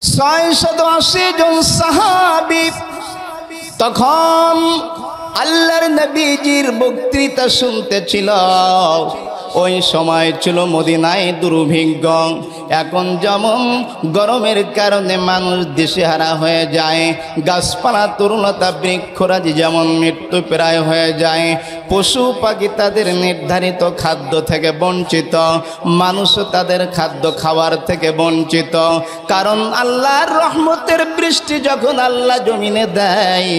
680 জন সাহাবী তখন আল্লাহর নবীজির বক্তৃতা শুনতেছিল। ওই সময় ছিল মদিনায় দুর্ভিক্ষ। এখন যেমন গরমের কারণে মানুষ দিশেহারা হয়ে যায়, গাছপালা তরুণতা বৃক্ষরাজি যেমন মৃত্যু প্রায় হয়ে যায়, পশু পাখি তাদের নির্ধারিত খাদ্য থেকে বঞ্চিত, মানুষও তাদের খাদ্য খাওয়ার থেকে বঞ্চিত। কারণ আল্লাহর রহমতের বৃষ্টি যখন আল্লাহ জমিনে দেয়,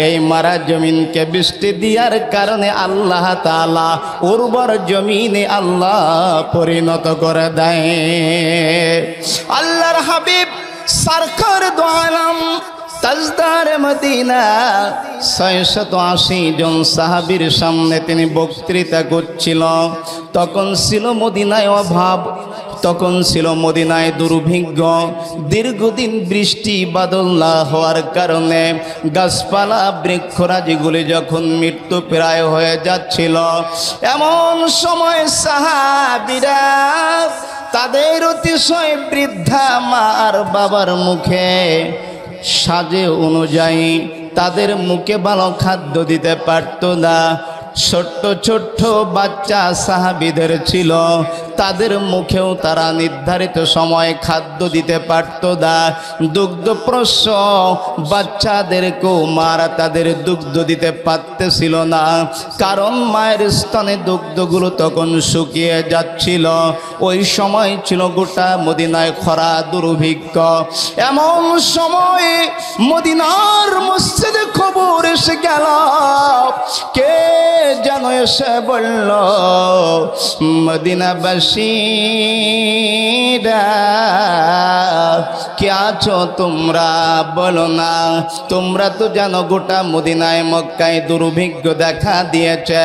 এই মারা জমিনকে বৃষ্টি দেওয়ার কারণে আল্লাহ তাআলা উর্বর জমিনে আল্লাহ পরিণত করে দেয়। আল্লাহর হাবিব সরকার দু আলম তাজদার মদিনা 680 জন সাহাবীর সামনে তিনি বক্তৃতা করছিল। তখন ছিল মদিনায় অভাব, তখন ছিল মদিনায় দুর্ভিক্ষ। দীর্ঘদিন বৃষ্টি বাদল না হওয়ার কারণে গাছপালা বৃক্ষরাজিগুলি যখন মৃত্যু প্রায় হয়ে যাচ্ছিল, এমন সময় সাহাবীরা তাদের অতিশয় বৃদ্ধা মা আর বাবার মুখে সাজে অনুযায়ী তাদের মুখে ভালো খাদ্য দিতে পারত না। ছোট্ট ছোট্ট বাচ্চা সাহাবীদের ছিল, তাদের মুখেও তারা নির্ধারিত সময়ে খাদ্য দিতে পারত না। দুগ্ধপ্রসব বাচ্চাদেরকেও মারা তাদের দুগ্ধ দিতে পারতেছিল না, কারণ মায়ের স্তনে দুগ্ধগুলো তখন শুকিয়ে যাচ্ছিল। ওই সময় ছিল গোটা মদিনায় খরা দুর্ভিক্ষ। এমন সময় মদিনার মসজিদে খবর এসে গেল, কে যেন এসে বলল, মদিনাবাসীরা কে আছো তোমরা, বলো না। তোমরা তো জানো গোটা মদিনায় মক্কায় দুর্ভিক্ষ দেখা দিয়েছে।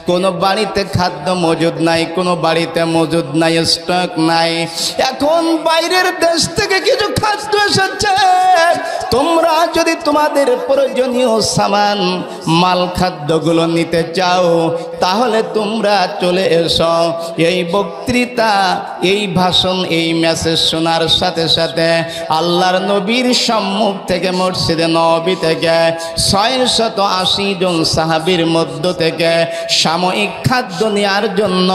কোনো বাড়িতে খাদ্য মজুদ নাই, কোনো বাড়িতে মজুদ নাই, স্টক নাই। এখন বাইরের দেশ থেকে কিছু খাদ্য এসেছে, তোমরা যদি তোমাদের প্রয়োজনীয় সামান মাল খাদ্যগুলো নিতে চাও তাহলে তোমরা চলে এসো। এই বক্তৃতা, এই ভাষণ, এই মেসেজ শোনার সাথে সাথে আল্লাহর নবীর সম্মুখ থেকে মসজিদে নববী থেকে 680 জন সাহাবীর মধ্য থেকে সাময়িক খাদ্য নেওয়ার জন্য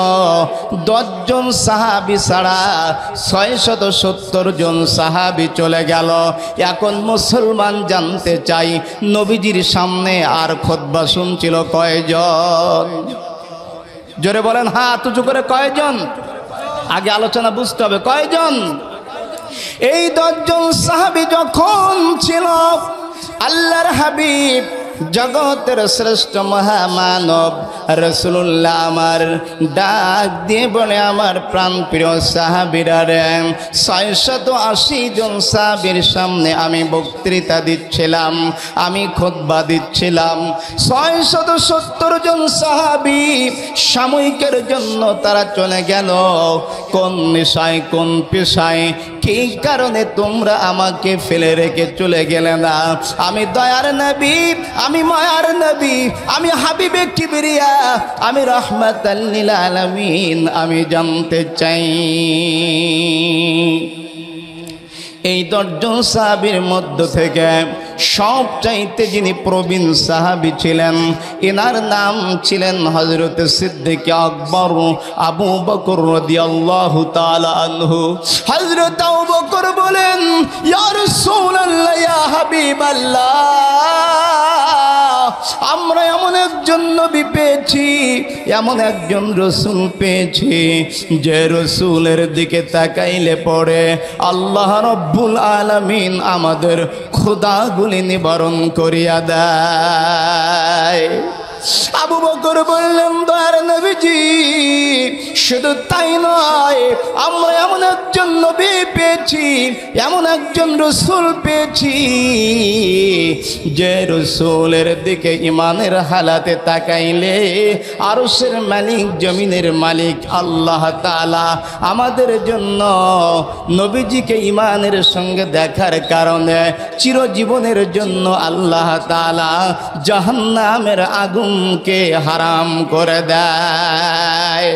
10 জন সাহাবী ছাড়া 670 জন সাহাবী চলে গেল। এখন মুসলমান জানতে চাই, নবীজির সামনে আর খুতবা শুনছিল কয়জন? জোরে বলেন, হাত উঁচু করে কয়জন? আগে আলোচনা বুঝতে হবে, কয়জন? এই 10 জন সাহাবী যখন ছিল, আল্লাহর হাবিব জগতের শ্রেষ্ঠ মহামানব রাসূলুল্লাহ আমার ডাক দিয়ে বলে, আমার প্রাণপ্রিয় সাহাবীরা রে, 680 জন সাহাবীর সামনে আমি বক্তৃতা দিচ্ছিলাম, আমি খুতবা দিচ্ছিলাম। 670 জন সাহাবী সাময়িকের জন্য তারা চলে গেল। কোন নেশায়, কোন পেশায়, কি কারণে তোমরা আমাকে ফেলে রেখে চলে গেলে না? আমি দয়ার নবী, আমি মায়ার নবী, আমি হাবিবে কিবরিয়া, আমি রাহমাতাল লিল আলামিন, আমি জানতে চাই। এই 10 জন সাহাবীর মধ্য থেকে সবচাইতে যিনি প্রবীণ সাহাবী ছিলেন, এনার নাম ছিলেন হযরত সিদ্দিক আকবর আবু বকর রাদিয়াল্লাহু তাআলা আনহু। হযরত আবু বকর বলেন, ইয়া রাসূলুল্লাহ, ইয়া হাবিবাল্লাহ, আমরা এমন একজন নবী পেয়েছি, এমন একজন রসুল পেয়েছি, যে রসুলের দিকে তাকাইলে পড়ে আল্লাহ রব্বুল আলামিন আমাদের ক্ষুধাগুলি নিবারণ করিয়া দেয়। আবু বকর বললেন, দয়ার নবীজি, শুধু তাই নয়, আমরা এমন একজন নবী পেয়েছি, এমন একজন রসুল পেয়েছি, যে রসুলের দিকে ইমানের হালাতে তাকাইলে আরশের মালিক, জমিনের মালিক আল্লাহ তাআলা আমাদের জন্য নবীজিকে ইমানের সঙ্গে দেখার কারণে চিরজীবনের জন্য আল্লাহ তাআলা জাহান্নামের আগুনকে হারাম করে দেয়।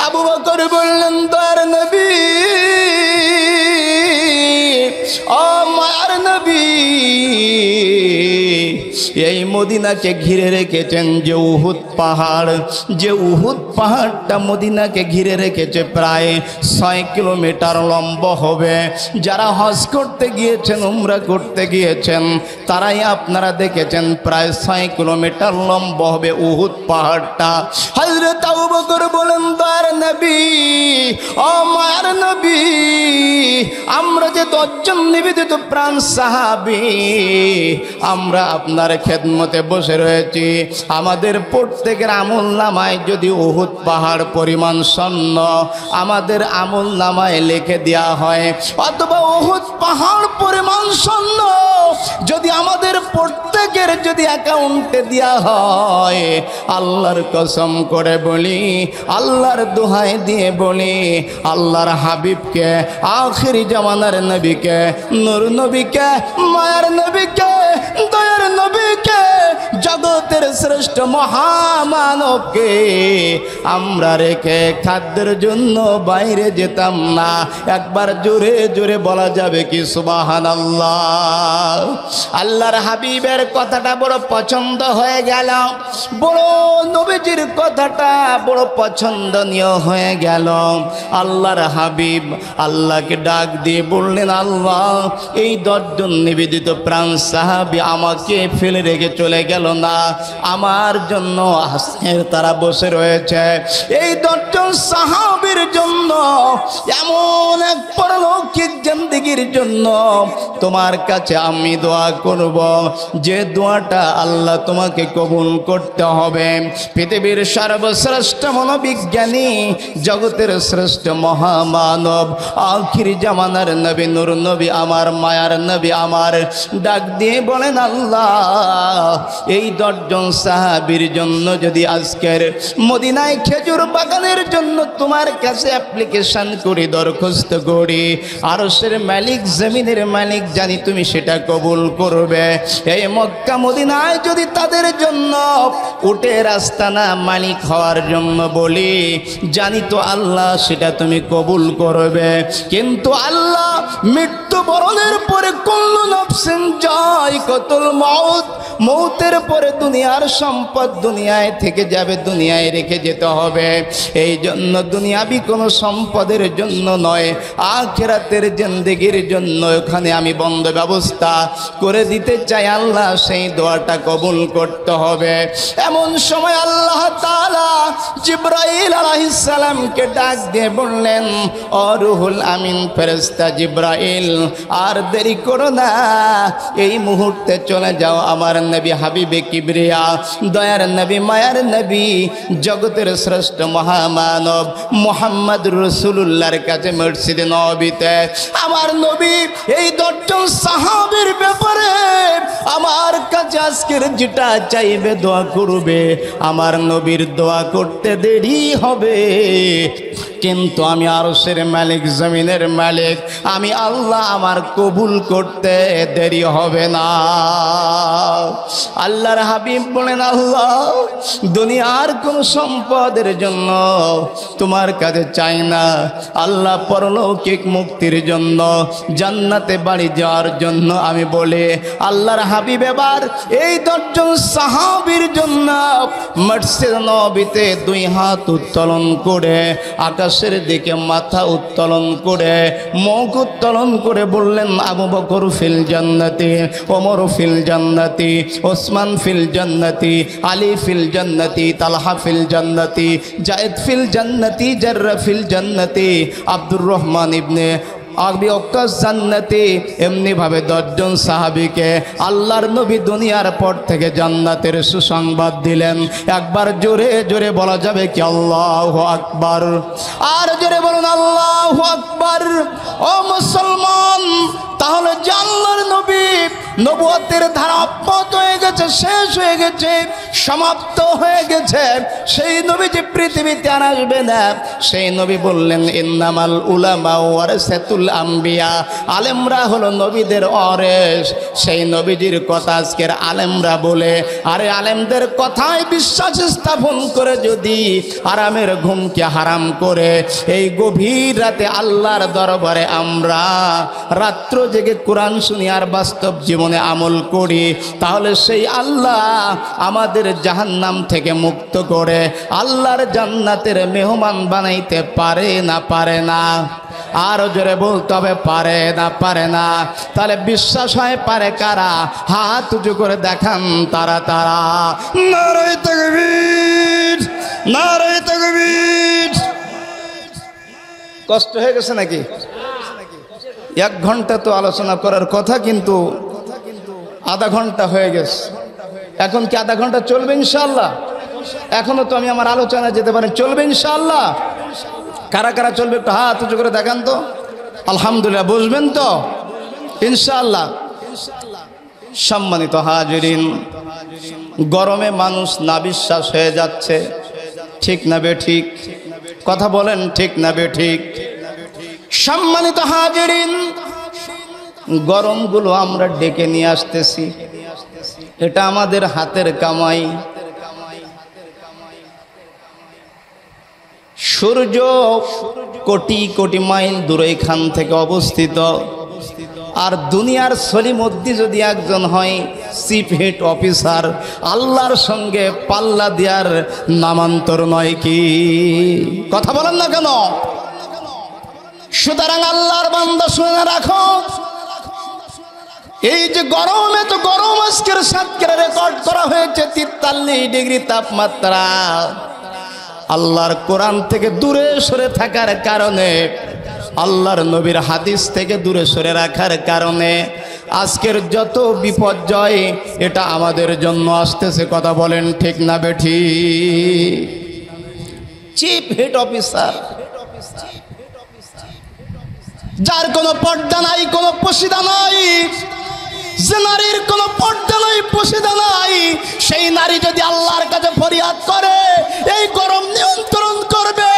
আবু বকর বললেন, দয়ার নবী, ও মায়ার নবী, এই মদিনাকে ঘিরে রেখেছেন যে উহুদ পাহাড়, যে উহুদ পাহাড়টা মদিনাকে ঘিরে রেখেছে প্রায় 6 কিলোমিটার লম্বা হবে। যারা হজ করতে গিয়েছেন, উমরা করতে গিয়েছেন, তারাই আপনারা দেখেছেন প্রায় 6 কিলোমিটার লম্বা হবে উহুদ পাহাড়টা। হযরত আবু বকর বলেন, দয়ার নবী, ও মায়ার নবী, আমরা যে 10 জন নিবেদিত প্রাণ সাহাবী, আমরা আপনার খেদমতে বসে রয়েছি। আমাদের প্রত্যেকের আমলনামায় যদি উহুদ পাহাড় পরিমাণ স্বর্ণ আমাদের আমলনামায় লিখে দেওয়া হয়, অথবা উহুদ পাহাড় পরিমাণ স্বর্ণ যদি আমাদের প্রত্যেকের যদি অ্যাকাউন্টে দেওয়া হয়, আল্লাহর কসম করে বলি, আল্লাহর দোহাই দিয়ে বলি, আল্লাহর হাবিবকে, আখিরি জামানার নবীকে, নূর নবীকে, মায়ার নবীকে, দয়ার নবীকে, জগতের শ্রেষ্ঠ মহামানবকে আমরা রেখে খাদ্যের জন্য বাইরে যেতাম না। একবার জোরে জোরে বলা যাবে কি সুবহানাল্লাহ? আল্লাহর হাবিবের কথাটা বড় পছন্দ হয়ে গেল, বড় নবীজির কথাটা বড় পছন্দনীয় হয়ে গেল। আল্লাহর হাবিব আল্লাহকে ডাক দিয়ে বললেন, আল্লাহ, এই 10 জন নিবেদিত প্রাণ সাহাবী আমাকে ফেলে রেখে চলে গেল না, আমার জন্য আজকের তারা বসে রয়েছে। এই 10 জন সাহাবীর জন্য, এমন এক পরলৌকিক জিন্দেগির জন্য তোমার কাছে আমি দোয়া করব, যে দোয়াটা আল্লাহ তোমাকে কবুল করতে হবে। পৃথিবীর সর্বশ্রেষ্ঠ মনোবিজ্ঞানী, জগতের শ্রেষ্ঠ মহামানব, আখিরি জামানার নবী, নূর নবী আমার, মায়ার নবী আমার, ডাক দিয়ে বলেন, আল্লাহ, এই 10 জন সাহাবীর জন্য যদি আজকের মদিনায় খেজুর বাগানের জন্য তোমার কাছে অ্যাপ্লিকেশন করি, দরখাস্ত করি, আরশের মালিক, জমিনের মালিক, জানি তুমি সেটা কবুল করবে। এই মক্কা মদিনায় যদি তাদের জন্য উটের আস্তানা মালিক হওয়ার জন্য বলি, জানি তো আল্লাহ সেটা তুমি কবুল করবে। কিন্তু আল্লাহ, মৃত্যুবরণের পরে কুল্লু নাফসিন যায়কাতুল মাউত, মৌতের পরে দুনিয়ার সম্পদ দুনিয়ায় থেকে যাবে, দুনিয়ায় রেখে যেতে হবে। এই জন্য দুনিয়াবি কোনো সম্পদের জন্য নয়, আখিরাতের জিন্দেগির জন্য ওখানে আমি বন্ধ ব্যবস্থা করে দিতে চাই। আল্লাহ সেই দোয়াটা কবুল করতে হবে। এমন সময় আল্লাহ তাআলা জিবরাইল আলাইহিস সালামকে ডাক দিয়ে বললেন, ও রুহুল আমিন ফেরেশতা জিবরাইল, আর দেরি করো না, এই মুহূর্তে চলে যাও আমার নবী হাবিবে কিবরিয়া, দয়ার নবী, মায়ার নবী, জগতের শ্রেষ্ঠ মহামানব মুহাম্মদ রাসূলুল্লাহর কাছে মসজিদে নববীতে। আমার নবী এই 10 জন সাহাবীর ব্যাপারে আমার কাছে আজকের যেটা চাইবে, দোয়া করবে, আমার নবীর দোয়া করতে দেরি হবে, কিন্তু আমি আরশের মালিক, জমিনের মালিক, আমি আল্লাহ, আমার কবুল করতে দেরি হবে না। আল্লাহর হাবিব বলেন, আল্লাহ, দুনিয়ার কোন সম্পদের জন্য তোমার কাছে চাই না, আল্লাহ, পরলৌকিক মুক্তির জন্য, জান্নাতে বাড়ি যাওয়ার জন্য আমি বলে, আল্লাহর হাবিব এবার এই 10 জন সাহাবীর জন্য মসজিদ নববীতে 2 হাত উত্তোলন করে, আকাশের দিকে মাথা উত্তোলন করে, মুখ উত্তোলন করে বললেন, আবু বকর ফিল জান্নাতি, ওমর ফিল জান্নাতি, ওসমান ফিল জান্নাতি, আলী ফিল জান্নাতি, তালহা ফিল জান্নাতি, জায়েদ ফিল জান্নাতি, জাররা ফিল জান্নাতি, আব্দুর রহমান ইবনে আবি ওয়াক্কাস জান্নাতি। এমনি ভাবে 10 জন সাহাবীকে আল্লাহর নবী দুনিয়ার পর থেকে জান্নাতের সুসংবাদ দিলেন। একবার জোরে জোরে বলা যাবে কি আল্লাহু আকবার? আর জোরে বলুন আল্লাহু আকবার। ও মুসলমান, তাহলে যে আল্লাহর নবী নবুয়তের ধারা অব্যাহত হয়ে গেছে, শেষ হয়ে গেছে, সমাপ্ত হয়ে গেছে, সেই নবী যে পৃথিবীতে আর আসবে না। সেই নবী বললেন ইন্নামাল উলামা ওয়ারাসাতুল আম্বিয়া, আলেমরা হলো নবীদের ওয়ারিস। সেই নবীজির কথা আজকের আলেমরা বলে, আরে আলেমদের কথায় বিশ্বাস স্থাপন করে যদি আরামের ঘুমকে হারাম করে এই গভীর রাতে আল্লাহর দরবারে আমরা রাত্র জেগে কোরআন শুনি আর বাস্তব জীবনে আমল করি, তাহলে সেই আল্লাহ আমাদের জাহান্নাম থেকে মুক্ত করে আল্লাহর জান্নাতের মেহমান বানাইতে পারে না? পারে না? আরো জোরে বলতে হবে, পারে না? পারে না? তাহলে বিশ্বাস হয় পারে কারা? হাত উঁচু করে দেখান তারা তারা। নারে তাকবীর, নারে তাকবীর। কষ্ট হয়ে গেছে নাকি? 1 ঘন্টা তো আলোচনা করার কথা, কিন্তু আধা ঘন্টা হয়ে গেছে। এখন কি আধা ঘন্টা চলবে ইনশাআল্লাহ? এখনো তো আমি আমার আলোচনা যেতে পারি, চলবে ইনশাআল্লাহ? কারা কারা চলবে একটু হাত উঁচু করে দেখান তো। আলহামদুলিল্লাহ, বুঝবেন তো ইনশাআল্লাহ। সম্মানিত হাজিরিন, গরমে মানুষ নাবিশ্বাস হয়ে যাচ্ছে, ঠিক না বেঠিক? কথা বলেন, ঠিক না বেঠিক? সম্মানিত হাজিরিন, গরমগুলো আমরা ডেকে নিয়ে আসতেছি, এটা আমাদের হাতের কামাই। সূর্য কোটি কোটি মাইল দূরে এখান থেকে অবস্থিত, আর দুনিয়ার সলিমদ্দি যদি একজন হয় চিফ হেড অফিসার, আল্লাহর সঙ্গে পাল্লা দেওয়ার নামান্তর নয় কি? কথা বলেন না কেন? সুতরাং আল্লাহর বান্দা শুনে রাখো, এই যে গরমে, তো গরম আজকের সাতক্ষীরা রেকর্ড করা হয়েছে 43 ডিগ্রি তাপমাত্রা। আল্লাহর কোরআন থেকে দূরে সরে থাকার কারণে, আল্লাহর নবীর হাদিস থেকে দূরে সরে রাখার কারণে আজকের যত বিপর্যয় এটা আমাদের জন্য আসতেছে। কথা বলেন, ঠিক না বেঠিক? চিফ হেড অফিসার, যার কোনো পর্দা নাই, কোনো পশিদা নাই, যে নারীর কোনো পর্দা নাই, পশিদা নাই, সেই নারী যদি আল্লাহর কাছে ফরিয়াদ করে এই গরম নিয়ন্ত্রণ করবে,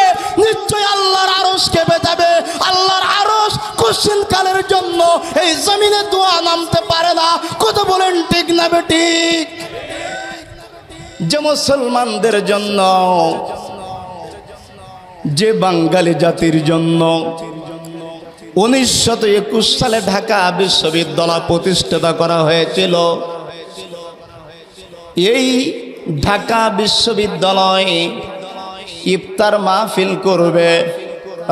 নিশ্চয় আল্লাহর আরশ কেঁপে যাবে। আল্লাহর আরশ কঠিন কালের জন্য এই জমিনে দোয়া নামতে পারে না। কত বলেন, ঠিক না বেঠিক? যে মুসলমানদের জন্য, যে বাঙালি জাতির জন্য 1921 সালে ঢাকা বিশ্ববিদ্যালয় প্রতিষ্ঠিত করা হয়েছিল, এই ঢাকা বিশ্ববিদ্যালয়ে ইফতার মাহফিল করবে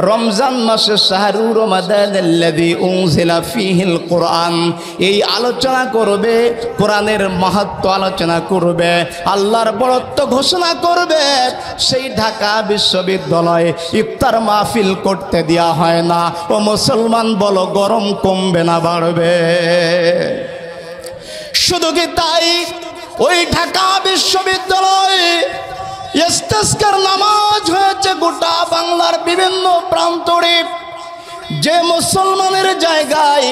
রমজান মাসে, শাহরু রমাদানাল্লাযী উনজিলা ফীহিল কোরআন। এই আলোচনা করবে, কোরআনের মাহাত্ম্য আলোচনা করবে, আল্লাহর বড়ত্ব ঘোষণা করবে। সেই ঢাকা বিশ্ববিদ্যালয়ে ইফতার মাহফিল করতে দেওয়া হয় না। ও মুসলমান বলো, গরম কমবে না বাড়বে? শুধু কি তাই, ওই ঢাকা বিশ্ববিদ্যালয়ে ইস্তেসকার নামাজ হয়েছে গোটা বাংলার বিভিন্ন প্রান্তরে। যে মুসলমানের জায়গায়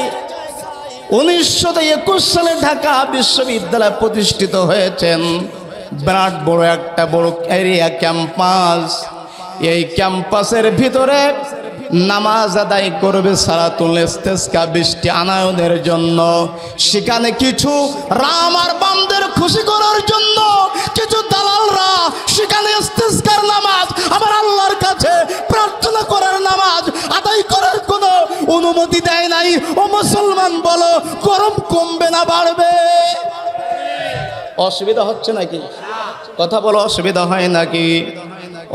1921 সালে ঢাকা বিশ্ববিদ্যালয় প্রতিষ্ঠিত হয়েছেন, বিরাট বড় একটা বড় এরিয়া ক্যাম্পাস। এই ক্যাম্পাসের ভিতরে নামাজ আদায় করবে সালাতুল ইস্তেসকা, বৃষ্টি আনায়নের জন্য। সেখানে কিছু রাম আর বামদের খুশি করার জন্য কিছু দালালরা সেখানে ইস্তেসকার নামাজ, আমার আল্লাহর কাছে প্রার্থনা করার নামাজ আদায় করার কোনো অনুমতি দেয় নাই। ও মুসলমান বলো, গরম কমবে না বাড়বে? অসুবিধা হচ্ছে নাকি? কথা বলো, অসুবিধা হয় নাকি?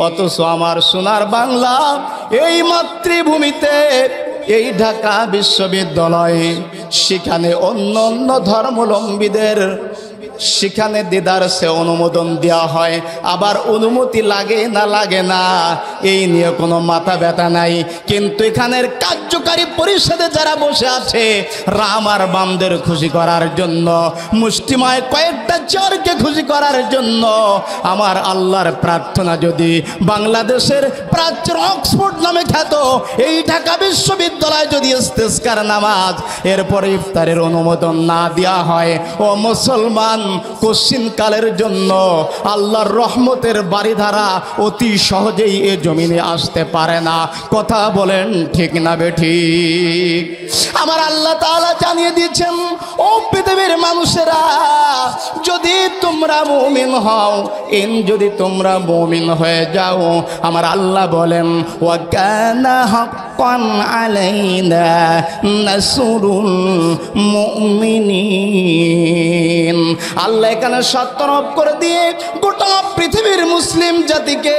অথচ আমার সোনার বাংলা, এই মাতৃভূমিতে, এই ঢাকা বিশ্ববিদ্যালয়ে, সেখানে অন্য অন্য ধর্মাবলম্বীদের সেখানে দিদারসে অনুমোদন দেওয়া হয়। আবার অনুমতি লাগে না লাগে না এই নিয়ে কোনো মাথা ব্যথা নাই, কিন্তু এখানের কার্যকারী কান্ডারি পরিষদে যারা বসে আছে রামার বামদের খুশি করার জন্য, মুষ্টিময় কয়েকটা চোরকে খুশি করার জন্য আমার আল্লাহর প্রার্থনা যদি বাংলাদেশের প্রাচ্য অক্সফোর্ড নামে খ্যাত এই ঢাকা বিশ্ববিদ্যালয় যদি ইস্তেসকার নামাজ এরপরে ইফতারের অনুমোদন না দেওয়া হয়, ও মুসলমান কশিনকালের জন্য আল্লাহর রহমতের বাড়িধারা অতি সহজেই এ জমিনে আসতে পারে না। কথা বলেন ঠিক না বেঠিক? আমার আল্লাহ তাআলা জানিয়ে দিয়েছেন, ও পৃথিবীর মানুষেরা, যদি তোমরা মুমিন হও, যদি তোমরা মুমিন হয়ে যাও, আমার আল্লাহ বলেন ওয়া কানা হাক্কান আলাইনা নাসরুল মুমিনিন। আল্লাহ এখানে সতর্ক করে দিয়ে গোটা পৃথিবীর মুসলিম জাতিকে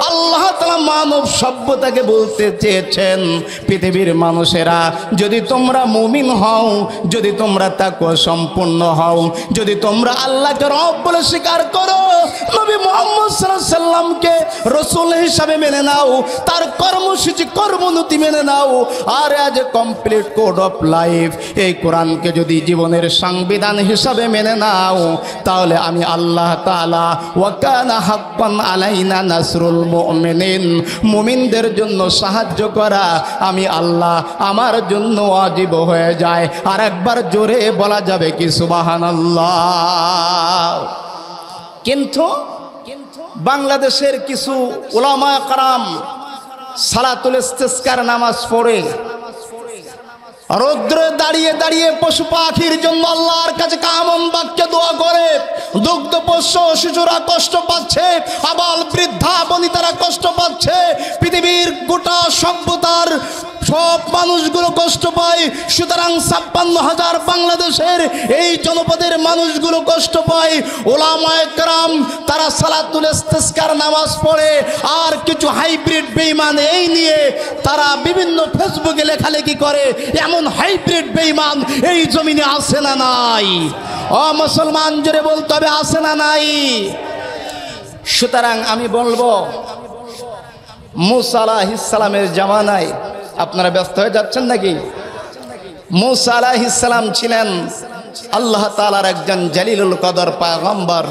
আল্লাহ তাআলা মানব সভ্যতাকে বলতে চেয়েছেন, পৃথিবীর মানুষেরা, যদি তোমরা মুমিন হও, যদি তোমরা তাকওয়া সম্পূর্ণ হও, যদি তোমরা আল্লাহকে রব বলে স্বীকার করো, নবী মুহাম্মদ সাল্লাল্লাহু আলাইহি সাল্লামকে রাসূল হিসাবে মেনে নাও, তার কর্মসূচি কর্মনীতি মেনে নাও, আর আজ কমপ্লিট কোড অফ লাইফ এই কোরআনকে যদি জীবনের সংবিধান হিসাবে মেনে নাও, তাহলে আমি আল্লাহ তাআলা ওয়া কানা হাক্কান আলাইনা নাসরুল মুমিনিন, মুমিনদের জন্য সাহায্য করা আমি আল্লাহ আমার জন্য ওয়াজিব হয়ে যায়। আর একবার জোরে বলা যাবে কি সুবহানাল্লাহ? কিন্তু বাংলাদেশের কিছু উলামা کرام সালাতুল ইস্তিসকার নামাজ পড়ে রৌদ্রে দাঁড়িয়ে দাঁড়িয়ে পশু পাখির জন্য আল্লাহর কাছে কামন বাক্যে দোয়া করে, দুগ্ধ পোষ্য শিশুরা কষ্ট পাচ্ছে, আবাল বৃদ্ধা বনিতারা কষ্ট পাচ্ছে, পৃথিবীর গোটা সভ্যতার সব মানুষগুলো কষ্ট পায়। সুতরাং ৫৬,০০০ বাংলাদেশের এই জনপদের মানুষগুলো কষ্ট পায়। উলামায়ে কেরাম তারা সালাতুল ইস্তিসকার নামাজ পড়ে, আর কিছু হাইব্রিড বেঈমান এই নিয়ে তারা বিভিন্ন ফেসবুকে লেখালেখি করে। এমন হাইব্রিড বেঈমান এই জমিনে আছে না নাই? ও মুসলমান, জোরে বলতে হবে আছে না নাই? সুতরাং আমি বলবো, মুসা আলাইহিস সালামের জামানায় আপনারা ব্যস্ত হয়ে যাচ্ছেন নাকি? মুসা আলাইহিস সালাম ছিলেন আল্লাহ তাআলার একজন জালিলুল কদর পয়গম্বর,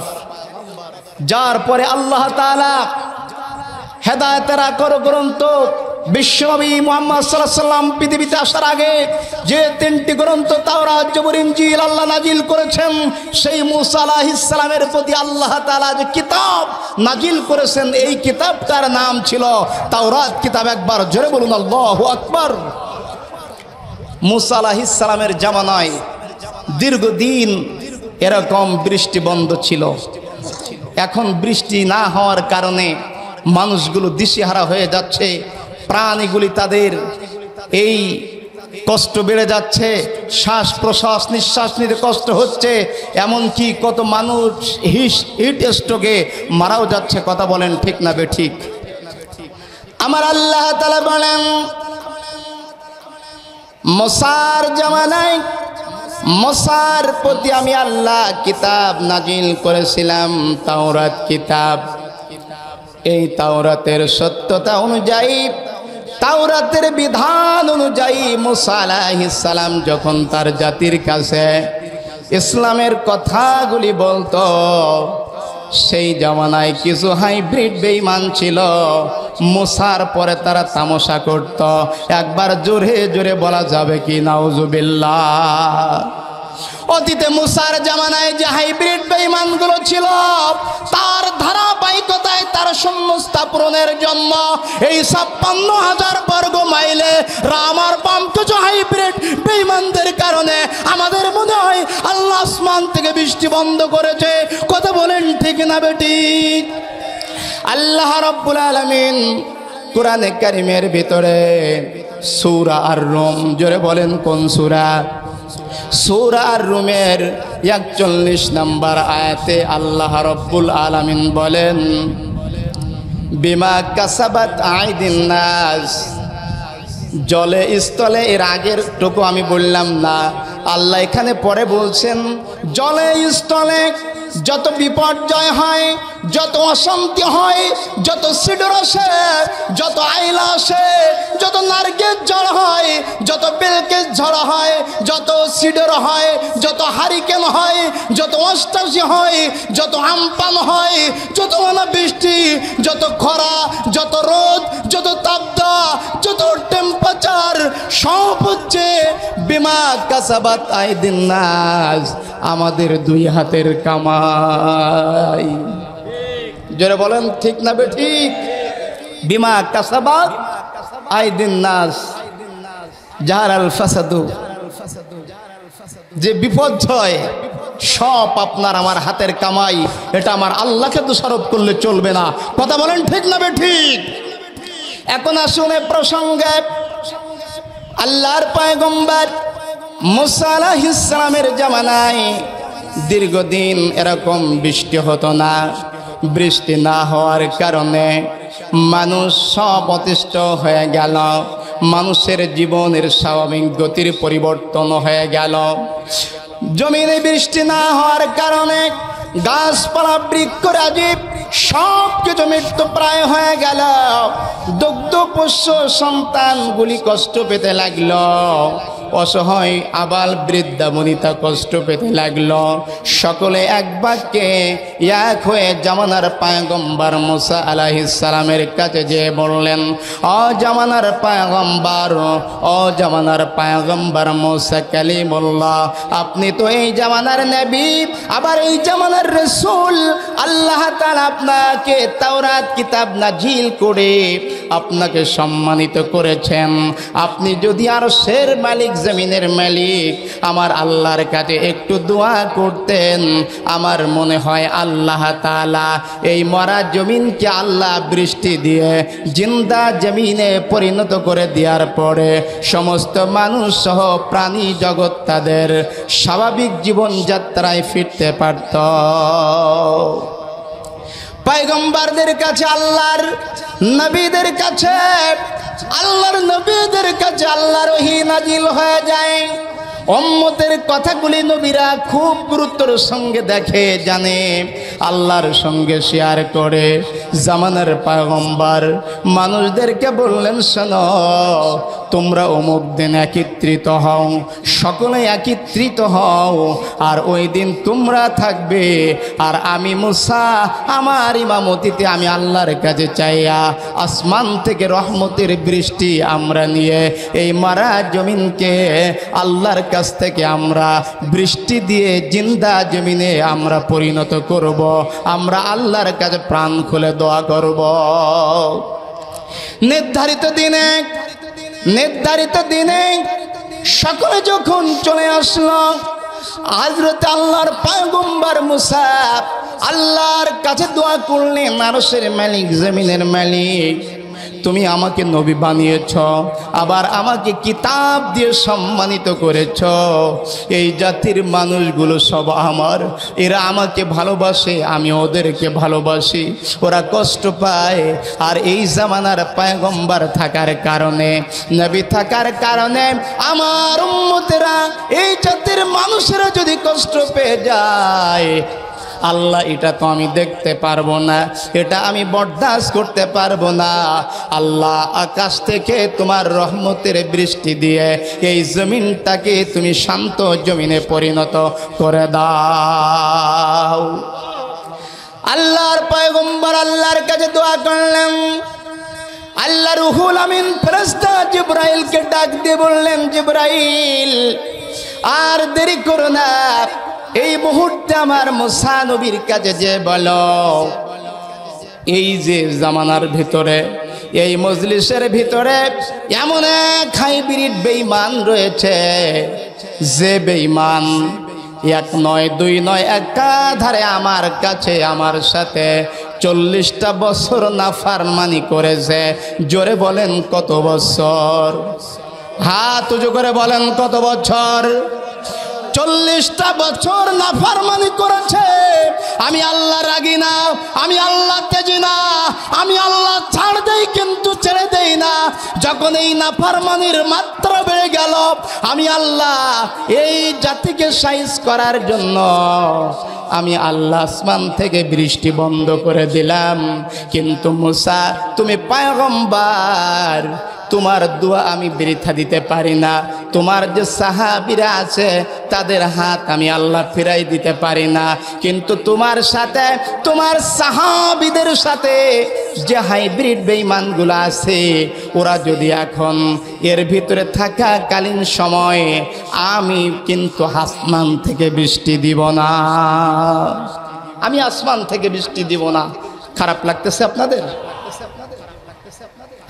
যার পরে আল্লাহ তাআলা হেদায়েতের আকর গ্রন্থ বিশ্বনবী মুহাম্মদ সাল্লাল্লাহু আলাইহি সাল্লাম পৃথিবীতে আসার আগে যে ৩টি গ্রন্থ তাওরাত, জবুর, ইনজিল আল্লাহ নাজিল করেছেন, সেই মুসা আলাইহিস সালামের প্রতি আল্লাহ তাআলা যে কিতাব নাজিল করেছেন, এই কিতাবটার নাম ছিল তাওরাত কিতাব। একবার জোরে বলুন আল্লাহু আকবার। মুসা আলাইহিস সালামের জামানায় দীর্ঘদিন এরকম বৃষ্টি বন্ধ ছিল। এখন বৃষ্টি না হওয়ার কারণে মানুষগুলো দিশেহারা হয়ে যাচ্ছে, প্রাণীগুলি তাদের এই কষ্ট বেড়ে যাচ্ছে, শ্বাস প্রশ্বাস নিঃশ্বাস নিতে কষ্ট হচ্ছে, এমনকি কত মানুষ হিট স্ট্রোকে মারাও যাচ্ছে। কথা বলেন ঠিক না বেঠিক? আমার আল্লাহ তাআলা বলেন, মুসার জামানায় মুসার প্রতি আমি আল্লাহ কিতাব নাজিল করেছিলাম, তাওরাত কিতাব। এই তাওরাতের সত্যতা অনুযায়ী, তাওরাতের বিধান অনুযায়ী মুসা আলাইহিস সালাম যখন তার জাতির কাছে ইসলামের কথাগুলি বলতো, সেই জামানায় কিছু হাইব্রিড বেঈমান ছিল, মুসার পরে তারা তামাশা করত। একবার জোরে জোরে বলা যাবে কি নাউজুবিল্লাহ? অতীতে মুসার জামানায় যে হাইব্রিড বেঈমানগুলো ছিল, তার ধারাবাহিকতায় তার শূন্যস্থান পূরণের জন্য এই ৫৬,০০০ বর্গ মাইলে রামার বাম কিছু হাইব্রিড বেঈমানদের কারণে আমাদের মনে হয় আল্লাহ আসমান থেকে বৃষ্টি বন্ধ করেছে। কথা বলেন ঠিক না বেঠিক? আল্লাহ রাব্বুল আলামিন কোরআনে কারীমের ভিতরে সূরা আর-রুম, জোরে বলেন কোন সূরা? সূরা আর-রুমের ৪১ নম্বর আয়াতে আল্লাহ রাব্বুল আলামিন বলেন, বিমা কাসাবাত আইদিন নাস। জলে স্থলে, এর আগের টুকু আমি বললাম না, আল্লাহ এখানে পরে বলছেন জলে স্থলে যত বিপর্যয় হয়, যত অশান্তি হয়, যত সিডর আসে, যত আইলা আসে, যত নারকেল ঝড় হয়, যত বেলকের ঝড় হয়, যত সিডর হয়, যত হারিকেন হয়, যত অষ্টাশি হয়, যত আমপান হয়, যত অনাবৃষ্টি, যত খরা, যত রোদ, যত তাপদা, যত টেম্পারেচার, সব হচ্ছে বিমা কাসাবাত আইদিন নাস, আমাদের দুই হাতের কামাই। জোরে বলেন ঠিক না বেঠিক? বিমা কাসাবাত আইদিন নাস জাহারাল ফাসাদু, যে বিপর্যয় সব আপনার আমার হাতের কামাই, এটা আমার আল্লাহকে দোষারোপ করলে চলবে না। কথা বলেন ঠিক না বেঠিক? এখন আসুন এ প্রসঙ্গে, আল্লাহর পয়গম্বর মুসা আলাইহিস সালামের জামানায় দীর্ঘদিন এরকম বৃষ্টি হতো না। বৃষ্টি না হওয়ার কারণে মানুষ সব অতিষ্ঠ হয়ে গেল, মানুষের জীবনের স্বাভাবিক গতির পরিবর্তন হয়ে গেল। জমিনে বৃষ্টি না হওয়ার কারণে গাছপালা বৃক্ষরাজি সব কিছু মৃত্যু প্রায় হয়ে গেল। দুগ্ধ পোষ্য সন্তানগুলি কষ্ট পেতে লাগলো, অসহায় আবাল বৃদ্ধা বনিতা কষ্ট পেতে লাগলো। সকলে এক বাক্যে এক হয়ে জামানার পয়গম্বর মুসা আলাইহিস সালামের কাছে যেয়ে বললেন, ও জামানার পয়গম্বর, ও জামানার পয়গম্বর মুসা কালিমুল্লাহ, আপনি তো এই জামানার নবী, আবার এই জামানার রাসূল। আল্লাহ তাআলা আপনাকে তাওরাত কিতাব নাজিল করে আপনাকে সম্মানিত করেছেন। আপনি যদি আরশের মালিক, জমিনের মালিক, আমার আল্লাহর কাছে একটু দোয়া করতেন, আমার মনে হয় আল্লাহ তাআলা এই মরা জমিনকে আল্লাহ বৃষ্টি দিয়ে জিন্দা জমিনে পরিণত করে দেওয়ার পরে সমস্ত মানুষ সহ প্রাণী জগৎ তাদের স্বাভাবিক জীবনযাত্রায় ফিরতে পারত। পয়গম্বরদের কাছে, আল্লাহর নবীদের কাছে, আল্লাহর নবীদের কাছে আল্লাহর ওহী নাজিল হয়ে যায়। উম্মতের কথাগুলি নবীরা খুব গুরুত্বের সঙ্গে দেখে, জানে, আল্লাহর সঙ্গে শেয়ার করে। জামানার পয়গম্বর মানুষদেরকে বললেন, শোনো, তোমরা অমুক দিন একত্রিত হও, সকলে একত্রিত হও, আর ওই দিন তোমরা থাকবে, আর আমি মুসা আমার ইমামতিতে আমি আল্লাহর কাছে চাইয়া আসমান থেকে রহমতের বৃষ্টি আমরা নিয়ে এই মারা জমিনকে আল্লাহর কাছ থেকে আমরা বৃষ্টি দিয়ে জিন্দা জমিনে আমরা পরিণত করব। আমরা আল্লাহর কাছে প্রাণ খুলে দোয়া করব। নির্ধারিত দিনে সকলে যখন চলে আসলো, হযরত আল্লাহর পয়গম্বর মুসা আল্লাহর কাছে দোয়া করলেন, আরশের মালিক, জমিনের মালিক, তুমি আমাকে নবী বানিয়েছ, আবার আমাকে কিতাব দিয়ে সম্মানিত করেছ। এই জাতির মানুষগুলো সব আমার, এরা আমাকে ভালোবাসে, আমি ওদেরকে ভালোবাসি, ওরা কষ্ট পায়। আর এই জামানার পয়গম্বর থাকার কারণে, নবী থাকার কারণে আমার উম্মতেরা, এই জাতির মানুষেরা যদি কষ্ট পেয়ে যায়, আল্লাহ এটা তো আমি দেখতে পারবো না, এটা আমি বরদাস্ত করতে পারবো না। আল্লাহ আকাশ থেকে তোমার রহমতের বৃষ্টি দিয়ে এই জমিনটাকে তুমি শান্ত জমিনে পরিণত করে দাও। আল্লাহর পয়গম্বর আল্লাহর কাছে দোয়া করলেন। আল্লাহ রুহুল আমিন ফেরেশতা জিবরাইলকে ডাক দিয়ে বললেন, জিবরাইল, আর দেরি করো না, এই মুহূর্তে আমার মুসা নবীর কাছে যে বলো, এই যে জামানার ভিতরে, এই মজলিসের ভিতরে এমন এক হাইব্রিড বেঈমান রয়েছে, যে বেঈমান এক নয়, দুই নয়, একাধারে আমার কাছে, আমার সাথে 40টা বছর নাফরমানি করেছে। জোরে বলেন কত বছর? হাত উঁচু করে বলেন কত বছর? 40টা বছর নাফরমানি করেছে। আমি আল্লাহ রাগি না, আমি আল্লাহ তেজি না, আমি আল্লাহ ছাড় দেই কিন্তু ছেড়ে দেই না। যখন এই নাফরমানির মাত্রা বেড়ে গেল, আমি আল্লাহ এই জাতিকে সাইজ করার জন্য আমি আল্লাহ আসমান থেকে বৃষ্টি বন্ধ করে দিলাম। কিন্তু মুসা তুমি পয়গম্বর, তোমার দোয়া আমি বৃথা দিতে পারি না। তোমার যে সাহাবীরা আছে তাদের হাত আমি আল্লাহ ফিরাই দিতে পারি না। কিন্তু তোমার সাথে, তোমার সাহাবীদের সাথে যে হাইব্রিড বেঈমানগুলো আছে, ওরা যদি এখন এর ভিতরে থাকাকালীন সময়ে আমি কিন্তু আসমান থেকে বৃষ্টি দিব না, আমি আসমান থেকে বৃষ্টি দিব না। খারাপ লাগতেছে আপনাদের?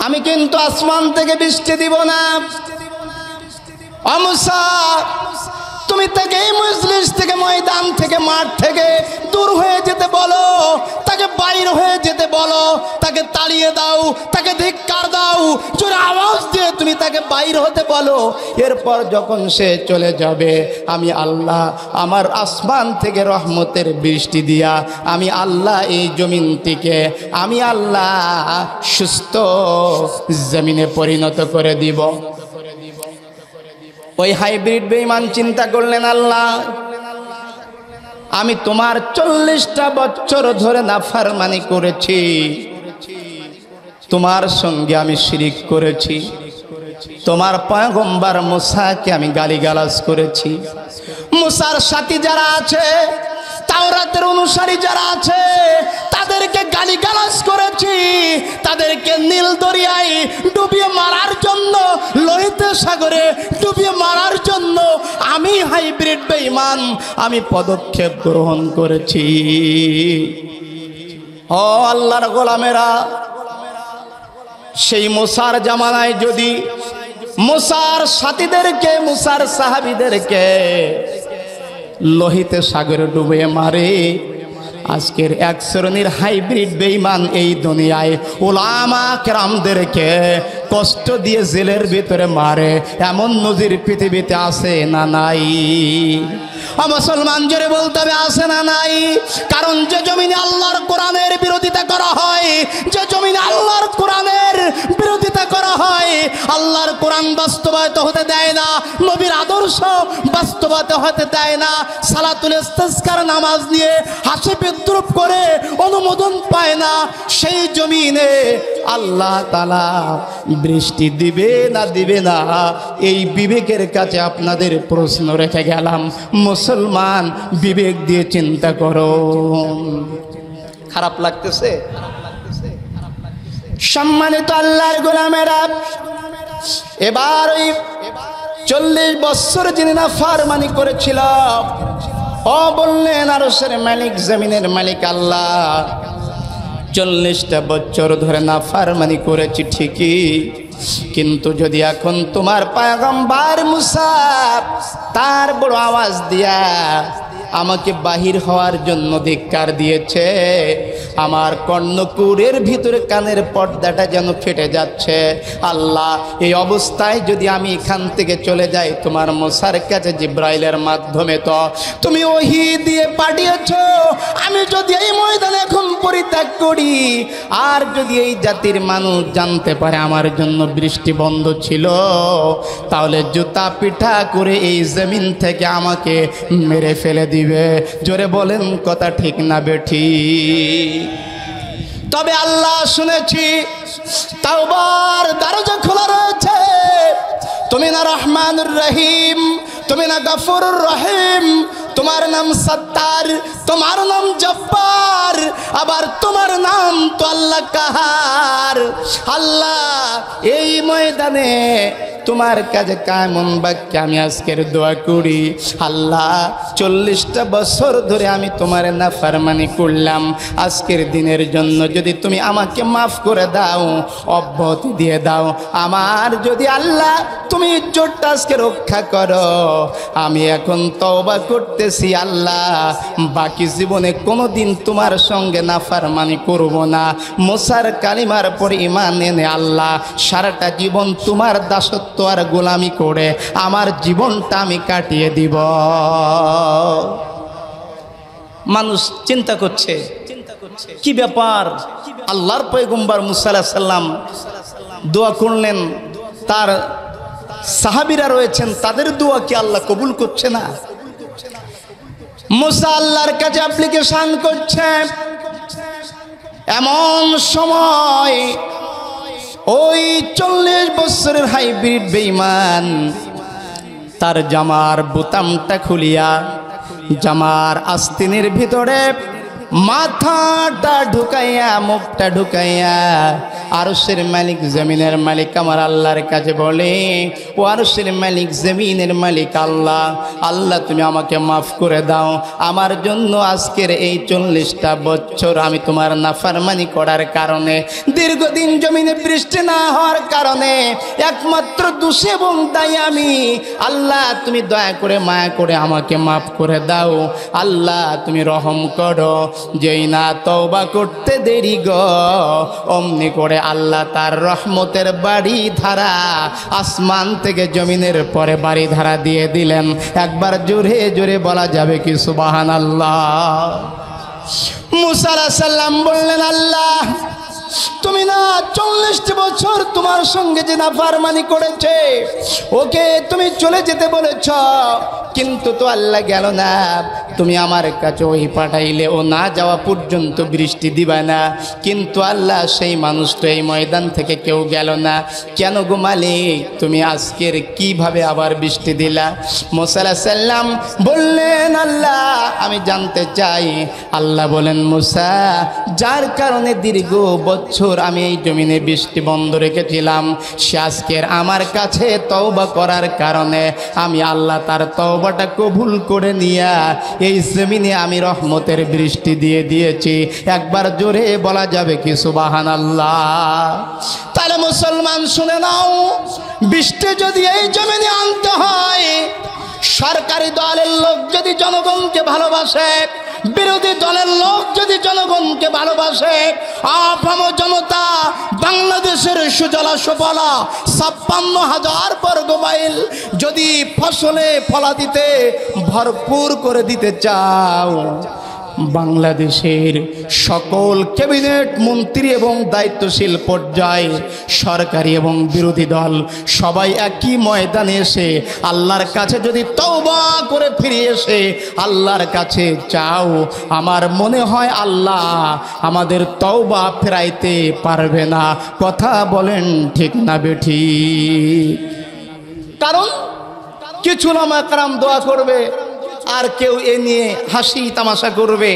আমি কিন্তু আসমান থেকে বৃষ্টি দিব না। ও মুসা, তুমি তাকে এই মজলিস থেকে, ময়দান থেকে, মাঠ থেকে দূর হয়ে যেতে বলো, তাকে বাইর হয়ে যেতে বলো, তাকে তাড়িয়ে দাও, তাকে ধিক্কার দাও, জোরে আওয়াজ দিয়ে তুমি তাকে বাইর হতে বলো। এরপর যখন সে চলে যাবে, আমি আল্লাহ আমার আসমান থেকে রহমতের বৃষ্টি দিয়া আমি আল্লাহ এই জমিনটিকে আমি আল্লাহ সুস্থ জমিনে পরিণত করে দিব। ওই হাইব্রিড বেঈমান চিন্তা করলেন, আল্লাহ আমি তোমার 40টা বছর ধরে নাফরমানি করেছি, তোমার সঙ্গে আমি শিরিক করেছি, তোমার পয়গম্বর মুসাকে আমি গালিগালাজ করেছি, মুসার সাথী যারা আছে, তাওরাতের অনুসারী যারা আছে তাদেরকে গালিগালাজ করেছি, তাদেরকে নীল দরিয়ায় ডুবিয়ে মারার জন্য, লোহিত সাগরে ডুবিয়ে মারার জন্য আমি হাইব্রিড বেঈমান আমি পদক্ষেপ গ্রহণ করেছি। ও আল্লাহর গোলামেরা, সেই মুসার জামানায় যদি মুসার সাথীদেরকে, মুসার সাহাবীদেরকে লোহিত সাগরে ডুবিয়ে মারে, আজকের এক শ্রেণীর হাইব্রিড বেঈমান এই দুনিয়ায় উলামা কেরামদেরকে কষ্ট দিয়ে জেলের ভিতরে মারে, এমন নজির পৃথিবীতে আছে না নাই? মুসলমান জোরে বলতে হবে, আছে না নাই? কারণ যে জমিনে আল্লাহর কোরআনের বিরোধিতা করা হয়, যে জমিনে আল্লাহর কোরআনের বিরোধিতা করা হয়, আল্লাহর কোরআন বাস্তবায়িত হতে দেয় না, নবীর আদর্শ বাস্তবায়িত হতে দেয় না, সালাতুল ইস্তিসকার নামাজ নিয়ে হাসি বিদ্রুপ করে অনুমোদন পায় না, সেই জমিনে আল্লাহ তাআলা বৃষ্টি দিবে না দিবে না, এই বিবেকের কাছে আপনাদের প্রশ্ন রেখে গেলাম। মুসলমান, বিবেক দিয়ে চিন্তা করো। খারাপ লাগতেছে? সম্মানিত আল্লাহর গোলামেরা, এবার ওই 40 বছর যিনি নাফরমানি করেছিল, ও বললেন আরশের মালিক, জমিনের মালিক আল্লাহ, 40টা বছর ধরে নাফরমানি করেছি ঠিকই, কিন্তু যদি এখন তোমার পয়গম্বর মুসা তার বড় আওয়াজ দিয়া আমাকে বাহির হওয়ার জন্য ধিক্কার দিয়েছে, আমার কর্ণকুরের ভিতরে কানের পর্দাটা যেন ফেটে যাচ্ছে। আল্লাহ, এই অবস্থায় যদি আমি এখান থেকে চলে যাই, তোমার মুসার কাছে জিব্রাইলের মাধ্যমে তো তুমি ওহী দিয়ে পাঠিয়েছো, আমি যদি এই ময়দানে এখন পরিত্যাগ করি, আর যদি এই জাতির মানুষ জানতে পারে আমার জন্য বৃষ্টি বন্ধ ছিল, তাহলে জুতা পিঠা করে এই জমিন থেকে আমাকে মেরে ফেলে দিবে। জোরে বলেন, কথা ঠিক না বেঠি? তবে আল্লাহ, শুনেছি তাওবার দরজা খোলা রয়েছে, তুমি না রহমানুর রহিম, তুমি না গফুরুর রহিম, তোমার নাম সত্তার, তোমার নাম জব্বার, আবার তোমার নাম তো আল্লাহ কাহার। আল্লাহ, এই ময়দানে তোমার কাছে কায়মন বাক্যে আমি আজকের দোয়া করি, আল্লাহ 40টা বছর ধরে আমি তোমার নাফরমানি করলাম, আজকের দিনের জন্য যদি তুমি আমাকে মাফ করে দাও, অব্যাহতি দিয়ে দাও, আমার যদি আল্লাহ তুমি ইজ্জতটা আজকে রক্ষা করো, আমি এখন তওবা করতেছি আল্লাহ, বাকি জীবনে কোনোদিন তোমার সঙ্গে নাফরমানি করব না। মুসার কালিমার পর ঈমান এনে আল্লাহ সারাটা জীবন তোমার দাসত্ব আর গোলামি করে আমার জীবনটা আমি কাটিয়ে দিব। মানুষ চিন্তা করছে কি ব্যাপার, আল্লাহর পয়গম্বর মুসা আলাইহিস সালাম দোয়া করলেন, তার সাহাবীরা রয়েছেন, তাদের দোয়া কি আল্লাহ কবুল করছে না? মুসা আল্লাহর কাছে অ্যাপ্লিকেশন করছে। এমন সময় ওই 40 বছরের হাইব্রিড বেঈমান তার জামার বোতামটা খুলিয়া জামার আস্তিনের ভিতরে মাথাটা ঢুকাইয়া মুখটা ঢুকাইয়া আরশের মালিক জমিনের মালিক আমার আল্লাহর কাছে বলে, ও আরশের মালিক জমিনের মালিক আল্লাহ, আল্লাহ তুমি আমাকে মাফ করে দাও। আমার জন্য আজকের এই 40টা বছর আমি তোমার নাফরমানি করার কারণে, দীর্ঘদিন জমিনে বৃষ্টি না হওয়ার কারণে একমাত্র দোষী এবং দায়ী আমি। আল্লাহ তুমি দয়া করে মায়া করে আমাকে মাফ করে দাও। আল্লাহ তুমি রহম করো। যেই না তওবা করতে দেরি গো, অমনি করে আল্লাহ তার রহমতের বাড়ি ধারা আসমান থেকে জমিনের পরে বাড়ি ধারা দিয়ে দিলেন। একবার জোরে জোরে বলা যাবে কি সুবহানাল্লাহ। মুসা আলাইহিস সালাম বললেন, আল্লাহ তুমি না 40 বছর তোমার সঙ্গে যে নাফরমানি করেছে ওকে তুমি চলে যেতে বলেছ, কিন্তু তো আল্লাহ গেল না। তুমি আমার কাছে ওই পাঠাইলে ও না যাওয়া পর্যন্ত বৃষ্টি দিবা না, কিন্তু আল্লাহ সেই মানুষ তো এই ময়দান থেকে কেউ গেল না। কেন গো মালিক তুমি আজকের কিভাবে আবার বৃষ্টি দিলা? মুসা আলাইহিস সালাম বললেন, আল্লাহ আমি জানতে চাই। আল্লাহ বলেন, মুসা যার কারণে দীর্ঘ বছর আমি এই জমিনে বৃষ্টি বন্ধ রেখেছিলাম, সে আজকের আমার কাছে তওবা করার কারণে আমি আল্লাহ তার তওবাটা কবুল করে নিয়া এই জমিনে আমি রহমতের বৃষ্টি দিয়ে দিয়েছি। একবার জোরে বলা যাবে কি সুবহানাল্লাহ। তাহলে মুসলমান শুনে নাও, বৃষ্টি যদি এই জমিনে আনতে হয়, সরকারি দলের লোক যদি জনগণকে ভালোবাসে, বিরোধী দলের লোক যদি জনগণকে ভালোবাসে, আপাম জনতা বাংলাদেশের সুজলা সুফলা 56,000 বর্গ মাইল যদি ফসলে ফলাদিতে ভরপুর করে দিতে চাও, বাংলাদেশের সকল ক্যাবিনেট মন্ত্রী এবং দায়িত্বশীল পর্যায়ে সরকারি এবং বিরোধী দল সবাই একই ময়দানে এসে আল্লাহর কাছে যদি তওবা করে ফিরে এসে আল্লাহর কাছে চাও, আমার মনে হয় আল্লাহ আমাদের তওবা ফেরাইতে পারবে না। কথা বলেন ঠিক না বেঠিক? কারণ কিছু ওলামা কেরাম দোয়া করবে আর কেউ এ নিয়ে হাসি তামাশা করবে।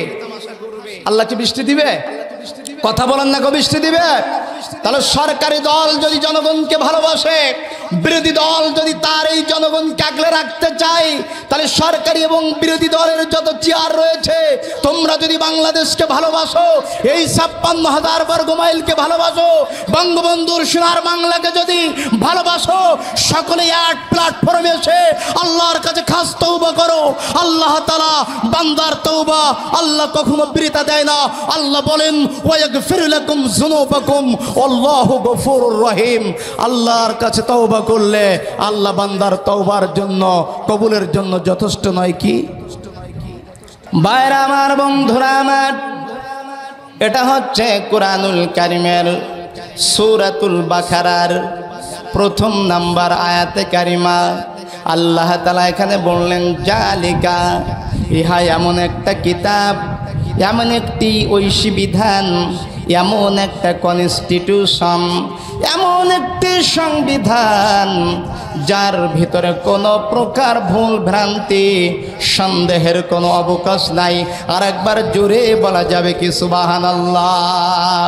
আল্লাহ কি বৃষ্টি দিবে? কথা বলেন না, বৃষ্টি দিবে? তাহলে সরকারি দল যদি জনগণকে ভালোবাসে, বিরোধী দল যদি তার এই জনগণকে আগলে রাখতে চায়, তাহলে সরকারি এবং বিরোধী দলের যত চেয়ার রয়েছে তোমরা যদি বাংলাদেশকে ভালোবাসো, এই 56,000 বর্গ মাইলকে ভালোবাসো, বঙ্গবন্ধুর সোনার বাংলাকে যদি ভালোবাসো, সকলে এক প্ল্যাটফর্মে এসে আল্লাহর কাছে খাস তওবা করো। আল্লাহ তাআলা বান্দার তওবা আল্লাহ কখনো বৃথা দেয় না। আল্লাহ বলেন, ওয়াগফির লাকুম যুনুবাকুম আল্লাহু গফুরুর রহিম। আল্লাহর কাছে তওবা করলে আল্লাহ বান্দার তওবার জন্য কবুলের জন্য যথেষ্ট নয় কি? ভাইরা আমার, বন্ধুরা আমার, এটা হচ্ছে কুরআনুল কারীমের সূরাতুল বাকারার 1 নম্বর আয়াতে কারিমা। আল্লাহ তাআলা এখানে বললেন, জালিকা, ইহা এমন একটা কিতাব, এমন একটি ঐশী বিধান, এমন একটা কনস্টিটিউশন, এমন একটি সংবিধান যার ভিতরে কোনো প্রকার ভুল ভ্রান্তি সন্দেহের কোনো অবকাশ নাই। আর একবার জোরে বলা যাবে কি সুবহানাল্লাহ।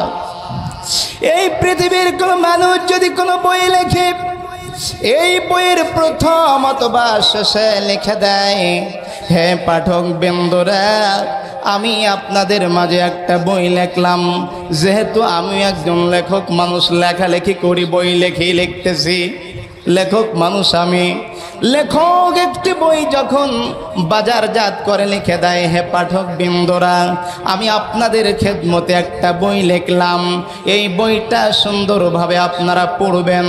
এই পৃথিবীর কোনো মানুষ যদি কোনো বই লেখে, এই বইয়ের প্রথম অথবা শেষে লিখে দেয়, হে পাঠক বৃন্দরা, আমি আপনাদের মাঝে একটা বই লিখলাম। যেহেতু আমি একজন লেখক মানুষ, লেখালেখি করি, বই লিখতেছি, লেখক মানুষ আমি। লেখক একটি বই যখন বাজারজাত করে লিখে দেয়, হে পাঠক বৃন্দরা, আমি আপনাদের খেদমতে একটা বই লিখলাম। এই বইটা সুন্দরভাবে আপনারা পড়বেন,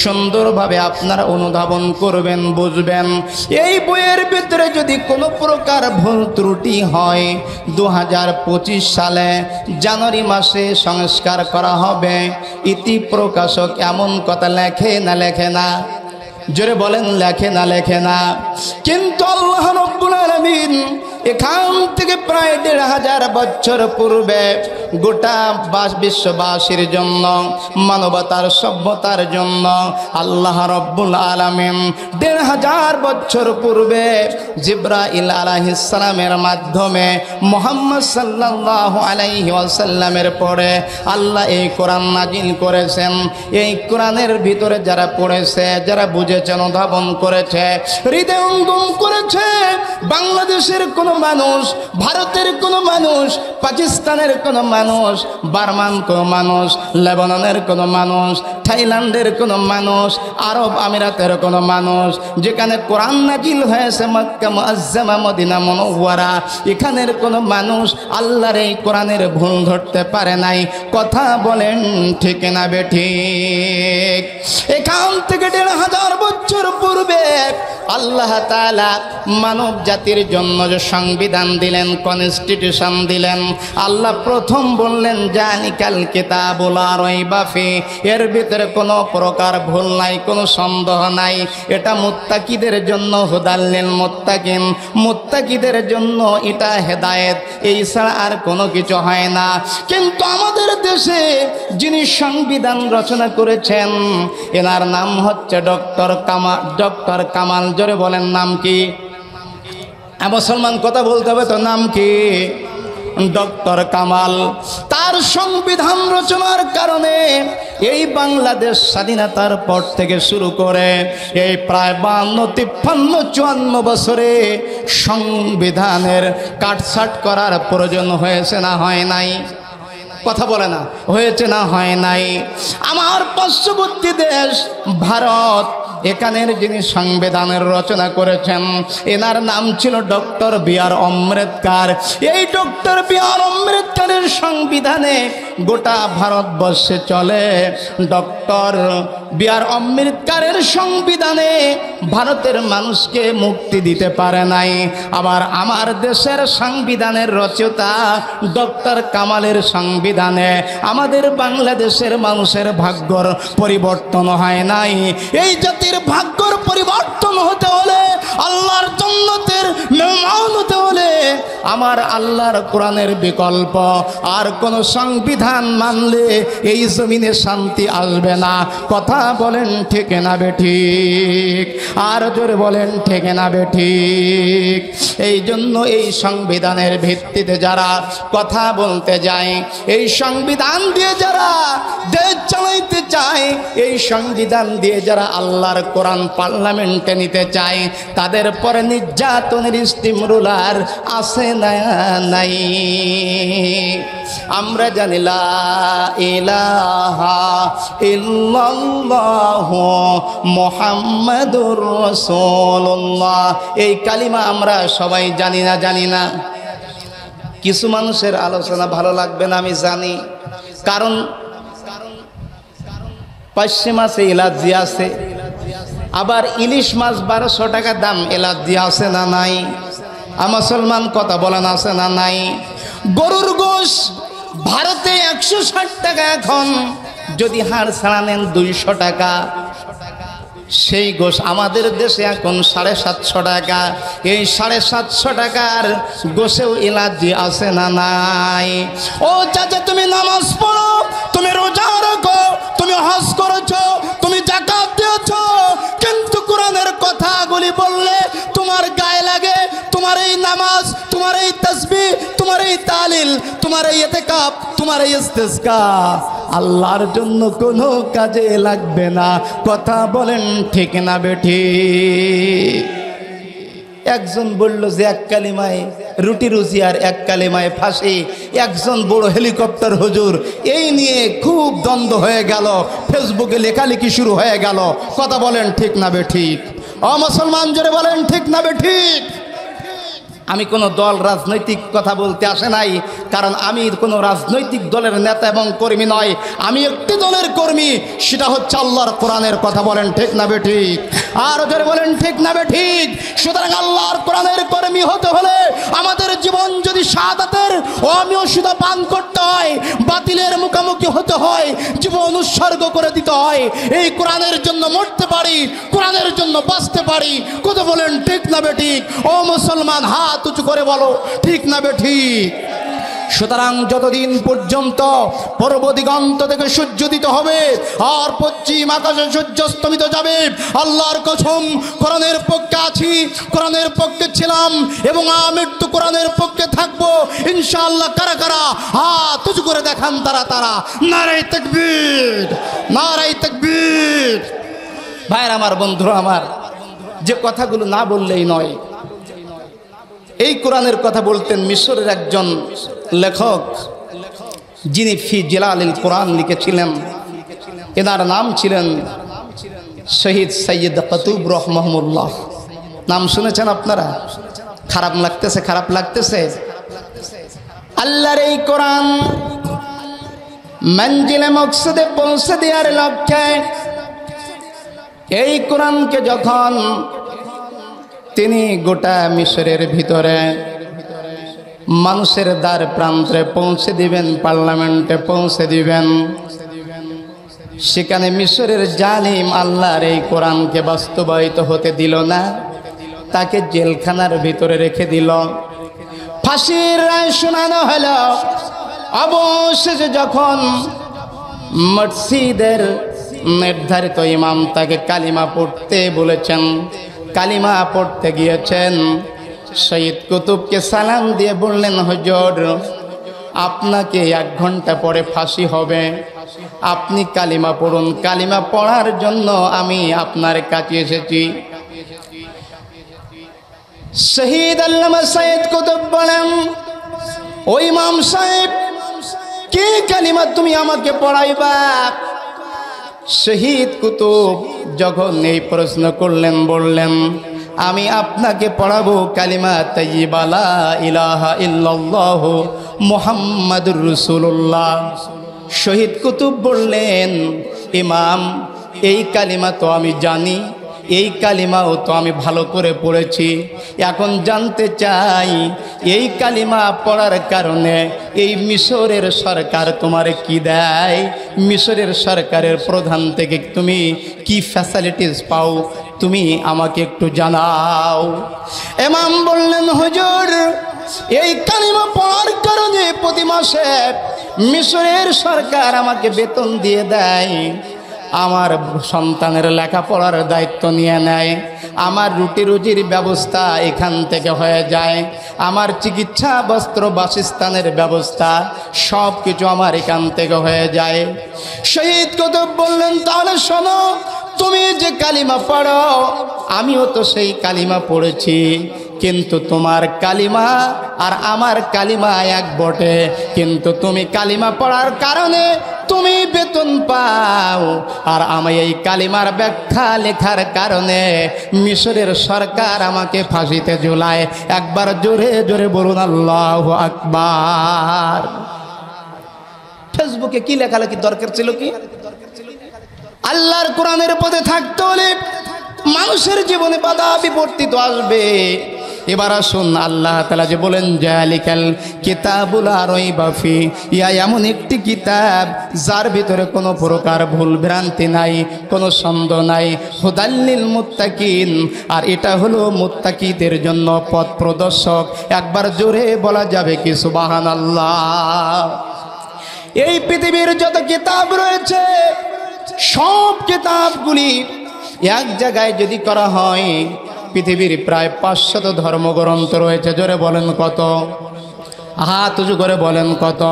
সুন্দরভাবে আপনারা অনুধাবন করবেন, বুঝবেন। এই বইয়ের ভিতরে যদি কোনো প্রকার ভুল ত্রুটি হয়, 2025 সালে জানুয়ারি মাসে সংস্কার করা হবে। ইতি প্রকাশক এমন কথা লেখে না? জোরে বলেন লেখে না লেখে না। কিন্তু আল্লাহ রাব্বুল আলামিন এখান থেকে প্রায় ১৫০০ বছর পূর্বে গোটা বিশ্ববাসীর জন্য, মানবতার সভ্যতার জন্য আল্লাহ রাব্বুল আলামিন ১৫০০ বছর পূর্বে জিবরাইল আলাইহিস সালামের মাধ্যমে মুহাম্মদ সাল্লাল্লাহু আলাইহি ওয়াসাল্লামের পরে আল্লাহ এই কোরআন নাজিল করেছেন। এই কোরআনের ভিতরে যারা পড়েছে, যারা বুঝেছেন, অনুধাবন করেছে, হৃদয়ঙ্গম করেছে, বাংলাদেশের কোন মানুষ, ভারতের কোন মানুষ, পাকিস্তানের কোন মানুষ, বার্মান কোন মানুষ, লেবাননের কোন মানুষ, থাইল্যান্ডের কোন মানুষ, আরব আমিরাতের কোন মানুষ, যেখানে কোরআন নাজিল হয়েছে মক্কা মুআজ্জামা মদিনা মুনাওয়ারা, এখানের কোন মানুষ আল্লাহর এই কোরআনের ভুল ধরতে পারে নাই। কথা বলেন ঠিক না বেঠিক? এখান থেকে ১৫০০ বছর পূর্বে আল্লাহ তাআলা মানব জাতির জন্য যে সংবিধান দিলেন, কনস্টিটিউশন দিলেন, আল্লাহ প্রথম বললেন জালিকাল কিতাবুল লা রাইবা ফি, এর ভিতরে কোনো প্রকার ভুল নাই, কোনো সন্দেহ নাই। এটা মুত্তাকিদের জন্য হুদাল লিল মুত্তাকিন, মুত্তাকিদের জন্য এটা হেদায়েত, এই ছাড়া আর কোনো কিছু হয় না। কিন্তু আমাদের দেশে যিনি সংবিধান রচনা করেছেন এনার নাম হচ্ছে ডক্টর কামাল। জোরে বলেন নাম কি? মুসলমান কথা বলতে হবে তো, নাম কি? ডক্টর কামাল। তার সংবিধান রচনার কারণে এই বাংলাদেশ স্বাধীনতার পর থেকে শুরু করে এই প্রায় 52, 53, 54 বছরে সংবিধানের কাটছাট করার প্রয়োজন হয়েছে না হয় নাই? কথা বলে না, হয়েছে না হয় নাই? আমার পার্শ্ববর্তী দেশ ভারত, এখানের যিনি সংবিধানের রচনা করেছেন এনার নাম ছিল ডক্টর বি.আর. আম্বেদকর। এই ডক্টর বি.আর. আম্বেদকরের সংবিধানে গোটা ভারতবর্ষে চলে। Doctor B.R.. আম্বেদকরের সংবিধানে ভারতের মানুষকে মুক্তি দিতে পারে নাই। আবার আমার দেশের সংবিধানের রচয়িতা ডক্টর কামালের সংবিধানে আমাদের বাংলাদেশের মানুষের ভাগ্যর পরিবর্তন হয় নাই। এই জাতির ভাগ্যর পরিবর্তন হতে হলে, আল্লাহর জান্নাতের মেহমান হতে হলে আমার আল্লাহর কোরআনের বিকল্প আর কোন সংবিধান মানলে এই জমিনে শান্তি আসবে না। কথা বলেন ঠিক না বেঠিক? আর জোরে বলেন ঠিক না বেঠিক? এই জন্য এই সংবিধানের ভিত্তিতে যারা কথা বলতে যায়, এই সংবিধান দিয়ে যারা দেশ চালাইতে চায়, এই সংবিধান দিয়ে যারা আল্লাহর কোরআন পার্লামেন্টে নিতে চায়, তাদের পরে নির্যাতনের স্টিমরুলার আছে না নাই? আমরা জানি লা ইলাহা ইল্লাল্লাহু মুহাম্মাদুর রাসূলুল্লাহ, এই কালিমা আমরা সবাই জানি না? জানি না? কিছু মানুষের আলোচনা ভালো লাগবে না আমি জানি, কারণ পার্শে মাছে এলার্জি আছে, আবার ইলিশ মাছ 1200 টাকা দাম, এলার্জি আছে না নাই? মুসলমান কথা বলেন আছে না নাই? গরুর গোশ ভারতে 160 টাকা, এখন যদি হাড় ছাড়া নেন 200 টাকা। সেই গোশ আমাদের দেশে এখন 750 টাকা। এই 750 টাকার গোশেও এলার্জি আছে না নাই? ও চাচা, তুমি নামাজ পড়ো, তুমি রোজা রাখো, তুমি হজ করেছো, তুমি যাকাত দিয়েছো, কিন্তু কোরআনের কথাগুলি বললে তোমার গায়ে লাগে। তোমার এই নামাজ, তোমার এই তাসবিহ, তোমার এই তালিল, তোমার এই ইতিকাফ, তোমার এই ইস্তিসকা আল্লাহর জন্য কোনো কাজে লাগবে না। কথা বলেন ঠিক না বেঠিক? একজন বলল যে এক কালিমায় রুটি রুজি আর এক কালিমায় ফাঁসি। একজন বড় হেলিকপ্টার হুজুর, এই নিয়ে খুব দ্বন্দ্ব হয়ে গেল, ফেসবুকে লেখালেখি শুরু হয়ে গেল। কথা বলেন ঠিক না বেঠিক? মুসলমান জোরে বলেন ঠিক না বেঠিক? আমি কোনো দল রাজনৈতিক কথা বলতে আসে নাই, কারণ আমি কোনো রাজনৈতিক দলের নেতা এবং কর্মী নয়, আমি একটি দলের কর্মী, সেটা হচ্ছে আল্লাহর কোরআনের কথা। বলেন ঠিক না বেঠিক? আর ওদের বলেন ঠিক না বেঠিক? সুতরাং আল্লাহর কোরআনের কর্মী হতে হলে আমাদের জীবন যদি শাহাদাতের অমীয়সুধা পান করতে হয়, বাতিলের মুখোমুখি হতে হয়, জীবন উৎসর্গ করে দিতে হয়, এই কোরআনের জন্য মরতে পারি, কোরআনের জন্য বাঁচতে পারি। কত বলেন ঠিক না বেঠিক? ও মুসলমান, হাত উঁচু করে বলো ঠিক না বেঠিক? সুতরাং যতদিন পর্যন্ত পূর্ব দিগন্ত থেকে সূর্য দিতে হবে আর পশ্চিম আকাশে সূর্য অস্তমিত যাবে, আল্লাহর কসম কোরআনের পক্ষে আছি, কোরআনের পক্ষে ছিলাম এবং আমৃত্যু কোরআনের পক্ষে থাকবো ইনশাআল্লাহ। কারা কারা হাত উঁচু করে দেখান? তারা তারা নারায়ে তাকবীর, নারায়ে তাকবীর। ভাইরা আমার, বন্ধুরা আমার, যে কথাগুলো না বললেই নয়, এই কোরআনের কথা বলতেন মিশরের একজন লেখক, যিনি ফি জিলালিল কোরআন লিখেছিলেন। এনার নাম ছিলেন শহীদ সৈয়দ কুতুব রহমাহুল্লাহ। নাম শুনেছেন আপনারা? খারাপ লাগতেছে? খারাপ লাগতেছে? আল্লাহর এই কোরআন মঞ্জিলে মকসদে পৌঁছে দেওয়ার লক্ষ্যে এই কোরআনকে যখন তিনি গোটা মিশরের ভিতরে মানুষের দ্বার প্রান্তে পৌঁছে দিবেন, পার্লামেন্টে পৌঁছে দিবেন, সেখানে মিশরের জালিম আল্লাহর এই কোরআনকে বাস্তবায়িত হতে দিল না, তাকে জেলখানার ভিতরে রেখে দিল। ফাঁসির রায় শোনানো হলো। অবশেষে যখন মসজিদের নির্ধারিত ইমাম তাকে কালিমা পড়তে বলেছেন, কালিমা পড়তে গিয়েছেন, শহীদ কুতুবকে সালাম দিয়ে বললেন, হুজুর আপনাকে 1 ঘন্টা পরে ফাঁসি হবে, আপনি কালিমা পড়ুন। কালিমা পড়ার জন্য আমি আপনার কাছে এসেছি। শহীদ আল্লামা সৈয়দ কুতুব বলেন, ও ইমাম সাহেব, কি কালিমা তুমি আমাকে পড়াইবা? শহীদ কুতুব যখন এই প্রশ্ন করলেন, বললেন, আমি আপনাকে পড়াবো কালিমা তাইয়্যিবা লা ইলাহা ইল্লাল্লাহু মুহাম্মাদুর রাসূলুল্লাহ। শহীদ কুতুব বললেন, ইমাম, এই কালিমা তো আমি জানি, এই কালিমাও তো আমি ভালো করে পড়েছি, এখন জানতে চাই এই কালিমা পড়ার কারণে এই মিশরের সরকার তোমার কি দেয়? মিশরের সরকারের প্রধান থেকে তুমি কি ফ্যাসিলিটিস পাও? তুমি আমাকে একটু জানাও। ইমাম বললেন, হুজুর এই কালিমা পড়ার কারণে প্রতি মাসে মিশরের সরকার আমাকে বেতন দিয়ে দেয়, আমার সন্তানের লেখাপড়ার দায়িত্ব নিয়ে নেয়, আমার রুটি রুজির ব্যবস্থা এখান থেকে হয়ে যায়, আমার চিকিৎসা বস্ত্র বাসস্থানের ব্যবস্থা সব কিছু আমার এখান থেকে হয়ে যায়। শহীদ কুতুব বললেন, তাহলে শোনো, তুমি যে কালিমা পড়ো আমিও তো সেই কালিমা পড়েছি, কিন্তু তোমার কালিমা আর আমার কালিমা এক বটে, কিন্তু তুমি কালিমা পড়ার কারণে তুমি বেতন পাও, আর আমি এই কালিমার ব্যাখ্যা লেখার কারণে মিশরের সরকার আমাকে ফাঁসিতে ঝুলায়। একবার জোরে জোরে বলুন আল্লাহু আকবার। ফেসবুকে কি লেখালেখি দরকার ছিল? কি আল্লাহর কোরআনের পথে থাকতে হলে মানুষের জীবনে বাধা বিপত্তি তো আসবে। এবার আসুন, আল্লাহ তাআলা যে বলেন, জালিকাল কিতাবুল লা রাইবা ফি, ইয়া এমন একটি কিতাব যার ভিতরে কোনো প্রকার ভুল ভ্রান্তি নাই, কোনো সন্দেহ নাই, হুদাল্লিল মুত্তাকিন, আর এটা হলো মুত্তাকিদের জন্য পথ প্রদর্শক। একবার জোরে বলা যাবে কি সুবহানাল্লাহ? এই পৃথিবীর যত কিতাব রয়েছে সব কিতাবগুলি এক জায়গায় যদি করা হয়, পৃথিবীর প্রায় 500 ধর্মগ্রন্থ রয়েছে। জোরে বলেন কত? হাত উঁচু করে বলেন কত?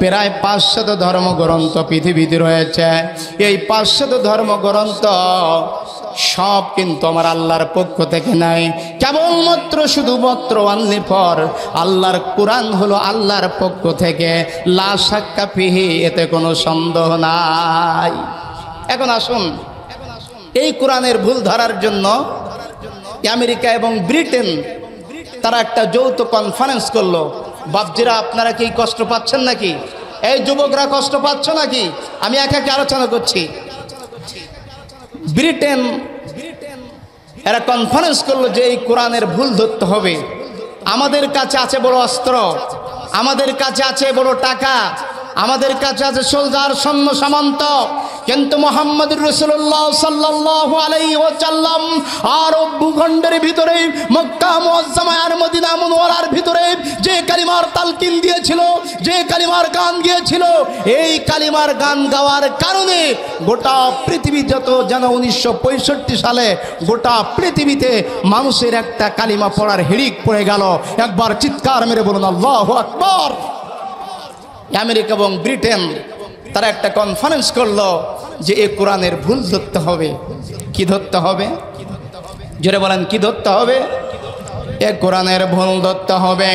প্রায় 500 ধর্মগ্রন্থ পৃথিবীতে রয়েছে। এই 500 ধর্মগ্রন্থ সব কিন্তু আমার আল্লাহর পক্ষ থেকে নাই, কেবলমাত্র শুধুমাত্র অনলি ফর আল্লাহর কোরআন হলো আল্লাহর পক্ষ থেকে, লা শাক্কা ফিহি, এতে কোনো সন্দেহ নাই। এখন আসুন, এই কোরআনের ভুল ধরার জন্য আমেরিকা এবং ব্রিটেন তারা একটা যৌথ কনফারেন্স করলো। বাপজিরা আপনারা কি কষ্ট পাচ্ছেন নাকি? এই যুবকরা কষ্ট পাচ্ছ নাকি? আমি একে একে আলোচনা করছি। ব্রিটেন এরা কনফারেন্স করলো যে এই কোরআনের ভুল ধরতে হবে। আমাদের কাছে আছে বড় অস্ত্র, আমাদের কাছে আছে বড় টাকা, আমাদের কাছে আছে সোলজার সৈন্য সামন্ত, কিন্তু মুহাম্মদুর রাসূলুল্লাহ সাল্লাল্লাহু আলাইহি ওয়াসাল্লাম আরব ভূখণ্ডের ভিতরে মক্কা মুআজ্জামা আর মদিনা মুনওয়ারার ভিতরে যে কালিমার তালকিন দিয়েছিল, যে কালিমার গান গিয়েছিল, এই কালিমার গান গাওয়ার কারণে গোটা পৃথিবী যত যেন 1965 সালে গোটা পৃথিবীতে মানুষের একটা কালিমা পড়ার হিড়িক পড়ে গেল। একবার চিৎকার মেরে বলুন আল্লাহু আকবার। আমেরিকা এবং ব্রিটেন তারা একটা কনফারেন্স করলো যে এই কোরআনের ভুল ধরতে হবে। কি ধরতে হবে? জোরে বলেন, কি ধরতে হবে? এ কোরআনের ভুল ধরতে হবে।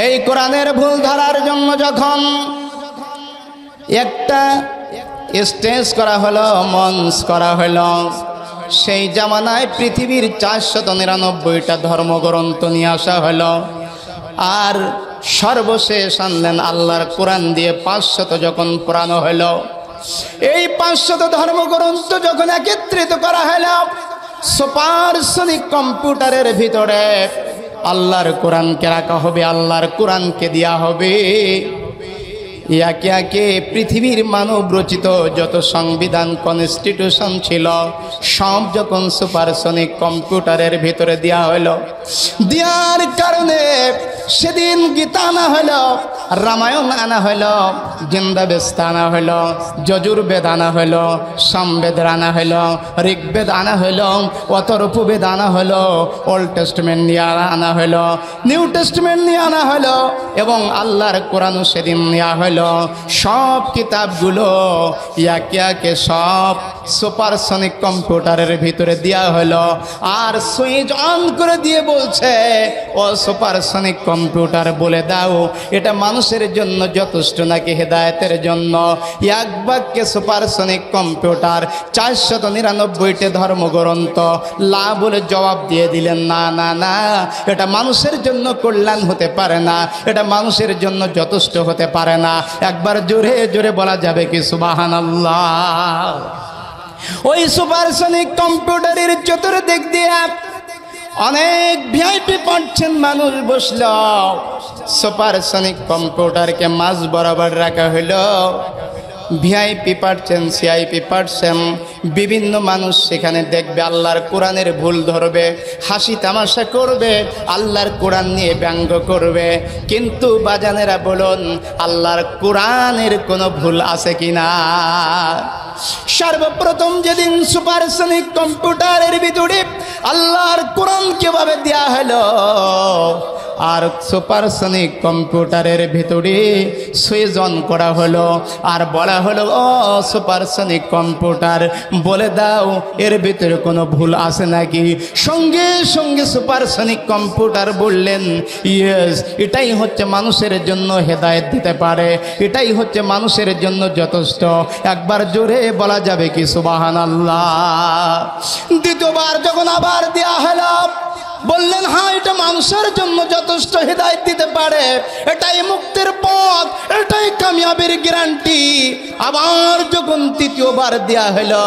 এই কোরআনের ভুল ধরার জন্য যখন একটা স্টেজ করা হলো, মঞ্চ করা হলো, সেই জামানায় পৃথিবীর 499টা ধর্মগ্রন্থ নিয়ে আসা হলো, আর সর্বশেষ আনলেন আল্লাহর কোরআন দিয়ে 500 যখন পুরানো হলো, এই 500 ধর্মগ্রন্থ যখন একত্রিত করা হলো, সুপারসনিক কম্পিউটারের ভিতরে আল্লাহর কোরআনকে রাখা হবে, আল্লাহর কোরআনকে দেয়া হবে। একে একে পৃথিবীর মানব রচিত যত সংবিধান কনস্টিটিউশন ছিল সব যখন সুপারসনিক কম্পিউটারের ভিতরে দেওয়া হলো, দেওয়ার কারণে সেদিন গীতা আনা হলো, রামায়ণ আনা হলো, জিন্দাবেস্তা আনা হলো, যজুর্বেদ আনা হলো, সামবেদ আনা হলো, ঋগ্বেদ আনা হলো, অথর্ববেদ আনা হলো, ওল্ড টেস্টমেন্ট নিয়ে আনা হলো, নিউ টেস্টমেন্ট নিয়ে আনা হলো, এবং আল্লাহর কোরআনও সেদিন নেওয়া হলো। সব কিতাবগুলো একে একে সব সুপারসনিক কম্পিউটারের ভিতরে দেওয়া হলো, আর সুইচ অন করে দিয়ে বলছে, ও সুপারসনিক কম্পিউটার বলে দাও এটা মানুষের জন্য যথেষ্ট নাকি হেদায়েতের জন্য? এক বাক্যে সুপারসনিক কম্পিউটার 499টা ধর্মগ্রন্থ লা বলে জবাব দিয়ে দিলেন, না না না, এটা মানুষের জন্য কল্যাণ হতে পারে না, এটা মানুষের জন্য যথেষ্ট হতে পারে না। একবার জোরে জোরে বলা যাবে কি সুবহানাল্লাহ? ওই সুপারসনিক কম্পিউটারের চতুর্দিক দিয়ে অনেক ভিআইপি পাচ্ছেন মানুষ বসল, সুপারসনিক কম্পিউটারকে মাঝ বরাবর রাখা হলো। ভিআইপি পাচ্ছেন, সিআইপি পাচ্ছেন, বিভিন্ন মানুষ সেখানে দেখবে, আল্লাহর কোরআনের ভুল ধরবে, হাসি তামাশা করবে, আল্লাহর কোরআন নিয়ে ব্যঙ্গ করবে। কিন্তু বাজানেরা বলুন, আল্লাহর কোরআনের কোনো ভুল আছে কিনা? সর্বপ্রথম যেদিন সুপারসনিক কম্পিউটারের ভিতরে আল্লাহর কোরআন কিভাবে দেয়া হলো, আর সুপারসনিক কম্পিউটারের ভিতরে সুইচ অন করা হলো, আর বলা হলো, ও সুপারসনিক কম্পিউটার বলে দাও এর ভিতরে কোনো ভুল আছে নাকি? সঙ্গে সঙ্গে সুপারসনিক কম্পিউটার বললেন, ইয়েস, এটাই হচ্ছে মানুষের জন্য হেদায়েত দিতে পারে, এটাই হচ্ছে মানুষের জন্য যথেষ্ট। একবার জোরে বলা যাবে কি সুবহানাল্লাহ? দ্বিতীয়বার যখন আবার দেয়া হলো, বললেন, হ্যাঁ এটা মানুষের জন্য যথেষ্ট, হেদায়েত দিতে পারে, এটাই মুক্তির পথ, এটাই কামিয়াবির গ্যারান্টি। আবার যখন তৃতীয়বার দেয়া হলো,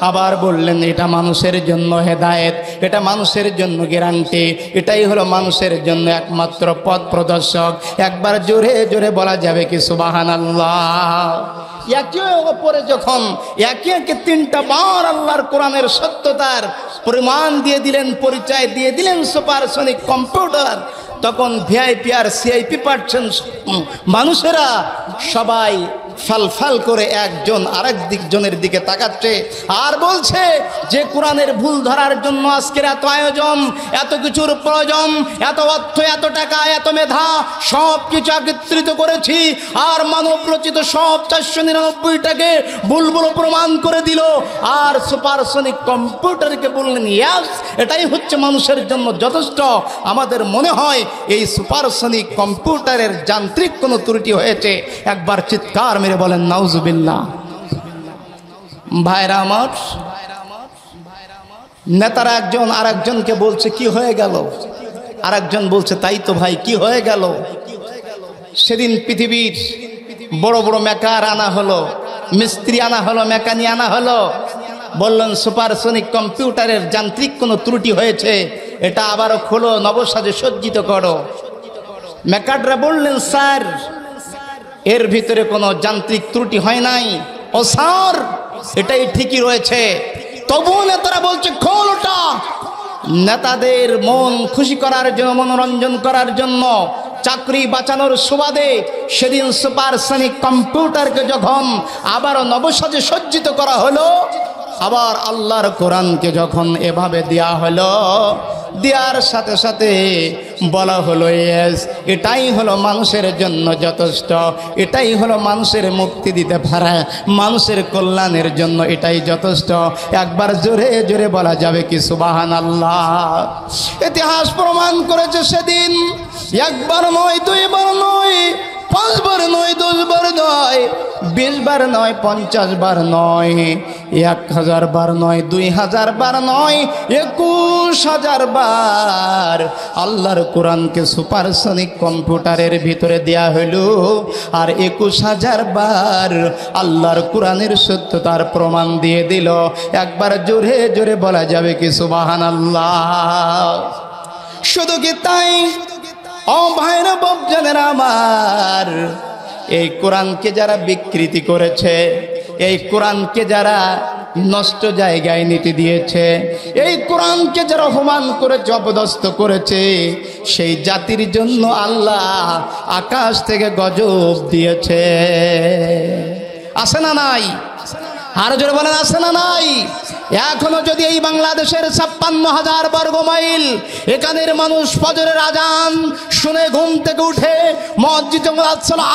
আবার বললেন, এটা মানুষের জন্য হেদায়েত, এটা মানুষের জন্য গ্যারান্টি, এটাই হলো মানুষের জন্য একমাত্র পথ প্রদর্শক। একবার জোরে জোরে বলা যাবে কি সুবহানাল্লাহ? একে অপরে যখন একে একে 3টা বার আল্লাহর কোরআনের সত্যতার প্রমাণ দিয়ে দিলেন, পরিচয় দিয়ে দিলেন সুপারসনিক কম্পিউটার, তখন ভিআইপি আর সিআইপি পাচ্ছেন মানুষেরা সবাই ফাল করে একজন আরেক জনের দিকে তাকাচ্ছে আর বলছে যে কোরআনের ভুল ধরার জন্য আজকের এত আয়োজন, এত কিছুর প্রয়োজন, এত অর্থ, এত টাকা, এত মেধা, সব কিছু একত্রিত করেছি, আর মানব রচিত সব 499টাকে বুলবুল প্রমাণ করে দিল। আর সুপারসনিক কম্পিউটারকে বললেন, ইয়াস, এটাই হচ্ছে মানুষের জন্য যথেষ্ট। আমাদের মনে হয় এই সুপারসনিক কম্পিউটারের যান্ত্রিক কোনো ত্রুটি হয়েছে। একবার চিৎকার মেরে বলেন নাউজুবিল্লাহ। ভাইরা আমার, নেতারা একজন আর একজনকে বলছে, কি হয়ে গেল? আরেকজন বলছে তাই তো ভাই, কি হয়ে গেল? সেদিন পৃথিবীর বড় বড় মেকার আনা হলো, মিস্ত্রি আনা হলো, মেকানি আনা হলো, বললেন সুপারসনিক কম্পিউটারের যান্ত্রিক কোনো ত্রুটি হয়েছে, এটা আবারও খোলো, নবসাজে সজ্জিত করো। মেকাররা বললেন স্যার এর ভিতরে কোনো যান্ত্রিক ত্রুটি হয় নাই। ও স্যার এটাই ঠিকই রয়েছে। তবুও নেতারা বলছে খোল ওটা। নেতাদের মন খুশি করার জন্য, মনোরঞ্জন করার জন্য, চাকরি বাঁচানোর সুবাদে সেদিন সুপারসনিক কম্পিউটারকে যখন আবারও নবসাজে সজ্জিত করা হলো, আবার আল্লাহর কোরআনকে যখন এভাবে দেয়া হলো, দেওয়ার সাথে সাথে বলা হলো ইয়েস, এটাই হলো মানুষের জন্য যথেষ্ট, এটাই হলো মানুষের মুক্তি দিতে পারে, মানুষের কল্যাণের জন্য এটাই যথেষ্ট। একবার জোরে জোরে বলা যাবে কি সুবহানাল্লাহ? ইতিহাস প্রমাণ করেছে সেদিন একবার নয়, দুইবার নয়, 5 বার নয়, 10 বার নয়, 20 বার নয়, 50 বার নয়, 1000 বার নয়, 2000 বার নয়, 21000 বার আল্লাহর কোরআনকে সুপারসনিক কম্পিউটারের ভিতরে দেয়া হলো। আর 21000 বার আল্লাহর কোরআনের সত্যতার প্রমাণ দিয়ে দিল। একবার জোরে জোরে বলা যাবে কি সুবহানাল্লাহ? শুধু কি তাই? ও ভাইরা বাপজানেরা আমার, এই কোরআনকে যারা বিকৃতি করেছে, এই কোরআনকে যারা নষ্ট জায়গায় নীতি দিয়েছে, এই কোরআনকে যারা অপমান করেছে, অপদস্থ করেছে, সেই জাতির জন্য আল্লাহ আকাশ থেকে গজব দিয়েছে। আছে না নাই? আর জোরে বলেন আছে না নাই? এখনো যদি এই বাংলাদেশের 56,000 বর্গ মাইল এখানের মানুষ ফজরের আজান শুনে ঘুম থেকে উঠে মসজিদে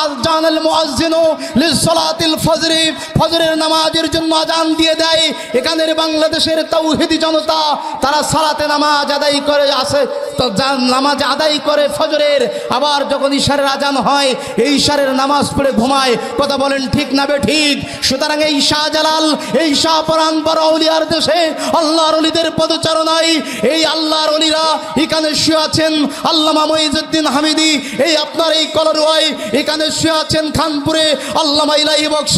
আযানুল মুয়াজ্জিনু লিসসালাতিল ফজরি, ফজরের নামাজের জন্য আজান দিয়ে দেয়, এখানের বাংলাদেশের তাওহীদি জনতা তারা সালাতে নামাজ আদায় করে আসে, তো নামাজ আদায় করে ফজরের, আবার যখন ইশারের আজান হয় এই ইশারের নামাজ পড়ে ঘুমায়। কথা বলেন ঠিক না বে ঠিক? সুতরাং এই শাহজালাল, এই শাহপরান বড় আউলিয়ার দেশে আল্লাহর ওলিদের পদচারণায় এই আল্লাহর ওলিরা এখানে শুয়ে আছেন। আল্লামা মুইজউদ্দিন হামিদি এই আপনার এই কলরওয়ায় এখানে শুয়ে আছেন, খানপুরে আল্লামা ইলাহি বক্স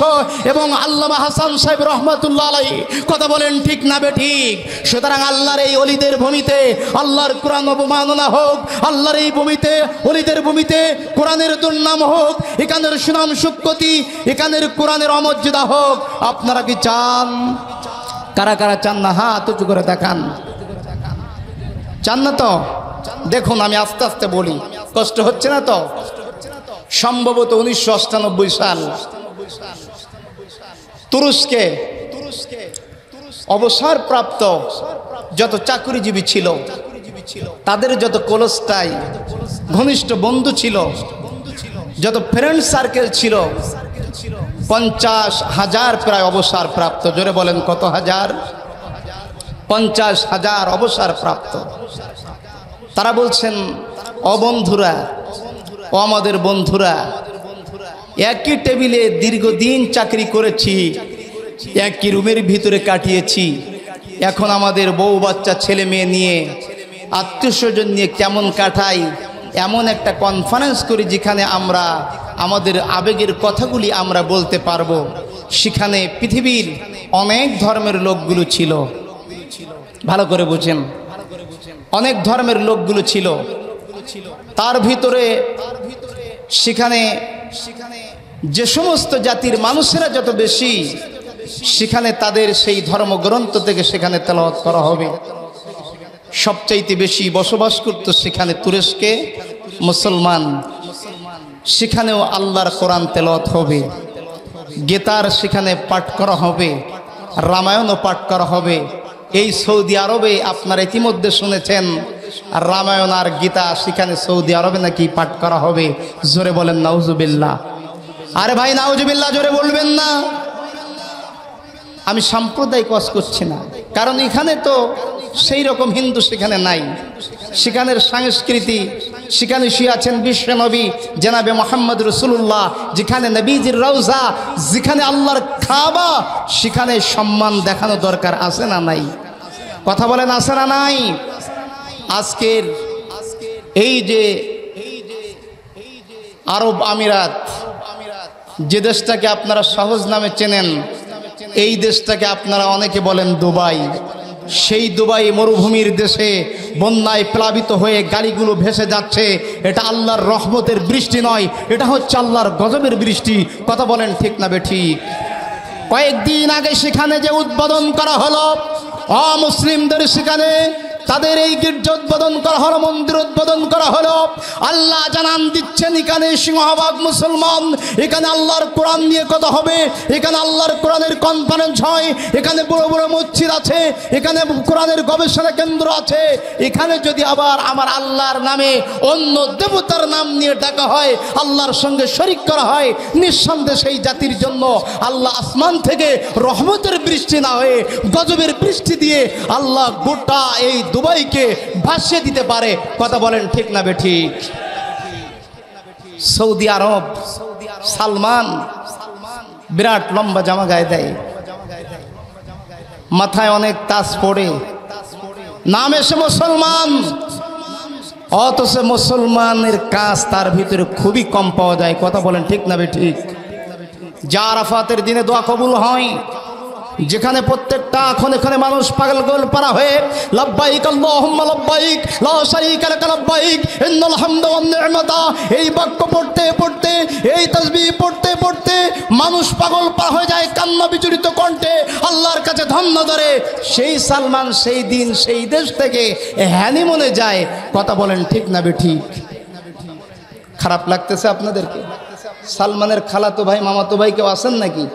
এবং আল্লামা হাসান সাহেব রহমাতুল্লাহ আলাইহি। কথা বলেন ঠিক না বে ঠিক? সুতরাং আল্লাহর এই ওলিদের ভূমিতে আল্লাহর কোরআন অবমাননা হোক, আল্লাহর এই ভূমিতে ওলিদের ভূমিতে কোরআনের দুর্নাম হোক, এখানের সুনাম সুখ্যাতি, এখানের কোরআনের অমর্যাদা হোক। আপনারা কি চান? কারা কারা চান না? হাত উঁচু করে দেখান। চান না তো? দেখুন আমি আস্তে আস্তে বলি, কষ্ট হচ্ছে না তো? সম্ভবত 1998 সাল তুরস্কে অবসরপ্রাপ্ত যত চাকরিজীবী ছিল, তাদের যত কোলস্টাই ঘনিষ্ঠ বন্ধু ছিল, যত ফ্রেন্ড সার্কেল ছিল, 50,000 প্রায় অবসরপ্রাপ্ত। জোরে বলেন কত হাজার? 50,000 অবসরপ্রাপ্ত। তারা বলছেন অবন্ধুরা, ও আমাদের বন্ধুরা, একই টেবিলে দীর্ঘদিন চাকরি করেছি, একই রুমের ভিতরে কাটিয়েছি, এখন আমাদের বউ বাচ্চা ছেলে মেয়ে নিয়ে আত্মীয় স্বজন নিয়ে কেমন কাটাই, এমন একটা কনফারেন্স করি যেখানে আমরা আমাদের আবেগের কথাগুলি আমরা বলতে পারবো। সেখানে পৃথিবীর অনেক ধর্মের লোকগুলো ছিল, ভালো করে বুঝেন, অনেক ধর্মের লোকগুলো ছিল। তার ভিতরে সেখানে যে সমস্ত জাতির মানুষেরা যত বেশি, সেখানে তাদের সেই ধর্মগ্রন্থ থেকে সেখানে তেলাওয়াত করা হবে। সবচাইতে বেশি বসবাস করত সেখানে তুরস্কে মুসলমান, সেখানেও আল্লাহর কোরআন তেলাওয়াত হবে, গীতার সেখানে পাঠ করা হবে, রামায়ণও পাঠ করা হবে। এই সৌদি আরবে আপনারা ইতিমধ্যে শুনেছেন রামায়ণ আর গীতা সেখানে সৌদি আরবে নাকি পাঠ করা হবে। জোরে বলেন নাউজুবিল্লাহ। আরে ভাই নাউজুবিল্লাহ জোরে বলবেন না। আমি সাম্প্রদায়িক ওয়াজ করছি না, কারণ এখানে তো সেই রকম হিন্দু সেখানে নাই। সেখানের সংস্কৃতি, সেখানে শুয়ে আছেন বিশ্বনবী জনাবে মোহাম্মদ রাসূলুল্লাহ, যেখানে নবীজির রওজা, যেখানে আল্লাহর কাবা, সেখানে সম্মান দেখানো দরকার আছে না নাই? কথা বলেন আছে না নাই? আজকের এই যে আরব আমিরাত, যে দেশটাকে আপনারা সহজ নামে চেনেন, এই দেশটাকে আপনারা অনেকে বলেন দুবাই। সেই দুবাই মরুভূমির দেশে বন্যায় প্লাবিত হয়ে গাড়িগুলো ভেসে যাচ্ছে। এটা আল্লাহর রহমতের বৃষ্টি নয়, এটা হচ্ছে আল্লাহর গজবের বৃষ্টি। কথা বলেন ঠিক না বেঠিক? কয়েকদিন আগে সেখানে যে উদ্বোধন করা হলো, অমুসলিমদের সেখানে তাদের এই গির্জা উদ্বোধন করা হলো, মন্দির উদ্বোধন করা হলো। আল্লাহ জানান দিচ্ছেন এখানে সিংহভাগ মুসলমান, এখানে আল্লাহর কোরআন নিয়ে কথা হবে, এখানে আল্লাহর কোরআনের কনফারেন্স হয়, এখানে বড় বড় মসজিদ আছে, এখানে কোরআনের গবেষণা কেন্দ্র আছে। এখানে যদি আবার আমার আল্লাহর নামে অন্য দেবতার নাম নিয়ে ডাকা হয়, আল্লাহর সঙ্গে শরিক করা হয়, নিঃসন্দেহে সেই জাতির জন্য আল্লাহ আসমান থেকে রহমতের বৃষ্টি না হয়ে গজবের বৃষ্টি দিয়ে আল্লাহ গোটা এই দুবাইকে ভাসিয়ে দিতে পারে। কথা বলেন ঠিক না বেঠিক? সৌদি আরব, সালমান বিরাট লম্বা জামা গায়ে দেয়, মাথায় অনেক তাজ পড়ে, নাম এসে মুসলমান, অথচ মুসলমানের কাজ তার ভিতরে খুবই কম পাওয়া যায়। কথা বলেন ঠিক না বেঠিক? যা আরাফাতের দিনে দোয়া কবুল হয়, যেখানে প্রত্যেকটা ক্ষণে মানুষ পাগল গোল পারা হয়ে লাব্বাইক আল্লাহুম্মা লাব্বাইক লা শারীকা লাক লাব্বাইক ইন্নাল হামদা ওয়ান নি'মাতা, এই বাক্য পড়তে পড়তে, এই তাসবিহ পড়তে পড়তে মানুষ পাগল পার হয়ে যায়, কান্না বিচলিত কণ্ঠে আল্লাহর কাছে ধন্য ধরে। সেই সালমান সেই দিন সেই দেশ থেকে হ্যানিমুনে যায়। কথা বলেন ঠিক না বেঠিক? খারাপ লাগতেছে আপনাদেরকে? সালমানের খালাতো ভাই মামাতো ভাই কেউ আছেন নাকি?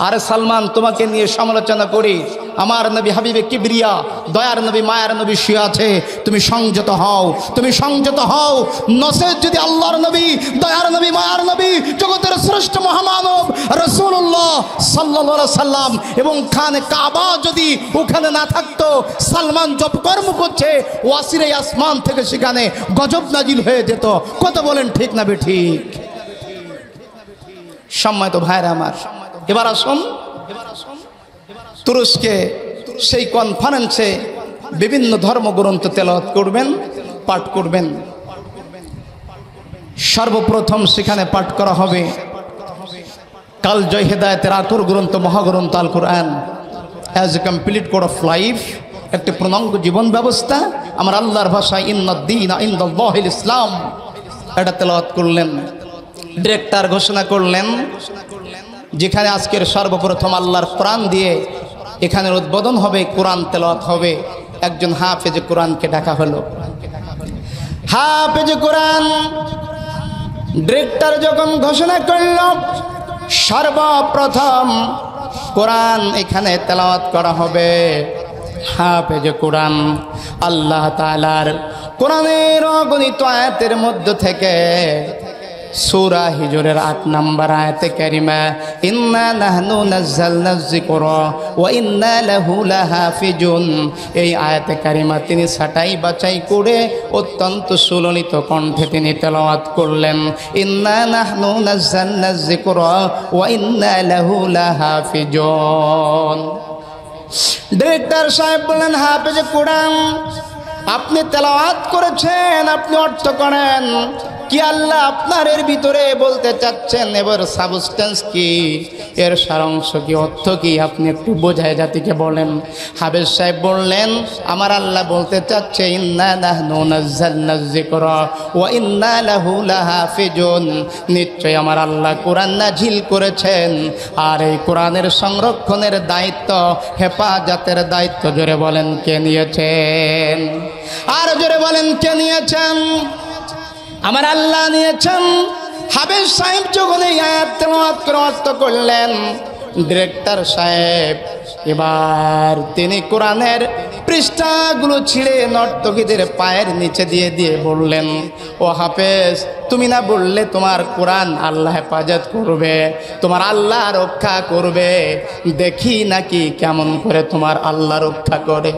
আরে সালমান, তোমাকে নিয়ে সমালোচনা করি, আমার নবী হাবিবে কিবরিয়া দয়ার নবী মায়ার নবী শুয়ে আছে, তুমি সংযত হও, তুমি সংযত হও। নসেদ যদি আল্লাহর নবী দয়ার নবী মায়ার নবী জগতের শ্রেষ্ঠ মহামানব রাসূলুল্লাহ সাল্লাল্লাহু আলাইহি সাল্লাম এবং খানে কাবা যদি ওখানে না থাকতো, সালমান জপ কর্ম করছে, ওয়াসিরে আসমান থেকে সেখানে গজব নাজিল হয়ে যেত। কথা বলেন ঠিক না বেঠিক? সম্মানিত ভাইরা আমার, এবার আসুন তুরস্কে সেই কনফারেন্সে বিভিন্ন ধর্মগ্রন্থ তেলাওয়াত করবেন, পাঠ করবেন। সর্বপ্রথম সেখানে পাঠ করা হবে কাল জয় হেদায়েতের আতর গ্রন্থ মহাগ্রন্থ Al Quran as a complete code of life, একটি পূর্ণাঙ্গ জীবন ব্যবস্থা। আমার আল্লাহর ভাষায় ইন্নাদ-দীনা ইনদাল্লাহিল ইসলাম, এটা তেলাওয়াত করলেন। ডিরেক্টর ঘোষণা করলেন যেখানে আজকের সর্বপ্রথম আল্লাহর কোরআন দিয়ে এখানে উদ্বোধন হবে, কোরআন তেলাওয়াত হবে। একজন হাফেজে কোরআনকে ডাকা হলো। হাফেজে কোরআন ডিরেক্টর যখন ঘোষণা করল সর্বপ্রথম কোরআন এখানে তেলাওয়াত করা হবে, হাফেজে কোরআন আল্লাহ তাআলার কোরআনের অগণিত আয়াতের মধ্য থেকে সূরা হিজরের 8 নম্বর আয়াতে কারিমা ইন্না নাহনু নাযালনায যিকরা ওয়া ইন্না লাহু লাহাফিজুন, এই আয়াতে কারিমা তিনি ছাঁটাই বাছাই করে অত্যন্ত সুললিত কণ্ঠে তিনি তেলাওয়াত করলেন। ইন্না নাহনু নাযালনায যিকরা ওয়া ইন্না লাহু লাহাফিজুন। ডিরেক্টর সাহেব বললেন, হাফেজে কোরআন আপনি তেলাওয়াত করেছেন, আপনি অর্থ করেন কি আল্লাহ আপনার এর ভিতরে বলতে চাচ্ছেন, এবার সাবস্টেন্স কি, এর সারাংশ কি, অর্থ কি, আপনি একটু বোঝায় জাতিকে বলেন। হাফেজ সাহেব বললেন, আমার আল্লাহ বলতে চাচ্ছে ইন্না নাহনু নাযালনায যিকরা ওয়া ইন্না লাহু লাহাফিজুন, নিশ্চয় আমার আল্লাহ কোরআন নাজিল করেছেন আর এই কোরআনের সংরক্ষণের দায়িত্ব, হেফাজতের দায়িত্ব, জোরে বলেন কে নিয়েছেন? আর জোরে বলেন কে নিয়েছেন? আমার আল্লাহ নিয়েছেন। হাফেজ সাহেব যখন এই আয়াত তেলাওয়াত করে অর্থ করলেন, ডিরেক্টর সাহেব এবার তিনি কোরআনের পৃষ্ঠাগুলো ছিঁড়ে নর্তকীদের পায়ের নিচে দিয়ে দিয়ে বললেন, ও হাফেজ তুমি না বললে তোমার কোরআন আল্লাহ হেফাজত করবে, তোমার আল্লাহ রক্ষা করবে, দেখি নাকি কেমন করে তোমার আল্লাহ রক্ষা করে।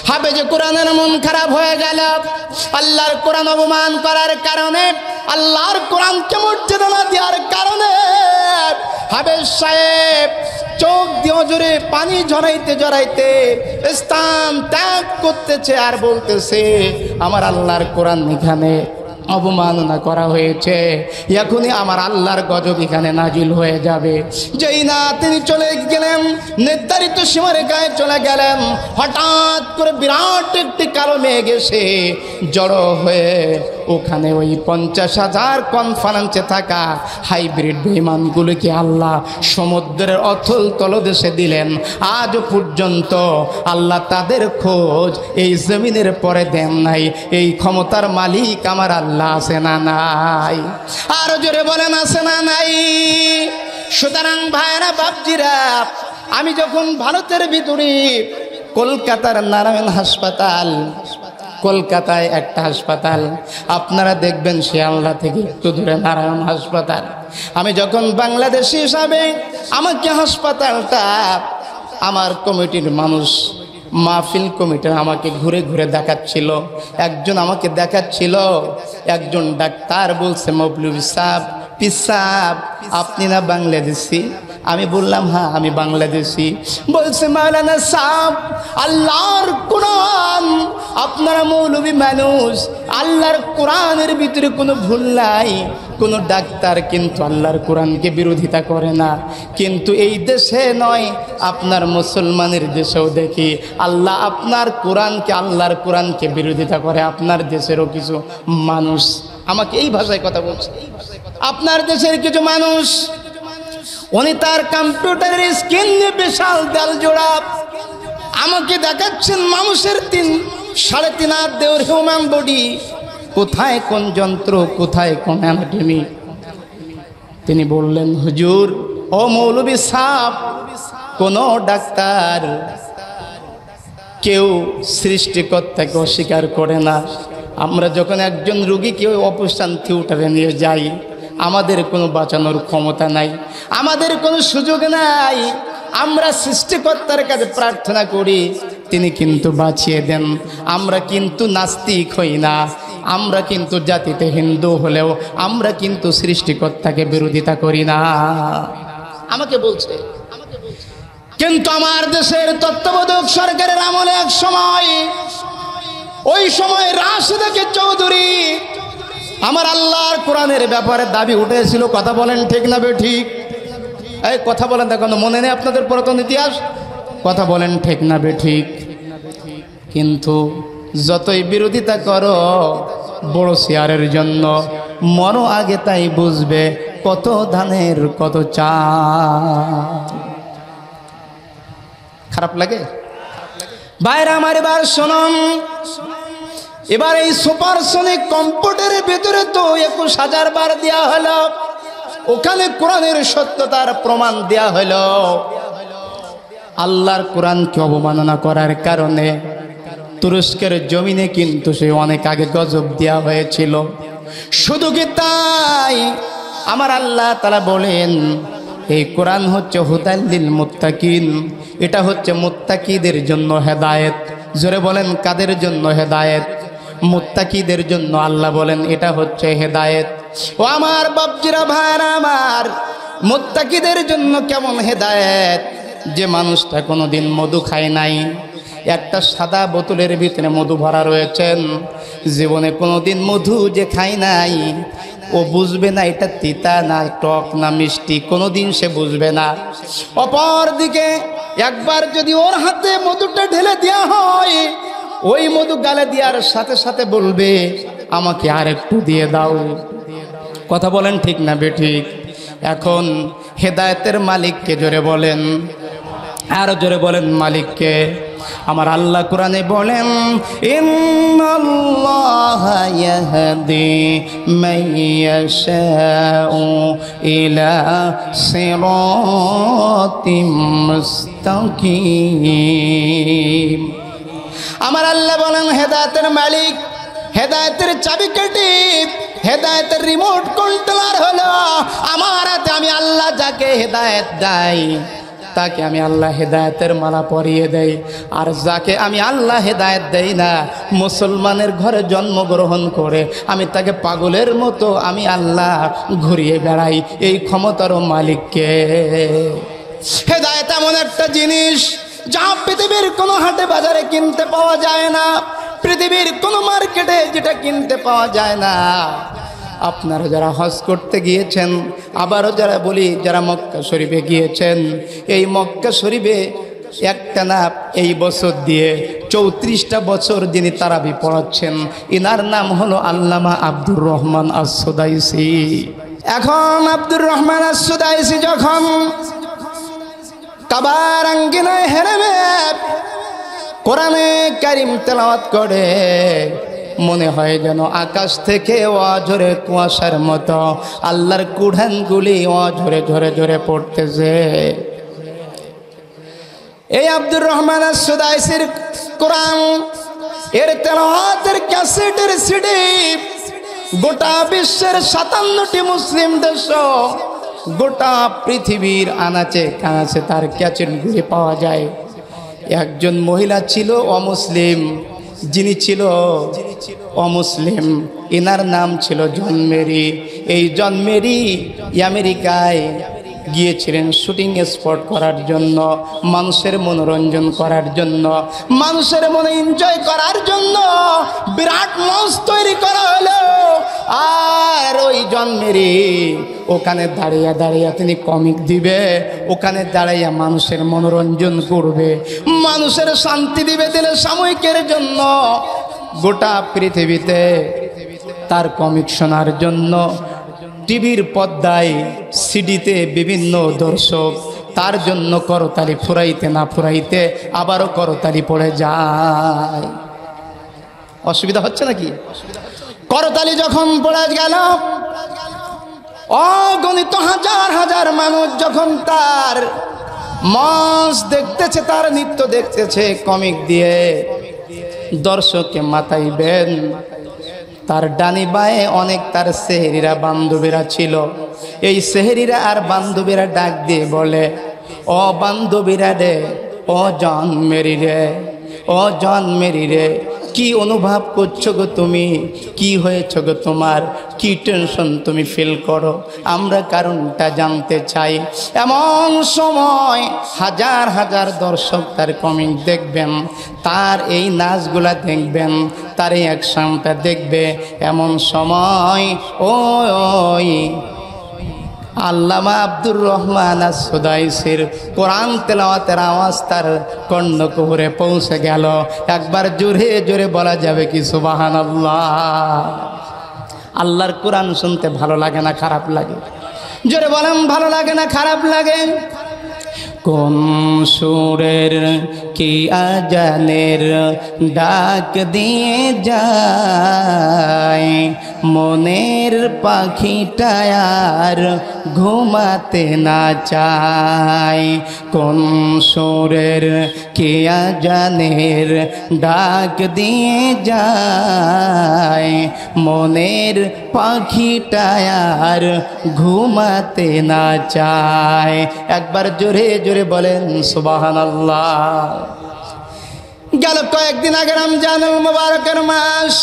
হাফেজে কোরআনের মন খারাপ হয়ে গেল। আল্লাহর কোরআন অপমান করার কারণে, আল্লাহর কোরআনকে মর্যাদা না দেওয়ার কারণে হাফেজ সাহেব চোখ দিয়ে জোরে পানি ঝরাইতে ঝরাইতে স্থান ত্যাগ করতেছে আর বলতেছে আমার আল্লাহর কোরআন এখানে অবমাননা করা হয়েছে, এখনই আমার আল্লাহর গজব এখানে নাজিল হয়ে যাবে। যেই না তিনি চলে গেলেন, নির্ধারিত সীমারেখায় চলে গেলেন, হঠাৎ করে বিরাট একটি কালো মেঘ এসে জড়ো হয়ে ওখানে ওই 50,000 কনফারেন্সে থাকা হাইব্রিড বেঈমানগুলোকে আল্লাহ সমুদ্রের অথল তলদেশে দিলেন। আজ পর্যন্ত আল্লাহ তাদের খোঁজ এই জমিনের পরে দেন নাই। এই ক্ষমতার মালিক আমার আল্লাহ আছে না নাই? আরো জোরে বলেন আছে না নাই? সুতরাং ভাইরা বাপজিরা, আমি যখন ভারতের ভিতরে কলকাতার নারায়ণ হাসপাতাল, কলকাতায় একটা হাসপাতাল, আপনারা দেখবেন শিয়ালদা থেকে একটু দূরে নারায়ণ হাসপাতাল। আমি যখন বাংলাদেশি হিসাবে আমাকে হাসপাতালটা আমার কমিটির মানুষ, মাহফিল কমিটির আমাকে ঘুরে ঘুরে দেখাচ্ছিল। একজন আমাকে দেখাচ্ছিল, একজন ডাক্তার বলছে মৌলভী সাহেব, পিসাব আপনি না বাংলাদেশি? আমি বললাম হ্যাঁ আমি বাংলাদেশি। বলছে মাওলানা সাহেব, আল্লাহর কোরআন, আপনারা মৌলভী মানুষ, আল্লাহর কোরআনের ভিতরে কোনো ভুল নাই। কোনো ডাক্তার কিন্তু আল্লাহর কোরআনকে বিরোধিতা করে না, কিন্তু এই দেশে নয়, আপনার মুসলমানের দেশেও দেখি আল্লাহ আপনার কোরআনকে, আল্লাহর কোরআনকে বিরোধিতা করে। আপনার দেশেরও কিছু মানুষ আমাকে এই ভাষায় কথা বলছে, আপনার দেশের কিছু মানুষ উনি তার কম্পিউটারের স্ক্রিন নিয়ে বিশাল দেয়াল জোড়া আমাকে দেখাচ্ছেন মানুষের 3.5 হাত দেওয়ার হিউম্যান বডি, কোথায় কোন যন্ত্র, কোথায় কোন অ্যানাটমি। তিনি বললেন হুজুর, ও মৌলভী সাহেব, কোন ডাক্তার কেউ সৃষ্টিকর্তাকে অস্বীকার করে না। আমরা যখন একজন রুগীকে অপারেশন থিয়েটারে নিয়ে যাই, আমাদের কোনো বাঁচানোর ক্ষমতা নাই, আমাদের কোনো সুযোগ নাই। আমরা সৃষ্টিকর্তার কাছে প্রার্থনা করি, তিনি কিন্তু বাঁচিয়ে দেন। আমরা কিন্তু নাস্তিক হই না, আমরা কিন্তু জাতিতে হিন্দু হলেও আমরা কিন্তু সৃষ্টিকর্তাকে বিরোধিতা করি না। আমাকে বলছে, কিন্তু আমার দেশের তত্ত্বাবধায়ক সরকারের আমলে এক সময়, ওই সময় রাশেদকে চৌধুরী আমার আল্লাহর কোরআনের ব্যাপারে দাবি উঠেছিল। কথা বলেন ঠিক না ঠিক? এই কথা বলেন, দেখুন মনে নেই আপনাদের পুরাতন ইতিহাস? কথা বলেন ঠিক না ঠিক? কিন্তু যতই বিরোধিতা করো বড় শেয়ারের জন্য, মরো আগে তাই বুঝবে কত ধানের কত চাল। খারাপ লাগে ভাইরা আমার? এবার শোনন, এবার এই সুপারসনিক কম্পিউটারের ভিতরে তো 21,000 বার দেওয়া হলো, ওখানে কোরআনের সত্যতার প্রমাণ দেওয়া হলো। আল্লাহর কোরআনকে অবমাননা করার কারণে তুরস্কের জমিনে কিন্তু সে অনেক আগে গজব দেওয়া হয়েছিল। শুধু কি তাই, আমার আল্লাহ তাআলা বলেন এই কোরআন হচ্ছে হুদাল লিল মুত্তাকিন, এটা হচ্ছে মুত্তাকিদের জন্য হেদায়েত। জোরে বলেন কাদের জন্য হেদায়েত? মুত্তাকিদের জন্য। আল্লাহ বলেন এটা হচ্ছে হেদায়েত। ও আমার বাপজিরা ভাইরা আমার, মুত্তাকিদের জন্য কেমন হেদায়েত? যে মানুষটা কোনোদিন মধু খায় নাই, একটা সাদা বোতলের ভিতরে মধু ভরা রয়েছেন, জীবনে কোনোদিন মধু যে খায় নাই, ও বুঝবে না এটা তিতা না টক না মিষ্টি, কোনোদিন সে বুঝবে না। অপর দিকে একবার যদি ওর হাতে মধুটা ঢেলে দেওয়া হয়, ওই মধু গালে দেওয়ার সাথে সাথে বলবে আমাকে আর একটু দিয়ে দাও। কথা বলেন ঠিক না বেঠিক? এখন হেদায়েতের মালিককে জোরে বলেন, আর জোরে বলেন মালিককে। আমার আল্লাহ কোরআনে বলেন ইন্নাল্লাহা ইয়াহদি মাইয়াশাউ ইলা সিরাতিম মুস্তাকিম। আমার আল্লাহ বলেন হেদায়েতের মালিক, হেদায়েতের চাবিকাঠি, হেদায়েতের রিমোট কন্ট্রোলার হলো আমার হাতে। আমি আল্লাহ যাকে হেদায়েত দেই তাকে আমি আল্লাহ হেদায়েতের মালা পরিয়ে দেই, আর যাকে আমি আল্লাহ হেদায়েত দেই না, মুসলমানের ঘরে জন্মগ্রহণ করে আমি তাকে পাগলের মতো আমি আল্লাহ ঘুরিয়ে বেড়াই। এই ক্ষমতারও মালিককে। হেদায়েত এমন একটা জিনিস যা পৃথিবীর কোনো হাটে বাজারে কিনতে পাওয়া যায় না, পৃথিবীর কোনো মার্কেটে যেটা কিনতে পাওয়া যায় না। আপনারা যারা হজ করতে গিয়েছেন, আবারও যারা বলি যারা মক্কা শরীফে গিয়েছেন, এই মক্কা শরীফে একটানা এই বছর দিয়ে 34টা বছর যিনি তারাবি পড়াচ্ছেন, ইনার নাম হলো আল্লামা আব্দুর রহমান আস-সুদাইসি। এখন আব্দুর রহমান আস-সুদাইসি যখন কাবার আঙ্গিনায় হেরেবে কোরআনে কারিম তেলাওয়াত করে, মনে হয় যেন আকাশ থেকে অঝরে কুয়াশার মতো আল্লাহর কুরআনগুলি অঝরে ঝরে ঝরে পড়তেছে। এই আব্দুর রহমান আস-সুদাইসির কোরআন এর তেলাওয়াতের ক্যাসেটের সিডি গোটা বিশ্বের 57টি মুসলিম দেশ, গোটা পৃথিবীর আনাচে কানাচে তার ক্যাসেটগুলি পাওয়া যায়। একজন মহিলা ছিল অমুসলিম, যিনি ছিল অমুসলিম, এনার নাম ছিল জন মেরি। এই জন মেরি আমেরিকায় গিয়েছিলেন শুটিং স্পট করার জন্য, মানুষের মনোরঞ্জন করার জন্য, মানুষের মনে এনজয় করার জন্য বিরাট মঞ্চ তৈরি করা হলো। আর ওই জন মেরি ওখানে দাঁড়িয়ে দাঁড়িয়ে তিনি কমিক দিবে, ওখানে দাঁড়াইয়া মানুষের মনোরঞ্জন করবে, মানুষের শান্তি দিবে দিলে সাময়িকের জন্য। গোটা পৃথিবীতে তার কমিক শোনার জন্য টিভির পর্দায় সিডিতে বিভিন্ন দর্শক তার জন্য করতালি ফুরাইতে না ফুরাইতে আবারও করতালি পড়ে যায়। অসুবিধা হচ্ছে নাকি? করতালি যখন পড়ে গেল, অগণিত হাজার হাজার মানুষ যখন তার মঞ্চ দেখতেছে, তার নৃত্য দেখতেছে কমিক দিয়ে, দর্শককে মাতাইবেন। তার ডানি বায়ে অনেক তার সেহেরিরা বান্ধবীরা ছিল। এই সেহেরিরা আর বান্ধবীরা ডাক দিয়ে বলে, ও বান্ধবীরা রে, ও জন মেরি রে, ও জন মেরি রে, কি অনুভব করছো গো তুমি, কি হয়েছ গো তোমার, কি টেনশন তুমি ফিল করো, আমরা কারণটা জানতে চাই। এমন সময় হাজার হাজার দর্শক তার কমিক দেখবেন, তার এই নাচগুলা দেখবেন, তার এই অ্যাকশনটা দেখবে। এমন সময় ওই আল্লামা আব্দুর রহমান আস-সুদাইসির কোরআন তেলাওয়াতের আওয়াজ তার কর্ণকুহরে পৌঁছে গেল। একবার জোরে জোরে বলা যাবে কি সুবহানাল্লাহ? আল্লাহর কোরআন শুনতে ভালো লাগে না খারাপ লাগে? জোরে বলেন, ভালো লাগে না খারাপ লাগে? কোন সুরের কি আজানের ডাক দিয়ে যায়, মনের পাখিটা আর ঘুমাতে না চায়। কোন সুরের কি আজানের ডাক দিয়ে যায়, মনের পাখিটা আর ঘুমাতে না চায়। একবার জোরে জোরে বলেন সুবহানাল্লাহ। গেল কয়েকদিন আগে রমজানুল মুবারকের মাস,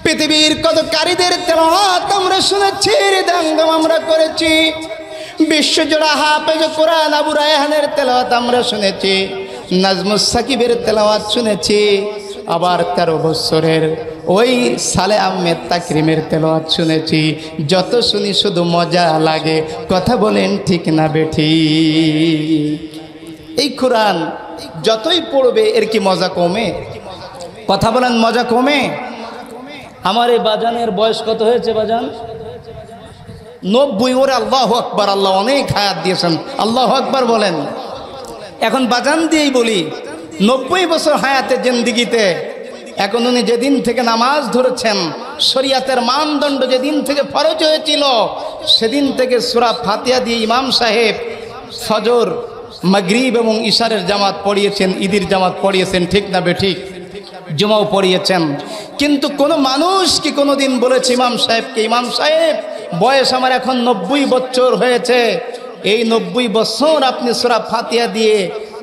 পৃথিবীর কত কারীদের তেলাওয়াত আমরা শুনেছি, হৃদয়ঙ্গম আমরা করেছি। বিশ্বজোড়া হাফেজ কোরআন আবু রায়হানের তেলাওয়াত আমরা শুনেছি, নাজমুস সাকিবের তেলাওয়াত শুনেছি। আবার 13 বছরের ওই সালে আহমেদ তাকরিমের তেলাওয়াত শুনেছি। যত শুনি শুধু মজা লাগে। কথা বলেন ঠিক না বেঠিক? এই কোরআন যতই পড়বে এর কি মজা কমে? কথা বলেন, মজা কমে? আমার এই বাজানের বয়স কত হয়েছে বাজান? 90। ওরে আল্লাহু আকবার, আল্লাহ অনেক হায়াত দিয়েছেন, আল্লাহু আকবার বলেন। এখন বাজান দিয়েই বলি, 90 বছর হায়াতের জিন্দিগিতে এখন উনি যেদিন থেকে নামাজ ধরেছেন, শরিয়াতের মানদণ্ড যেদিন থেকে ফরজ হয়েছিল, সেদিন থেকে সূরা ফাতিহা দিয়ে ইমাম সাহেব ফজর, মাগরিব এবং ইশারের জামাত পড়িয়েছেন, ঈদের জামাত পড়িয়েছেন, ঠিক না বেঠিক? জুমাও পড়িয়েছেন। কিন্তু কোনো মানুষ কি কোনোদিন বলেছে ইমাম সাহেবকে, ইমাম সাহেব বয়স আমার এখন 90 বছর হয়েছে, এই 90 বছর আপনি সূরা ফাতিহা দিয়ে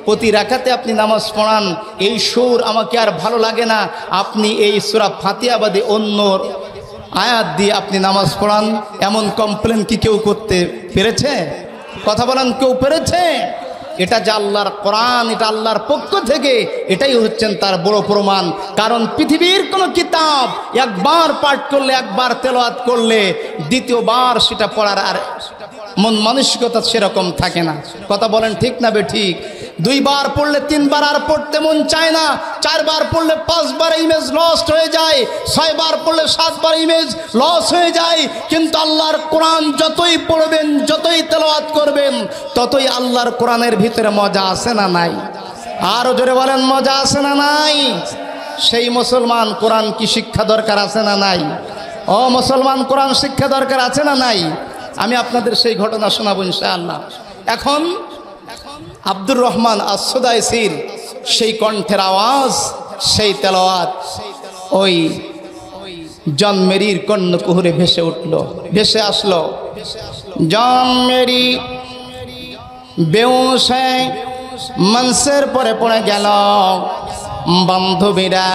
প্রতি রাকাতে আপনি নামাজ পড়ান, এই সুর আমাকে আর ভালো লাগে না, আপনি এই সূরা ফাতিহা বাদে অন্য আয়াত দিয়ে আপনি নামাজ পড়ান, এমন কমপ্লেন কি কেউ করতে পেরেছে? কথা বলেন, কেউ পেরেছে? এটা যে আল্লাহর কোরআন, এটা আল্লাহর পক্ষ থেকে, এটাই হচ্ছেন তার বড় প্রমাণ। কারণ পৃথিবীর কোনো কিতাব একবার পাঠ করলে, একবার তেলাওয়াত করলে দ্বিতীয়বার সেটা পড়ার আর মন মানসিকতা সেরকম থাকে না। কথা বলেন ঠিক না বেঠিক? দুইবার পড়লে তিনবার আর পড়তে মন চায় না, চারবার পড়লে পাঁচবার ইমেজ লস্ট হয়ে যায়, ছয়বার পড়লে সাতবার ইমেজ লস হয়ে যায়। কিন্তু আল্লাহর কোরআন যতই পড়বেন, যতই তেলাওয়াত করবেন, ততই আল্লাহর কোরআনের ভিতরে মজা আছে না নাই? আরো জোরে বলেন, মজা আছে না নাই? সেই মুসলমান কোরআন কি শিক্ষা দরকার আছে না নাই? ও মুসলমান, কোরআন শিক্ষা দরকার আছে না নাই? আমি আপনাদের সেই ঘটনা শোনাবো ইনশাআল্লাহ। এখন আব্দুর রহমান আস-সুদাইসির সেই কণ্ঠের আওয়াজ, সেই তেলাওয়াত ওই জন মেরির কর্ণকুহরে ভেসে উঠল, ভেসে আসলো। জন মেরি বেহুশ হয়ে মঞ্চের পরে পড়ে গেল। বান্ধবীরা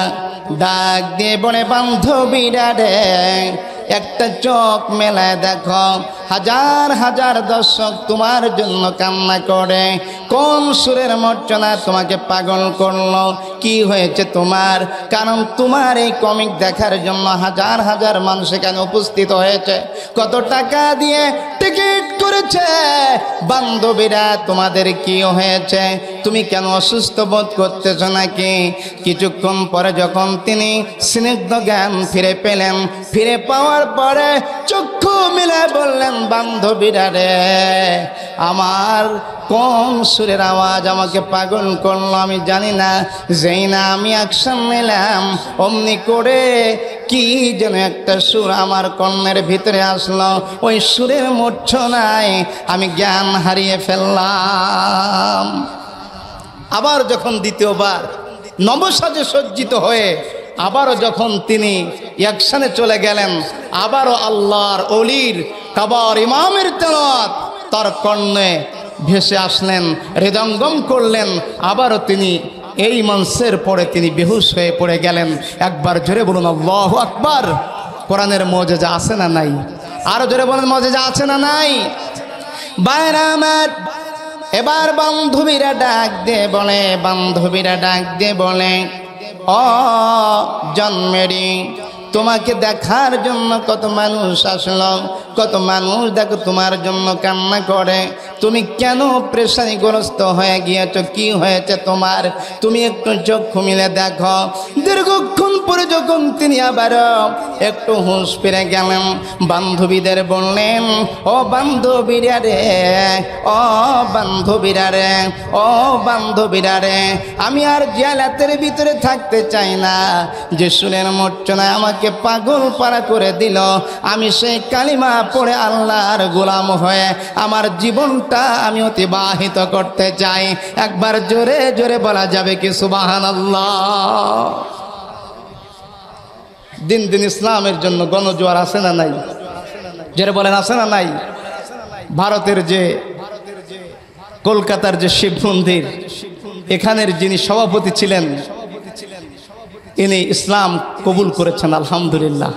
ডাক দিয়ে বলে, বান্ধবীরা রে, একটা চোখ মেলায় দেখো, হাজার হাজার দর্শক তোমার জন্য কান্না করে। কোন সুরের মর্চনা তোমাকে পাগল করলো? কি হয়েছে তোমার? কারণ তোমার এই কমিক দেখার জন্য হাজার হাজার মানুষ এখানে উপস্থিত হয়েছে, কত টাকা দিয়ে টিকিট করেছে। বান্ধবীরা, তোমাদের কি হয়েছে? তুমি কেন অসুস্থ বোধ করতেছ নাকি? কিছুক্ষণ পরে যখন তিনি স্নিগ্ধ জ্ঞান ফিরে পেলেন, ফিরে পাওয়ার পরে চক্ষু মিলে বললেন, বান্ধবীরা রে, আমার কোন সুরের আওয়াজ আমাকে পাগল করলো আমি জানি না। যেই না আমি অ্যাকশন নিলাম, অমনি করে কি যেন একটা সুর আমার কর্ণের ভিতরে আসলো। ওই সুরের মূর্ছনায় আমি জ্ঞান হারিয়ে ফেললাম। আবার যখন দ্বিতীয়বার নবসাজে সজ্জিত হয়ে আবারও যখন তিনি অ্যাকশনে চলে গেলেন, আবারও আল্লাহর অলির কাবার ইমামের তেলাওয়াত তার কর্ণে ভেসে আসলেন, হৃদয়ঙ্গম করলেন। আবারও তিনি এই মঞ্চের পরে তিনি বেহুশ হয়ে পড়ে গেলেন। একবার জোরে বলুন আল্লাহু আকবার। কোরআনের মুজিজা আছে না নাই? আরো জোরে বলেন, মুজিজা আছে না নাই? বাইরা আমার, এবার বান্ধবীরা ডাক দিয়ে বলে, বান্ধবীরা ডাক দিয়ে বলে, ও জন্মেরি, তোমাকে দেখার জন্য কত মানুষ আসলো, কত মানুষ দেখো তোমার জন্য কান্না করে। তুমি কেন প্রেশারিগ্রস্ত হয়ে গিয়েছো? কি হয়েছে তোমার? তুমি একটু চক্ষু মিলে দেখো। দীর্ঘক্ষণ পরে যখন তিনি আবার একটু হুঁশ ফিরে গেলেন, বান্ধবীদের বললেন, ও বান্ধবীরা রে, ও বান্ধবীরা রে, ও বান্ধবীরা রে, আমি আর জালাতের ভিতরে থাকতে চাই না। যে সুরের মূর্ছনায় আমাকে পাগল পারা করে দিল, আমি সেই কালিমা পড়ে আল্লাহর গোলাম হয়ে আমার জীবনটা আমি অতিবাহিত করতে চাই। একবার জোরে জোরে বলা যাবে কি সুবহানাল্লাহ? দিন দিন ইসলামের জন্য গণজোয়ার আছে না নাই? জোরে বলেন, আছে না নাই? ভারতের যে কলকাতার যে শিব মন্দির, এখানের যিনি সভাপতি ছিলেন, ইনি ইসলাম কবুল করেছেন আলহামদুলিল্লাহ।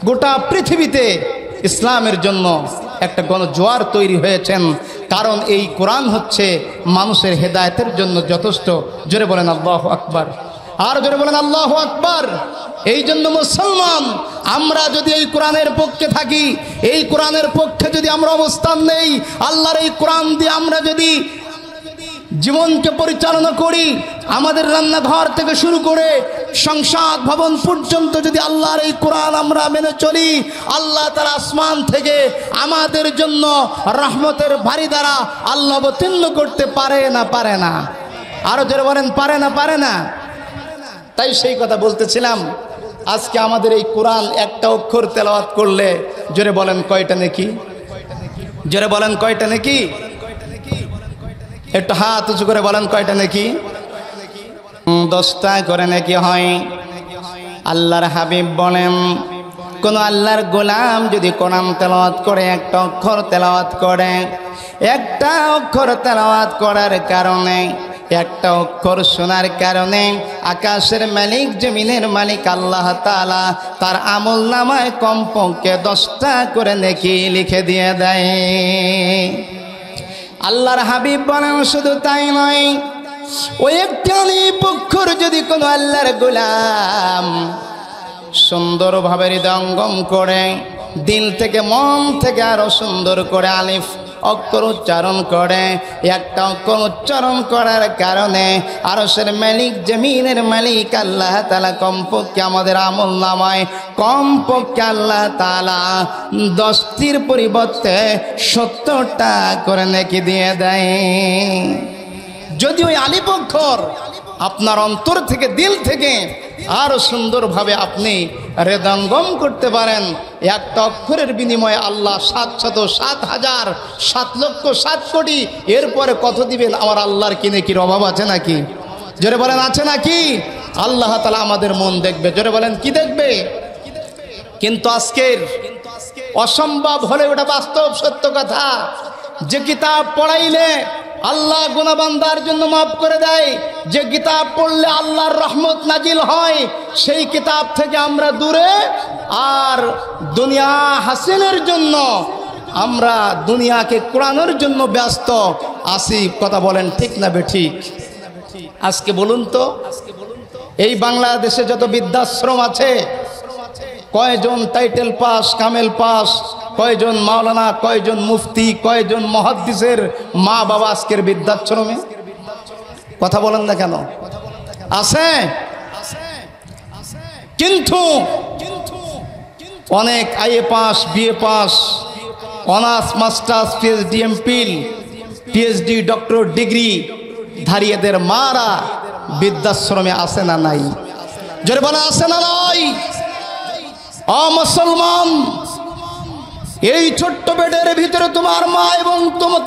গোটা পৃথিবীতে ইসলামের জন্য একটা গণজোয়ার তৈরি হয়েছেন, কারণ এই কোরআন হচ্ছে মানুষের হেদায়েতের জন্য যথেষ্ট। জোরে বলেন আল্লাহু আকবার। আর জোরে বলেন আল্লাহু আকবার। এই জন্য মুসলমান, আমরা যদি এই কোরআনের পক্ষে থাকি, এই কোরআনের পক্ষে যদি আমরা অবস্থান নেই, আল্লাহর এই কোরআন দিয়ে আমরা যদি জীবনকে পরিচালনা করি, আমাদের রান্নাঘর থেকে শুরু করে সংসদ ভবন পর্যন্ত যদি আল্লাহর এই কোরআন আমরা মেনে চলি, আল্লাহ তাআলা আসমান থেকে আমাদের জন্য রহমতের ভারী দ্বারা আল্লাহ অবতীর্ণ করতে পারে না? পারে না? আরো জোরে বলেন, পারে না? পারে না? তাই সেই কথা বলতেছিলাম, আজকে আমাদের এই কোরআন একটা অক্ষর তেলাওয়াত করলে জোরে বলেন কয়টা নেকি? জোরে বলেন কয়টা নেকি? একটু হাত উঁচু করে বলেন কয়টা নেকি? 10টা করে নেকি হয়। আল্লাহর হাবিব বলেন, কোন আল্লাহর গোলাম যদি কোরআন তেলাওয়াত করে, একটা অক্ষর তেলাওয়াত করে, একটা অক্ষর তেলাওয়াত করার কারণে, একটা অক্ষর শোনার কারণে আকাশের মালিক জমিনের মালিক আল্লাহ তাআলা তার আমল নামায় কমপক্ষে 10টা করে নেকি লিখে দিয়ে দেয়। আল্লাহর হাবিব বলেন শুধু তাই নয়, ওই একটি আলী পক্ষর যদি কোনো আল্লাহর গোলাম সুন্দরভাবে হৃদয়ঙ্গম করে দিল থেকে মন থেকে আরো সুন্দর করে আলিফ অক্ষর উচ্চারণ করে, একটা অক্ষর উচ্চারণ করার কারণে আরশের মালিক জমিনের মালিক আল্লাহ তাআলা কমপক্ষে আমাদের আমল নামায় কমপক্ষে আল্লাহ তাআলা 10টির পরিবর্তে 70টা করে নেকি দিয়ে দেয়। যদি ওই আলিফ অক্ষর আপনার অন্তর থেকে দিল থেকে আরো সুন্দরভাবে আপনি হৃদয়ঙ্গম করতে পারেন, একটা অক্ষরের বিনিময়ে আল্লাহ 7,7,7,7,7,7,000,000,000 এরপরে কত দিবেন আমার আল্লাহর কিনে কি অভাব আছে নাকি? জোরে বলেন আছে নাকি? আল্লাহ তাআলা আমাদের মন দেখবে, জোরে বলেন কি দেখবে? কিন্তু আজকের অসম্ভব হলে ওটা বাস্তব সত্য কথা, যে কিতাব পড়াইলে আল্লাহ গুনাহবান্দার জন্য মাফ করে দেয়, যে কিতাব পড়লে আল্লাহর রহমত নাজিল হয়, সেই কিতাব থেকে আমরা দূরে, আর দুনিয়া হাসিলের জন্য আমরা দুনিয়াকে কুড়ানোর জন্য ব্যস্ত আছি। কথা বলেন ঠিক না বেঠিক? আজকে বলুন তো, এই বাংলাদেশে যত বৃদ্ধাশ্রম আছে, কয়জন টাইটেল পাস কামেল পাস, কয়জন মাওলানা, কয়জন মুফতি, কয়জন মুহাদ্দিসের মা বাবা আজকের বৃদ্ধাশ্রমে? কথা বলেন না কেন? আছে। কিন্তু অনেক IA pass, BA pass, honours masters, PhD, MPhil, PhD, doctor degree ধারীদের মারা বৃদ্ধাশ্রমে আছে না নাই? জোরে বলে আছে না নাই? ও মুসলমান, এই ছোট্ট বেডের ভিতরে তোমার মা এবং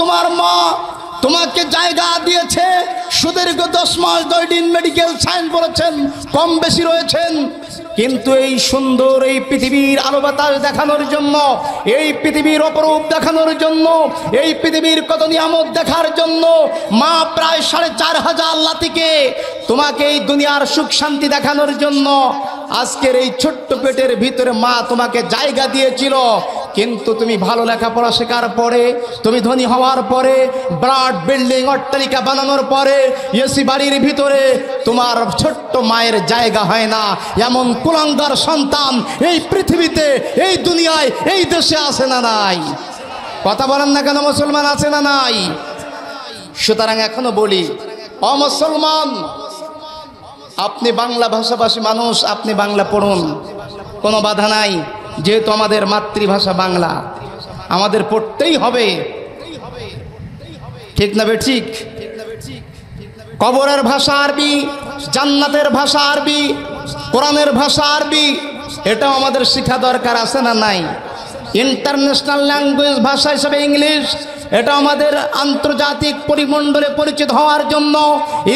তোমার মা তোমাকে জায়গা দিয়েছে, সুদীর্ঘ 10 মাস 10 দিন মেডিকেল সায়েন্স পড়েছেন, কম বেশি রয়েছেন, কিন্তু এই সুন্দর এই পৃথিবীর আলো বাতাস দেখানোর জন্য, এই পৃথিবীর অপরূপ দেখানোর জন্য, এই পৃথিবীর কত নিয়ামত দেখার জন্য মা প্রায় 4,500 লাতিকে তোমাকে এই দুনিয়ার সুখ শান্তি দেখানোর জন্য আজকের এই ছোট্ট পেটের ভিতরে মা তোমাকে জায়গা দিয়েছিল। কিন্তু তুমি ভালো লেখাপড়া শেখার পরে, তুমি ধনী হওয়ার পরে, ব্রাড বিল্ডিং অট্টালিকা বানানোর পরে, এসি বাড়ির ভিতরে তোমার ছোট্ট মায়ের জায়গা হয় না, এমন কুলাঙ্গার সন্তান এই পৃথিবীতে, এই দুনিয়ায়, এই দেশে আছে না নাই? কথা বলেন না কেন মুসলমান, আছে না নাই? সুতরাং এখনো বলি, ও মুসলমান, আপনি বাংলা ভাষাভাষী মানুষ, আপনি বাংলা পড়ুন, কোনো বাধা নাই, যেহেতু আমাদের মাতৃভাষা বাংলা, আমাদের পড়তেই হবে, ঠিক না বেঠিক? কবরের ভাষা আরবি, জান্নাতের ভাষা আরবি, কোরআনের ভাষা আরবি, এটাও আমাদের শিক্ষা দরকার, আছে না নাই? ইন্টারন্যাশনাল ল্যাঙ্গুয়েজ ভাষা হিসেবে ইংলিশ, এটা আমাদের আন্তর্জাতিক পরিমণ্ডলে পরিচিত হওয়ার জন্য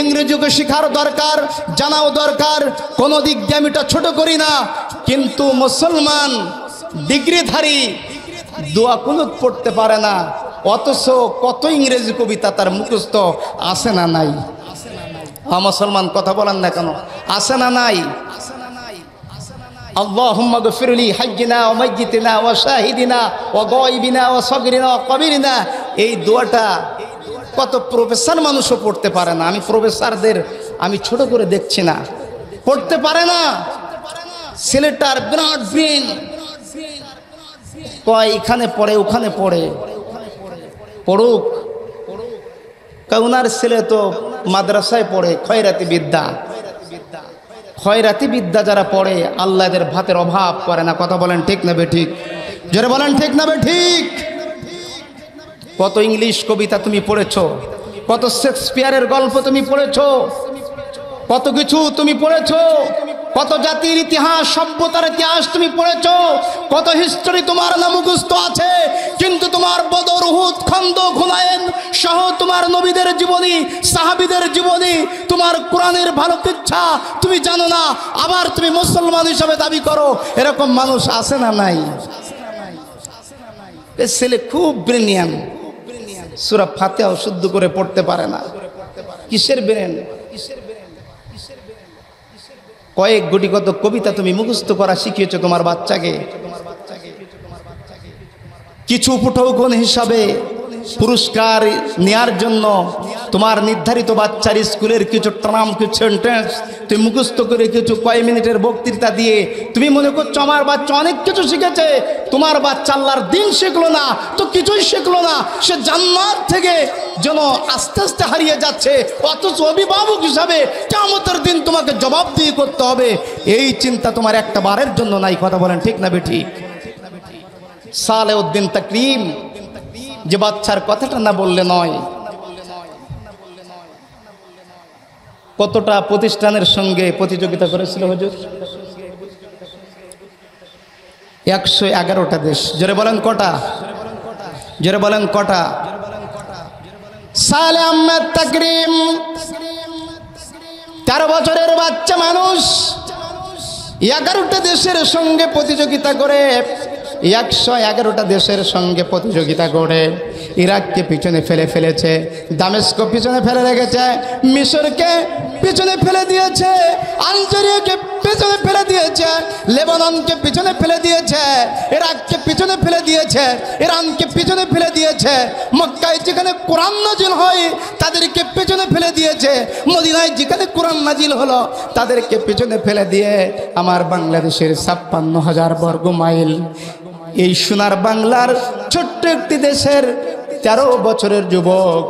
ইংরেজিকে শেখার দরকার, জানাও দরকার। কোনো দিক দিয়ে আমি এটা ছোট করি না, কিন্তু মুসলমান ডিগ্রিধারী দোয়া কুনুত পড়তে পারে না, অথচ কত ইংরেজি কবিতা তার মুখস্থ, আছে না নাই? মুসলমান কথা বলেন না কেন? আছে না নাই? আল্লাহুম্মা গফিরলি হাজ্জিনা ওয়া মাইয়িতিনা ওয়া শাহিদিনা ওয়া গায়বিনা ওয়া সাগিরিনা ওয়া কবিরিনা, এই দোয়াটা কত প্রফেসর মানুষও পড়তে পারে না। আমি প্রফেসরদের আমি ছোট করে দেখছি না, পড়তে পারে না। ছেলেটার বিরাট ব্রেন, কয় এখানে পড়ে ওখানে পড়ে, পড়ুক। ওনার ছেলে তো মাদ্রাসায় পড়ে, খয়রাতি বিদ্যা, খয়রাতি বিদ্যা যারা পড়ে আল্লাহ এদের ভাতের অভাব করে না। কথা বলেন ঠিক না বেঠিক? জোরে বলেন ঠিক না বেঠিক? কত ইংলিশ কবিতা তুমি পড়েছো, কত শেক্সপিয়ারের গল্প তুমি পড়েছো, কত কিছু তুমি পড়েছো, কত জাতির ইতিহাস, সভ্যতার ইতিহাস তুমি পড়েছো, কত হিস্ট্রি তোমার না মুখস্থ আছে, কিন্তু তোমার বদর, উহুদ, খন্দক, হুনাইন সহ তোমার নবীদের জীবনী, সাহাবীদের জীবনী, তোমার কোরআনের ভালো ইচ্ছা তুমি জানো না, আবার তুমি মুসলমান হিসাবে দাবি করো। এরকম মানুষ আছে না নাই? এই ছেলে খুব ব্রিলিয়ান, সূরা ফাতিহা শুদ্ধ করে পড়তে পারে না। কিসের ব্রেন? কয়েক গুটিগত কবিতা তুমি মুখস্থ করা শিখিয়েছো তোমার বাচ্চাকে। কিছু উপঠৌকন হিসাবে পুরস্কার নেয়ার জন্য তোমার নির্ধারিত বাচ্চার স্কুলের কিছু ট্রাম, কিছু সেন্টেন্স তুমি মুখস্থ করে কিছু কয় মিনিটের বক্তৃতা দিয়ে তুমি মনে করছো আমার বাচ্চা অনেক কিছু শিখেছে। তোমার বাচ্চা আল্লাহর দিন শিখলো না তো কিছুই শিখলো না, সে জান্নাত থেকে যেন আস্তে আস্তে হারিয়ে যাচ্ছে। অথচ অভিভাবক হিসাবে কিয়ামতের দিন তোমাকে জবাবদিহি করতে হবে, এই চিন্তা তোমার একটা বারের জন্য নাই। কথা বলেন ঠিক না বেঠিক? সালেউদ্দিন তাকরিম যে বাচ্চার কথাটা না বললে নয়, কতটা প্রতিষ্ঠানের সঙ্গে প্রতিযোগিতা করেছিল হুজুর? 111টা দেশ। জোরে বলেন কটা? জোরে বলেন কটা? সালে আহমেদ তাকরিম 13 বছরের বাচ্চা মানুষ 11টা দেশের সঙ্গে প্রতিযোগিতা করে, 111টা দেশের সঙ্গে প্রতিযোগিতা করে ইরাককে পিছনে ফেলেছে, দামেস্ক পিছনে ফেলে রেখেছে, মিশরকে পিছনে ফেলে দিয়েছে, আলজেরিয়াকে পিছনে ফেলে দিয়েছে, লেবাননকে পিছনে ফেলে দিয়েছে, ইরাককে পিছনে ফেলে দিয়েছে, ইরানকে পিছনে ফেলে দিয়েছে, মক্কায় যেখানে কোরআন নাজিল হয় তাদেরকে পিছনে ফেলে দিয়েছে, মদিনায় যেখানে কোরআন নাজিল হলো তাদেরকে পিছনে ফেলে দিয়ে আমার বাংলাদেশের 56,000 বর্গ মাইল, এই সোনার বাংলার ছোট্ট একটি দেশের 13 বছরের যুবক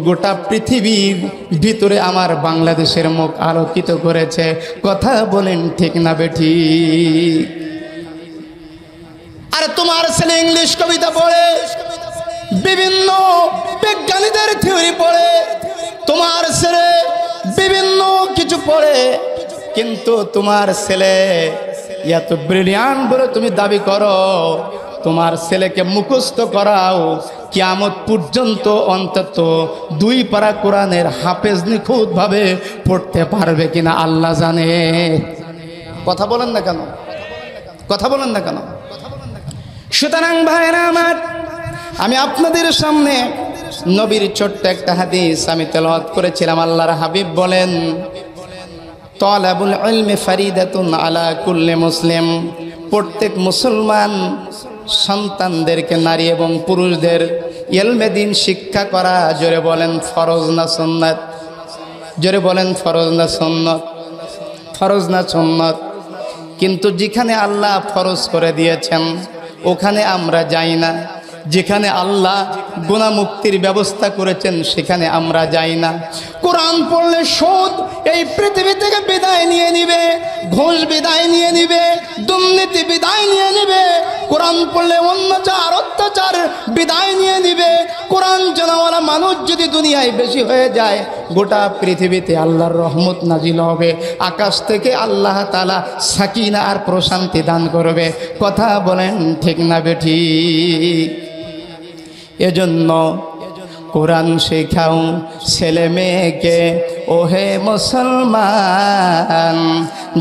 গোটা পৃথিবীর ভিতরে আমার বাংলাদেশের মুখ আলোকিত করেছে। কথা বলেন ঠিক না বেঠিক? আর তোমার ছেলে ইংলিশ কবিতা পড়ে, বিভিন্ন বিজ্ঞানীদের থিওরি পড়ে, তোমার ছেলে বিভিন্ন কিছু পড়ে, কিন্তু তোমার ছেলে এত ব্রিলিয়ান্ট বলে তুমি দাবি করো, তোমার ছেলেকে মুখস্থ করাও কিয়ামত পর্যন্ত অন্তত 2 পারা কোরআনের হাফেজ নিখুঁত ভাবে পড়তে পারবে কিনা আল্লাহ জানে। কথা বলেন না কেন? কথা বলেন না কেন? সুতরাং ভাইরা আমার, আমি আপনাদের সামনে নবীর ছোট্ট একটা হাদিস আমি তেলাওয়াত করেছিলাম। আল্লাহর হাবিব বলেন, তালাবুল ইলমি ফারিদাতুন আলা কুল্লি মুসলিম, প্রত্যেক মুসলমান সন্তানদেরকে, নারী এবং পুরুষদের ইলমে দ্বীন শিক্ষা করা, জোরে বলেন ফরজ না সুন্নাত? জোরে বলেন ফরজ না সুন্নাত? ফরজ না সুন্নাত? কিন্তু যেখানে আল্লাহ ফরজ করে দিয়েছেন ওখানে আমরা যাই না, যেখানে আল্লাহ গুনাহ মুক্তির ব্যবস্থা করেছেন সেখানে আমরা যাই না। কোরআন পড়লে সুদ এই পৃথিবী থেকে বিদায় নিয়ে নিবে, ঘুষ বিদায় নিয়ে নিবে, দুর্নীতি বিদায় নিয়ে নিবে, কোরআন পড়লে অত্যাচার বিদায় নিয়ে নিবে। কোরআন জানাওয়ালা মানুষ যদি দুনিয়ায় বেশি হয়ে যায়, গোটা পৃথিবীতে আল্লাহর রহমত নাজিল হবে, আকাশ থেকে আল্লাহ তাআলা সাকিনা আর প্রশান্তি দান করবে। কথা বলেন ঠিক না বেঠিক? এজন্য কোরআন শেখাও ছেলে মেয়েকে, ওহে মুসলমান,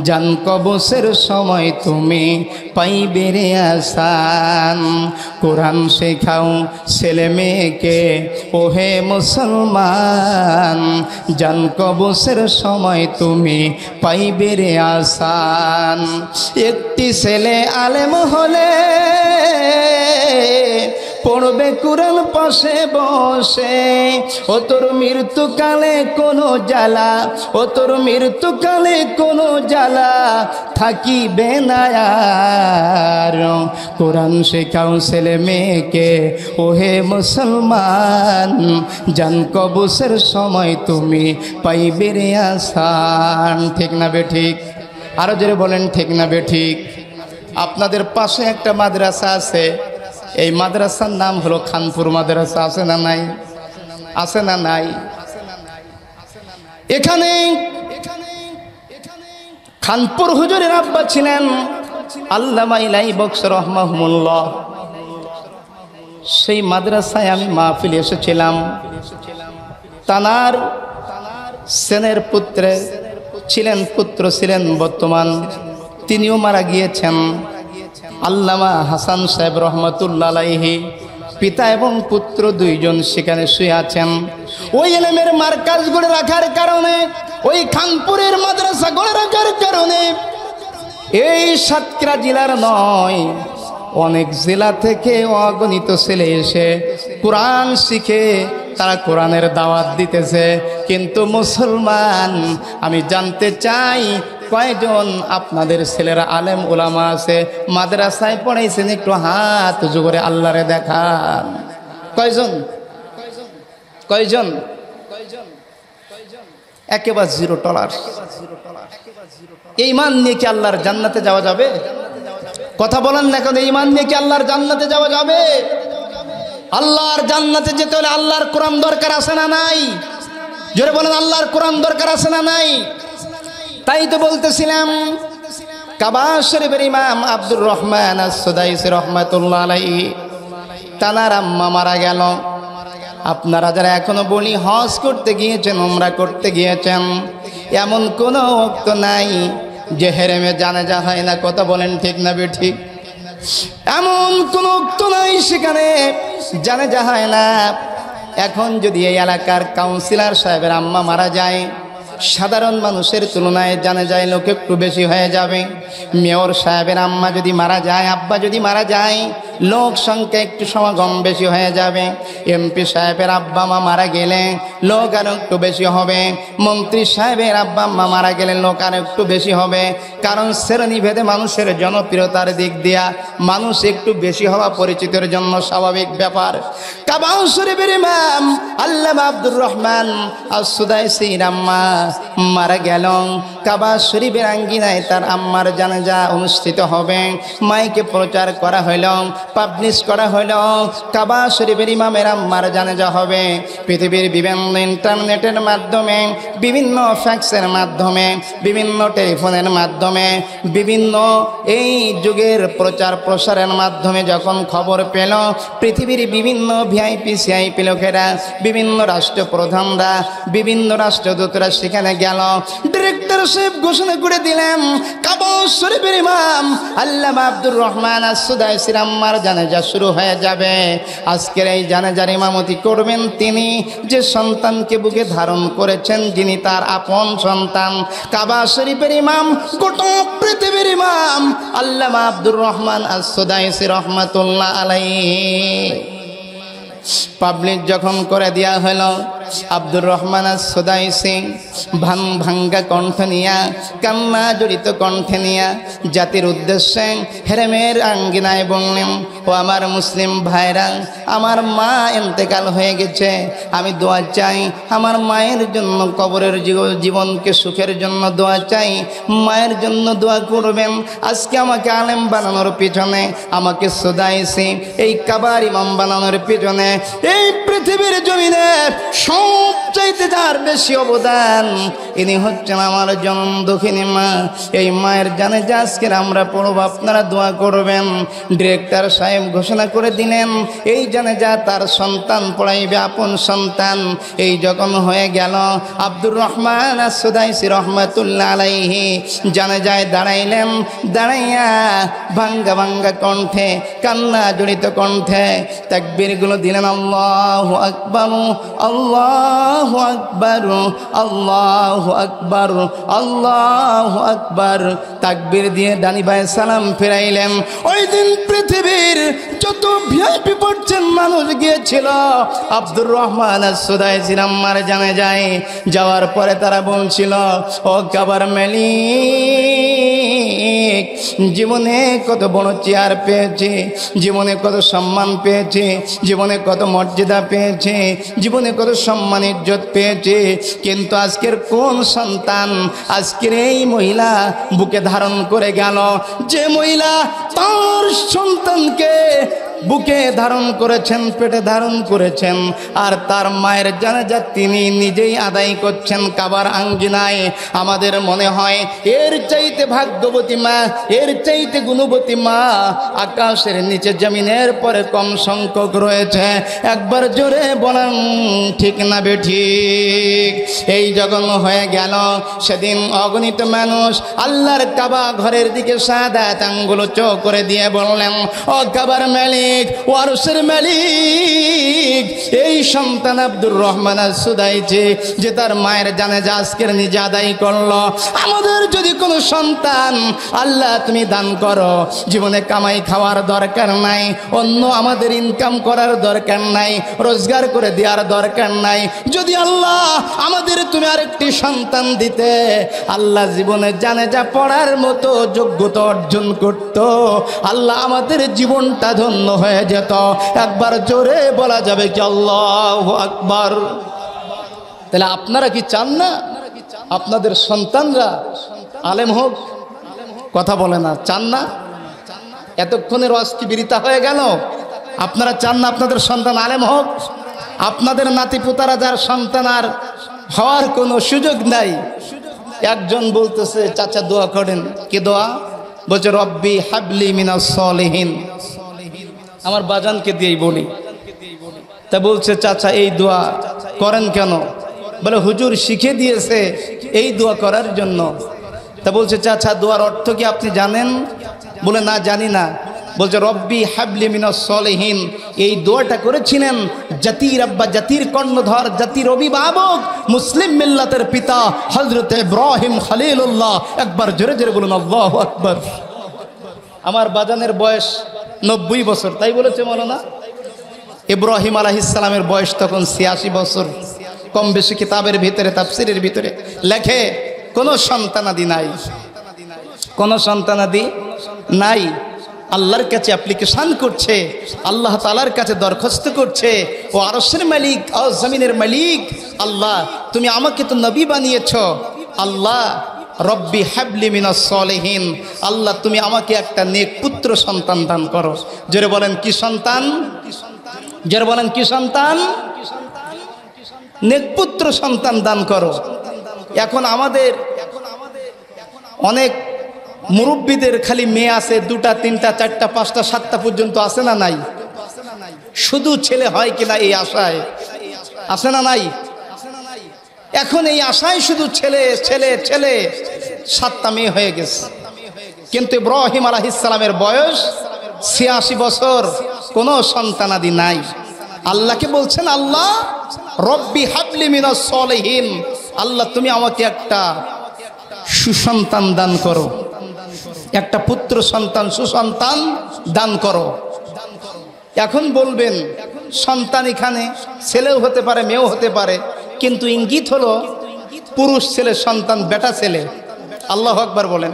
জান কবসের সময় তুমি পাইবে রে আসান। কোরআন শেখাও ছেলে মেয়েকে, ওহে মুসলমান, জান কবসের সময় তুমি পাইবে রে আসান। একটি ছেলে আলেম হলে পড়বে কোরআন পাশে বসে, ও তোর মৃত্যুকালে কোনো জ্বালা, ও তোর মৃত্যুকালে কোনো জ্বালা থাকিবে না আর। কোরআন শেখাও ছেলে মেয়েকে, ওহে মুসলমান, জান কবসের সময় তুমি পাইবে রে আসান। ঠিক না বেঠিক? আরো জোরে বলেন ঠিক না বেঠিক? আপনাদের পাশে একটা মাদ্রাসা আছে, এই মাদ্রাসার নাম হলো খানপুর মাদ্রাসা। আছে না নাই? আছে না নাই? এখানে খানপুর হুজুরের আব্বা ছিলেন আল্লামা ইলাই বক্স রহমাহুল্লাহ। সেই মাদ্রাসায় আমি মাহফিলে এসেছিলাম। তানার সেনের পুত্রে ছিলেন, পুত্র ছিলেন, বর্তমান তিনিও মারা গিয়েছেন। আল্লামা হাসান সাহেব রহমতুল্লাহ আলাইহি, পিতা এবং পুত্র দুইজন সেখানে শুয়ে আছেন। ওই ইলমের মার্কাজ গড়ে রাখার কারণে, ওই খানপুরের মাদ্রাসা গড়ে রাখার কারণে এই সাতক্ষীরা জেলার নয়, অনেক জেলা থেকে অগণিত ছেলে এসে কোরআন শিখে তারা কোরআনের দাওয়াত দিতেছে। কিন্তু মুসলমান, আমি জানতে চাই কয়জন আপনাদের ছেলেরা আলেম ওলামা আছে, মাদ্রাসায় পড়াইছেন? একটু হাত উঁচু করে আল্লাহরে দেখান। কয়জন? কয়জন? একেবারে জিরো টলার। এই ঈমান নিয়ে কি আল্লাহর জান্নাতে যাওয়া যাবে? কথা বলেন না কেন? ঈমান নিয়ে কি আল্লাহর জান্নাতে যাওয়া যাবে? আল্লাহর জান্নাতে যেতে হলে আল্লাহর কোরআন দরকার আছে না নাই? জোরে বলেন, আল্লাহর কোরআন দরকার আছে না নাই? তাই তো বলতেছিলাম, কাবা শরীফের ইমাম আব্দুর রহমান আস-সুদাইসি রাহমাতুল্লাহ আলাইহি, তানার আম্মা মারা গেল। আপনারা যারা এখনো বলি হজ করতে গিয়েছেন, উমরা করতে গিয়েছেন, এমন কোনো ওয়াক্ত নাই যে হেরেমে জানাজা হয় না। কথা বলেন ঠিক না বেঠিক? এমন কোনো ওয়াক্ত নাই সেখানে জানাজা হয় না। এখন যদি এই এলাকার কাউন্সিলর সাহেবের আম্মা মারা যায়, সাধারণ মানুষের তুলনায় জানাজায় লোক একটু বেশি হয়ে যাবে। মেয়র সাহেবের আম্মা যদি মারা যায়, আব্বা যদি মারা যায়, লোক সংখ্যা একটু সমাগম বেশি হয়ে যাবে। এমপি সাহেবের আব্বা মা মারা গেলে লোক আরো একটু বেশি হবে। মন্ত্রী সাহেবের আব্বা মা মারা গেলে লোক আরো একটু বেশি হবে। কারণ শ্রেণীভেদে মানুষের জনপ্রিয়তার দিক দিয়া মানুষ একটু বেশি হওয়া পরিচিতের জন্য স্বাভাবিক ব্যাপার। কাবা শরীফের ইমাম আল্লামা আব্দুর রহমান আস-সুদাইসির আম্মা মারা গেল। কাবা শরীফের আঙ্গিনায় তার আম্মার জানাজা অনুষ্ঠিত হবে। মাইকে প্রচার করা হইল, পাবলিশ করা হইল, কাবা শরীফের ইমামের আম্মার জানাজা হবে। পৃথিবীর বিভিন্ন ইন্টারনেটের মাধ্যমে, বিভিন্ন ফ্যাক্সের মাধ্যমে, বিভিন্ন টেলিফোনের মাধ্যমে, বিভিন্ন এই যুগের প্রচার প্রসারের মাধ্যমে যখন খবর পেল, পৃথিবীর বিভিন্ন ভিআইপি সিআইপি লোকেরা, বিভিন্ন রাষ্ট্রপ্রধানরা, বিভিন্ন রাষ্ট্রদূতরা সেখানে গেল। ডিরেক্টর সাহেব ঘোষণা করে দিলেন, কাবা শরীফের ইমাম আল্লামা আব্দুর রহমান আস-সুদাইসির আম্মার জানাজা শুরু হয়ে যাবে। আজকের এই জানাজার ইমামতি করবেন তিনি যে সন্তানকে বুকে ধারণ করেছেন, যিনি তার আপন সন্তান। কাবা শরীফের ইমাম, গোটা পৃথিবীর ইমাম আল্লামা আব্দুর রহমান আস-সুদাইসি রহমাতুল্লাহ আলাইহি। পাবলিক যখন করে দেয়া হলো, আব্দুর রহমান আস-সুদাইসি ভাঙ্গা কণ্ঠ নিয়া, কান্না জড়িত কণ্ঠে নিয়া জাতির উদ্দেশ্যে হেরেমের আঙ্গিনায় বললেন, ও আমার মুসলিম ভাইরা, আমার মা ইন্তেকাল হয়ে গেছে, আমি দোয়া চাই আমার মায়ের জন্য, কবরের জীবনকে সুখের জন্য দোয়া চাই, মায়ের জন্য দোয়া করবেন। আজকে আমাকে আলেম বানানোর পিছনে, আমাকে সুদাইসি এই কাবার ইমাম বানানোর পিছনে এই পৃথিবীর জমিনে সবচাইতে যার বেশি অবদান, ইনি হচ্ছেন আমার জনম দক্ষিণী মা। এই মায়ের জানাজা আজকের আমরা পড়ব, আপনারা দোয়া করবেন। ডিরেক্টর সাহেব ঘোষণা করে দিলেন, এই জানাজা তার সন্তান পড়াইবে, আপন সন্তান। এই যখন হয়ে গেল, আব্দুর রহমান আস-সুদাইসি রহমাতুল্লাহ আলাইহি জানাজায় দাঁড়াইলেন। দাঁড়াইয়া ভাঙ্গা ভাঙ্গা কণ্ঠে, কান্না জড়িত কণ্ঠে তাকবীরগুলো দিলেন, আল্লাহু আকবার, আল্লাহু আকবার, আল্লাহু আকবার, আল্লাহু আকবার। তাকবীর দিয়ে ডানি ভাই সালাম ফিরাইলেন। ওই দিন পৃথিবীর যত ভিআইপি পড়ছেন মানুষ গিয়েছিল আব্দুর রহমান আস-সুদাইসির আম্মার জানাজায়। যাওয়ার পরে তারা বলছিল, ও কাবার মালিক, জীবনে কত বড় চেয়ার পেয়েছে, জীবনে কত সম্মান পেয়েছে, জীবনে কত মর্যাদা পেয়েছে, জীবনে কত সম্মান ইজ্জত পেয়েছে, কিন্তু আজকের কোন সন্তান আজকের এই মহিলা বুকে ধারণ করে গেল, যে মহিলা তার সন্তানকে বুকে ধারণ করেছেন, পেটে ধারণ করেছেন, আর তার মায়ের জানাজা তিনি নিজেই আদায় করছেন কাবার আঙ্গিনায়। আমাদের মনে হয় এর চাইতে ভাগ্যবতী মা, এর চাইতে গুণবতী মা আকাশের নিচে জমিনের পরে কম সংখ্যক রয়েছে। একবার জোরে বলেন ঠিক না বেঠিক? এই জঘন্য হয়ে গেল। সেদিন অগণিত মানুষ আল্লাহর কাবা ঘরের দিকে সাদা আঙ্গুল চোখ করে দিয়ে বললেন, ও কাবার মালিক, ওয়ারসের মালিক এই সন্তান আব্দুর রহমান আস-সুদাই যে তার মায়ের জানাজা আজকের নিজে আদায় করলো। আমাদের যদি কোনো সন্তান আল্লাহ তুমি দান করো, জীবনে কামাই খাওয়ার দরকার নাই, অন্য আমাদের ইনকাম করার দরকার নাই, রোজগার করে দেওয়ার দরকার নাই, যদি আল্লাহ আমাদের তুমি আরেকটি সন্তান দিতে, আল্লাহ জীবনে জানাজা পড়ার মতো যোগ্যতা অর্জন করত, আল্লাহ আমাদের জীবনটা ধন্য হয়ে যেত। একবার জোরে বলা যাবে কি আল্লাহু আকবার? তাহলে আপনারা কি চান না আপনাদের সন্তানরা আলেম হোক? কথা বলে না, চান না? এতক্ষণের ওয়াজ কি বিরিতা হয়ে গেল? আপনারা চান না আপনাদের সন্তান আলেম হোক? আপনাদের নাতিপুতারা যার সন্তান আর হওয়ার কোনো সুযোগ নাই, একজন বলতেছে চাচা দোয়া করেন। কি দোয়া? বলছে রব্বি হাবলি মিনাস সলিহিন। আমার বাজানকে দিয়েই বলি। তা বলছে চাচা এই দোয়া করেন কেন? বলে হুজুর শিখে দিয়েছে এই দোয়া করার জন্য। তা বলছে চাচা দোয়ার অর্থ কি আপনি জানেন? বলে না জানি না। বলছে রব্বি হাবলি মিনাস সলিহিন, এই দোয়াটা করেছিলেন জাতির আব্বা, জাতির কর্ণধর, জাতির অভিভাবক, মুসলিম মিল্লাতের পিতা হযরত ইব্রাহিম খলিলুল্লাহ। একবার জোরে জোরে বলুন আল্লাহু আকবার। আমার বাজানের বয়স 90 বছর, তাই বলেছে মাওলানা। ইব্রাহিম আলাইহিস সালামের বয়স তখন 86 বছর। কম বেশি কিতাবের ভিতরে, তাফসীরের ভিতরে লেখে কোনো সন্তানাদি নাই, কোনো সন্তানাদি নাই। আল্লাহর কাছে অ্যাপ্লিকেশন করছে, আল্লাহ তাআলার কাছে দরখাস্ত করছে, ও আরশের মালিক, ও জমিনের মালিক আল্লাহ, তুমি আমাকে তো নবী বানিয়েছো, আল্লাহ রব্বি হাবলি মিনাস সলিহিন, আল্লাহ তুমি আমাকে একটা নেক পুত্র সন্তান দান করো। জোরে বলেন কি সন্তান? জোরে বলেন কি সন্তান? নেক পুত্র সন্তান দান করো। এখন আমাদের অনেক মুরব্বীদের খালি মেয়ে আছে, 2টা 3টা 4টা 5টা 7টা পর্যন্ত আছে না নাই? শুধু ছেলে হয় কিনা এই আশায়, আছে না নাই? এখন এই আশায় শুধু ছেলে ছেলে ছেলে, 7টা মেয়ে হয়ে গেছে। কিন্তু ইব্রাহিম আলাইহিস সালামের বয়স 86 বছর, কোনো সন্তানাদি নাই। আল্লাহকে বলছেন আল্লাহ রব্বি হাবলি মিনাস সলিহিন, আল্লাহ তুমি আমাকে একটা সুসন্তান দান করো, একটা পুত্র সন্তান, সুসন্তান দান করো। এখন বলবেন সন্তান এখানে ছেলেও হতে পারে, মেয়েও হতে পারে, কিন্তু ইঙ্গিত হলো পুরুষ ছেলে সন্তান, বেটা ছেলে। আল্লাহু আকবার বলেন।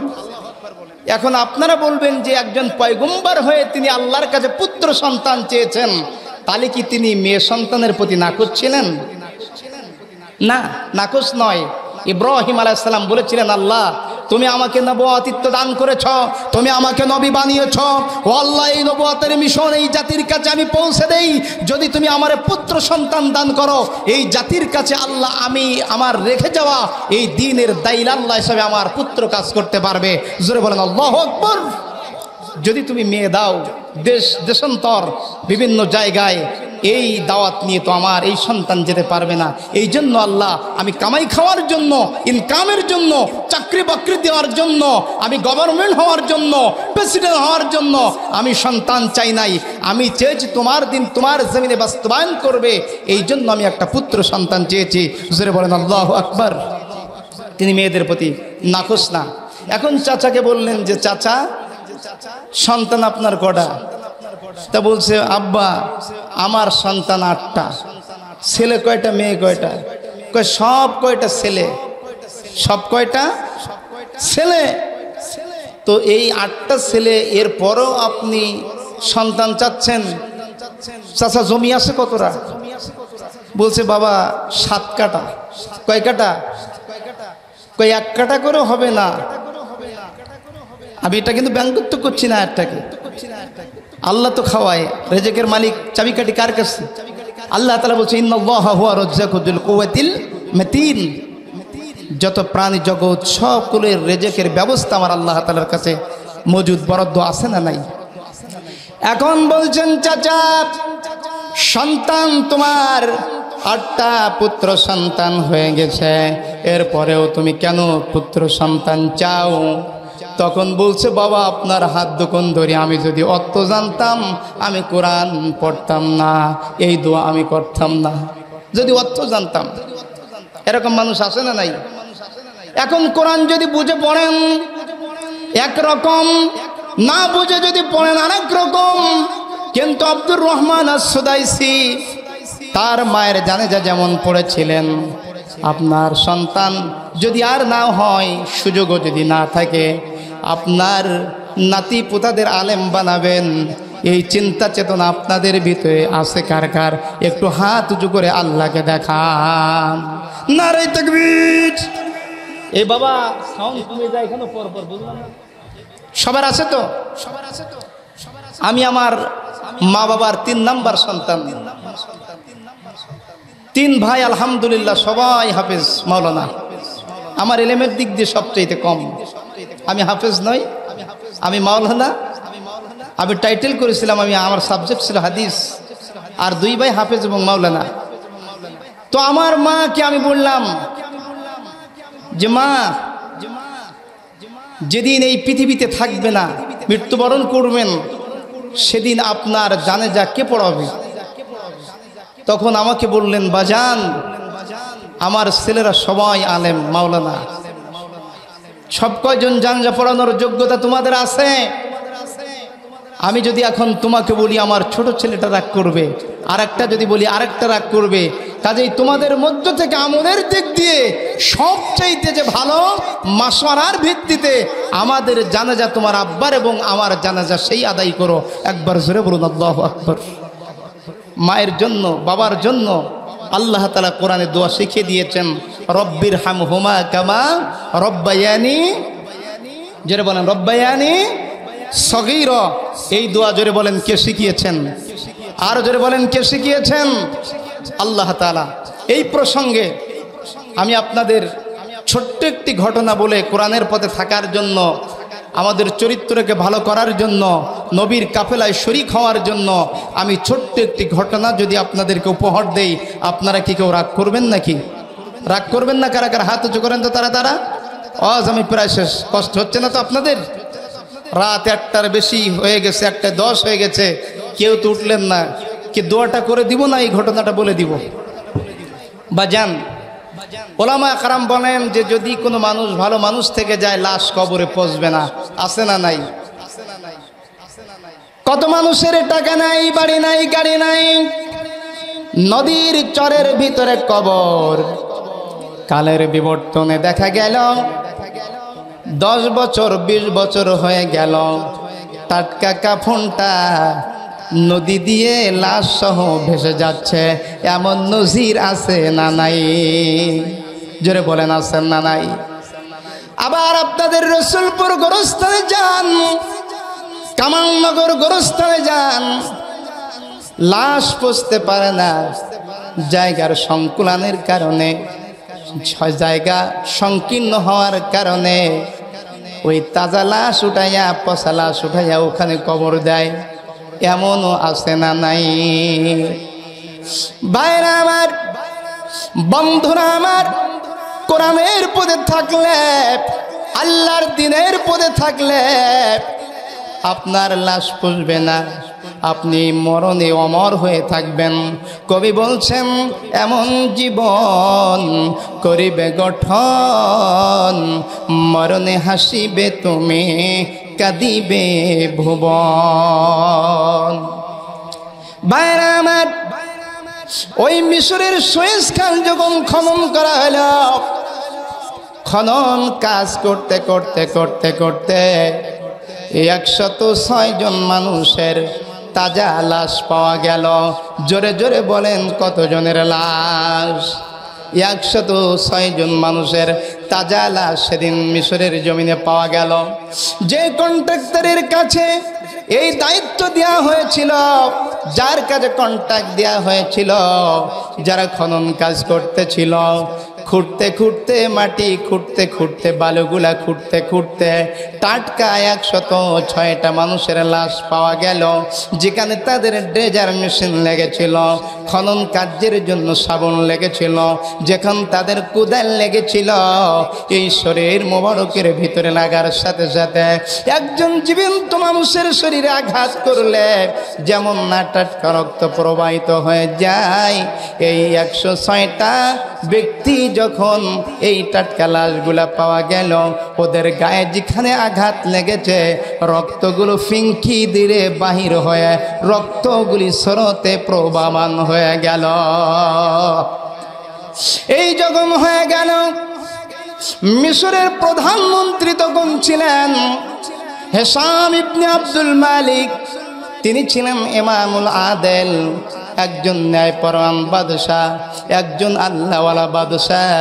এখন আপনারা বলবেন যে একজন পয়গম্বর হয়ে তিনি আল্লাহর কাছে পুত্র সন্তান চেয়েছেন, তাহলে কি তিনি মেয়ে সন্তানের প্রতি নাকচ ছিলেন? না, নাকচ নয়। ইব্রাহিম আলাইহিস সালাম বলেছিলেন আল্লাহ তুমি আমাকে নবুয়তিত্ব দান করেছ, তুমি আমাকে নবী বানিয়েছ, ও আল্লাহ এই নবুয়তের মিশন এই জাতির কাছে আমি পৌঁছে দেই। যদি তুমি আমার পুত্র সন্তান দান করো, এই জাতির কাছে আল্লাহ আমি আমার রেখে যাওয়া এই দ্বীনের দায়ী আল্লাহ হিসেবে আমার পুত্র কাজ করতে পারবে। জোরে বলেন আল্লাহু আকবার। যদি তুমি মেয়ে দাও, দেশান্তর বিভিন্ন জায়গায় এই দাওয়াত নিয়ে তো আমার এই সন্তান যেতে পারবে না। এই জন্য আল্লাহ আমি কামাই খাওয়ার জন্য, ইনকামের জন্য, চাকরি বাকরি দেওয়ার জন্য, আমি গভর্নমেন্ট হওয়ার জন্য, প্রেসিডেন্ট হওয়ার জন্য আমি সন্তান চাই নাই। আমি চেয়েছি তোমার দিন তোমার জমিনে বাস্তবায়ন করবে, এই জন্য আমি একটা পুত্র সন্তান চেয়েছি। জোরে বলেন আল্লাহু আকবার। তিনি মেয়েদের প্রতি নাখোশ না। এখন চাচাকে বললেন যে চাচা সন্তান আপনার কটা? তা বলছে আব্বা আমার সন্তান 8টা। ছেলে কয়টা, মেয়ে কয়টা? কয় সব কয়টা ছেলে। সব কয়টা ছেলে? তো এই 8টা ছেলে, এরপরও আপনি সন্তান চাচ্ছেন? চাচা জমি আছে কতটা? বলছে বাবা 7 কাঠা। কয় কাঠা? কয় 1 কাঠা করে হবে না। আমি এটা কিন্তু ব্যঙ্গত্ব করছি না, একটাকে আল্লাহ তো খাওয়ায়, রেজেকের মালিক, চাবিকাঠি কার কাছে? আল্লাহ তাআলা বলছে ইন্নাল্লাহা হুয়া রাজ্জাকু যুল কুওয়াতিল মাতিন। যত প্রাণী জগৎ সকলের রেজেকের ব্যবস্থা আমার আল্লাহ তাআলার কাছে মজুদ, বরাদ্দ আছে না নাই? এখন বলছেন চাচা সন্তান তোমার 8টা পুত্র সন্তান হয়ে গেছে, এরপরেও তুমি কেন পুত্র সন্তান চাও? তখন বলছে, বাবা আপনার হাত দুখন ধরে আমি যদি অর্থ জানতাম আমি কোরআন পড়তাম না, এই দোয়া আমি করতাম না, যদি অর্থ জানতাম। এরকম মানুষ আছে না নাই? এখন কোরআন যদি বুঝে পড়েন একরকম, না বুঝে যদি পড়েন আরেক রকম। কিন্তু আব্দুর রহমান আস-সুদাইসি তার মায়ের জানাজা যেমন পড়েছিলেন, আপনার সন্তান যদি আর না হয়, সুযোগও যদি না থাকে, আপনার নাতি পোতাদের আলেম বানাবেন, এই চিন্তা চেতনা আপনাদের ভিতরে আছে কার কার? একটু হাত উঁচু করে আল্লাহকে দেখান। নারে তাকবীর। এই বাবা সাউন্ড কমে যায় এখানে পর পর, বুঝলাম না সবার আছে তো? আমি আমার মা বাবার 3 নাম্বার সন্তান, 3 ভাই আলহামদুলিল্লাহ সবাই হাফেজ মাওলানা। আমার এলেমের দিক দিয়ে সবচেয়ে কম, আমি হাফেজ নই, আমি মাওলানা। আমি টাইটেল করেছিলাম, আমার সাবজেক্ট ছিল হাদিস, আর 2 ভাই হাফেজ এবং মাওলানা। তো আমার মাকে আমি বললাম যে মা, যেদিন এই পৃথিবীতে থাকবে না, মৃত্যুবরণ করবেন, সেদিন আপনার জানাজা কে পড়াবে? তখন আমাকে বললেন, বাজান আমার ছেলেরা সবাই আলেম মাওলানা, সব কয়জন জানাজা পড়ানোর যোগ্যতা তোমাদের আছে। আমি যদি এখন তোমাকে বলি আমার ছোট ছেলেটা রাগ করবে, আরেকটা যদি বলি আরেকটা রাগ করবে। কাজেই তোমাদের মধ্য থেকে আমলের দিক দিয়ে সবচাইতে যে ভালো মাশওয়ারার ভিত্তিতে আমাদের জানাজা তোমার আব্বার এবং আমার জানাজা সেই আদায় করো। একবার জোরে বলুন আল্লাহু আকবার। মায়ের জন্য, বাবার জন্য আল্লাহ তাআলা কোরআনে দোয়া শিখিয়ে দিয়েছেন, রব্বির হামহুমা কামা রব্বায়ানি, জোরে বলেন রব্বায়ানি সগীরা। এই দোয়া জোরে বলেন কে শিখিয়েছেন? আর জোরে বলেন কে শিখিয়েছেন? আল্লাহ তাআলা। এই প্রসঙ্গে আমি আপনাদের ছোট্ট একটি ঘটনা বলে, কোরআনের পথে থাকার জন্য, আমাদের চরিত্রকে ভালো করার জন্য, নবীর কাফেলায় শরীক হওয়ার জন্য আমি ছোট্ট একটি ঘটনা যদি আপনাদেরকে উপহার দেই, আপনারা কি কেউ রাগ করবেন নাকি? রাগ করবেন না? কারা কারা হাত উঁচু করেন তো তারা। আজ আমি প্রায় শেষ, কষ্ট হচ্ছে না তো আপনাদের? রাত 1টার বেশি হয়ে গেছে, 1:10 হয়ে গেছে, কেউ তো উঠলেন না। কি দোয়াটা করে দিব না এই ঘটনাটা বলে দিব? বাজান, ওলামা কারাম বলেন যে যদি কোনো মানুষ ভালো মানুষ থেকে যায়, লাশ কবরে পচবে না। আছে না নাই? কত মানুষের টাকা নাই, বাড়ি নাই, গাড়ি নাই, নদীর চরের ভিতরে কবর। কালের বিবর্তনে দেখা গেল 10 বছর 20 বছর হয়ে গেল, টাটকা কাফনটা নদী দিয়ে লাশ সহ ভেসে যাচ্ছে। এমন নজির আছে না নাই? জোরে বলেন আছেন না নাই? আবার আপনাদের রসুলপুর গোরস্থানে যান, কামালনগর গোরস্থানে যান, লাশ পৌঁছতে পারে না, জায়গার সংকুলানের কারণে, জায়গা সংকীর্ণ হওয়ার কারণে ওই তাজা লাশ উঠাইয়া, পচা লাশ উঠাইয়া ওখানে কবর দেয়। এমনও আছে না নাই? ভাইরা আমার, বন্ধুরা আমার, কোরআনের পথে থাকলে, আল্লাহর দ্বীনের পথে থাকলে আপনার লাশ পুষবে না, আপনি মরণে অমর হয়ে থাকবেন। কবি বলছেন, এমন জীবন করিবে গঠন, মরণে হাসিবে তুমি, কাঁদিবে ভুবন। ভাইরা আমার, ওই মিশরের সুয়েজ খাল যখন খনন করা হলো, খনন কাজ করতে করতে করতে করতে 106 জন মানুষের তাজা লাশ পাওয়া গেল। জোরে জোরে বলেন কতজনের লাশ? 106 জন মানুষের তাজা লাশ সেদিন মিশরের জমিনে পাওয়া গেল। যে কন্ট্রাক্টরের কাছে এই দায়িত্ব দেওয়া হয়েছিল, যার কাছে কন্ট্রাক্ট দেওয়া হয়েছিল, যারা খনন কাজ করতেছিল, খুঁড়তে খুঁড়তে মাটি খুঁড়তে খুঁড়তে বালুগুলা খুঁড়তে খুঁড়তে টাটকা 106টা মানুষের লাশ পাওয়া গেল, যেখানে তাদের ড্রেজার মেশিন লেগেছিল, খনন কার্যের জন্য সাবন লেগেছিল, যেখানে তাদের কুদাল লেগেছিল। এই শরীর মোবারকের ভিতরে লাগার সাথে সাথে একজন জীবন্ত মানুষের শরীরে আঘাত করলে যেমন না টাটকা রক্ত প্রবাহিত হয়ে যায়, এই 106টা ব্যক্তি যখন এই টাটকা লাশগুলা পাওয়া গেল, ওদের গায়ে যেখানে আঘাত লেগেছে রক্তগুলো ফিঙ্কি দিয়ে বাহির হয়ে রক্তগুলি স্রোতে প্রবাহমান হয়ে গেল। এই যখন হয়ে গেল, মিশরের প্রধানমন্ত্রী তখন ছিলেন হিশাম ইবনে আব্দুল মালিক। তিনি ছিলেন ইমামুল আদেল, একজন ন্যায়পরায়ণ বাদশাহ, একজন আল্লাহওয়ালা বাদশাহ,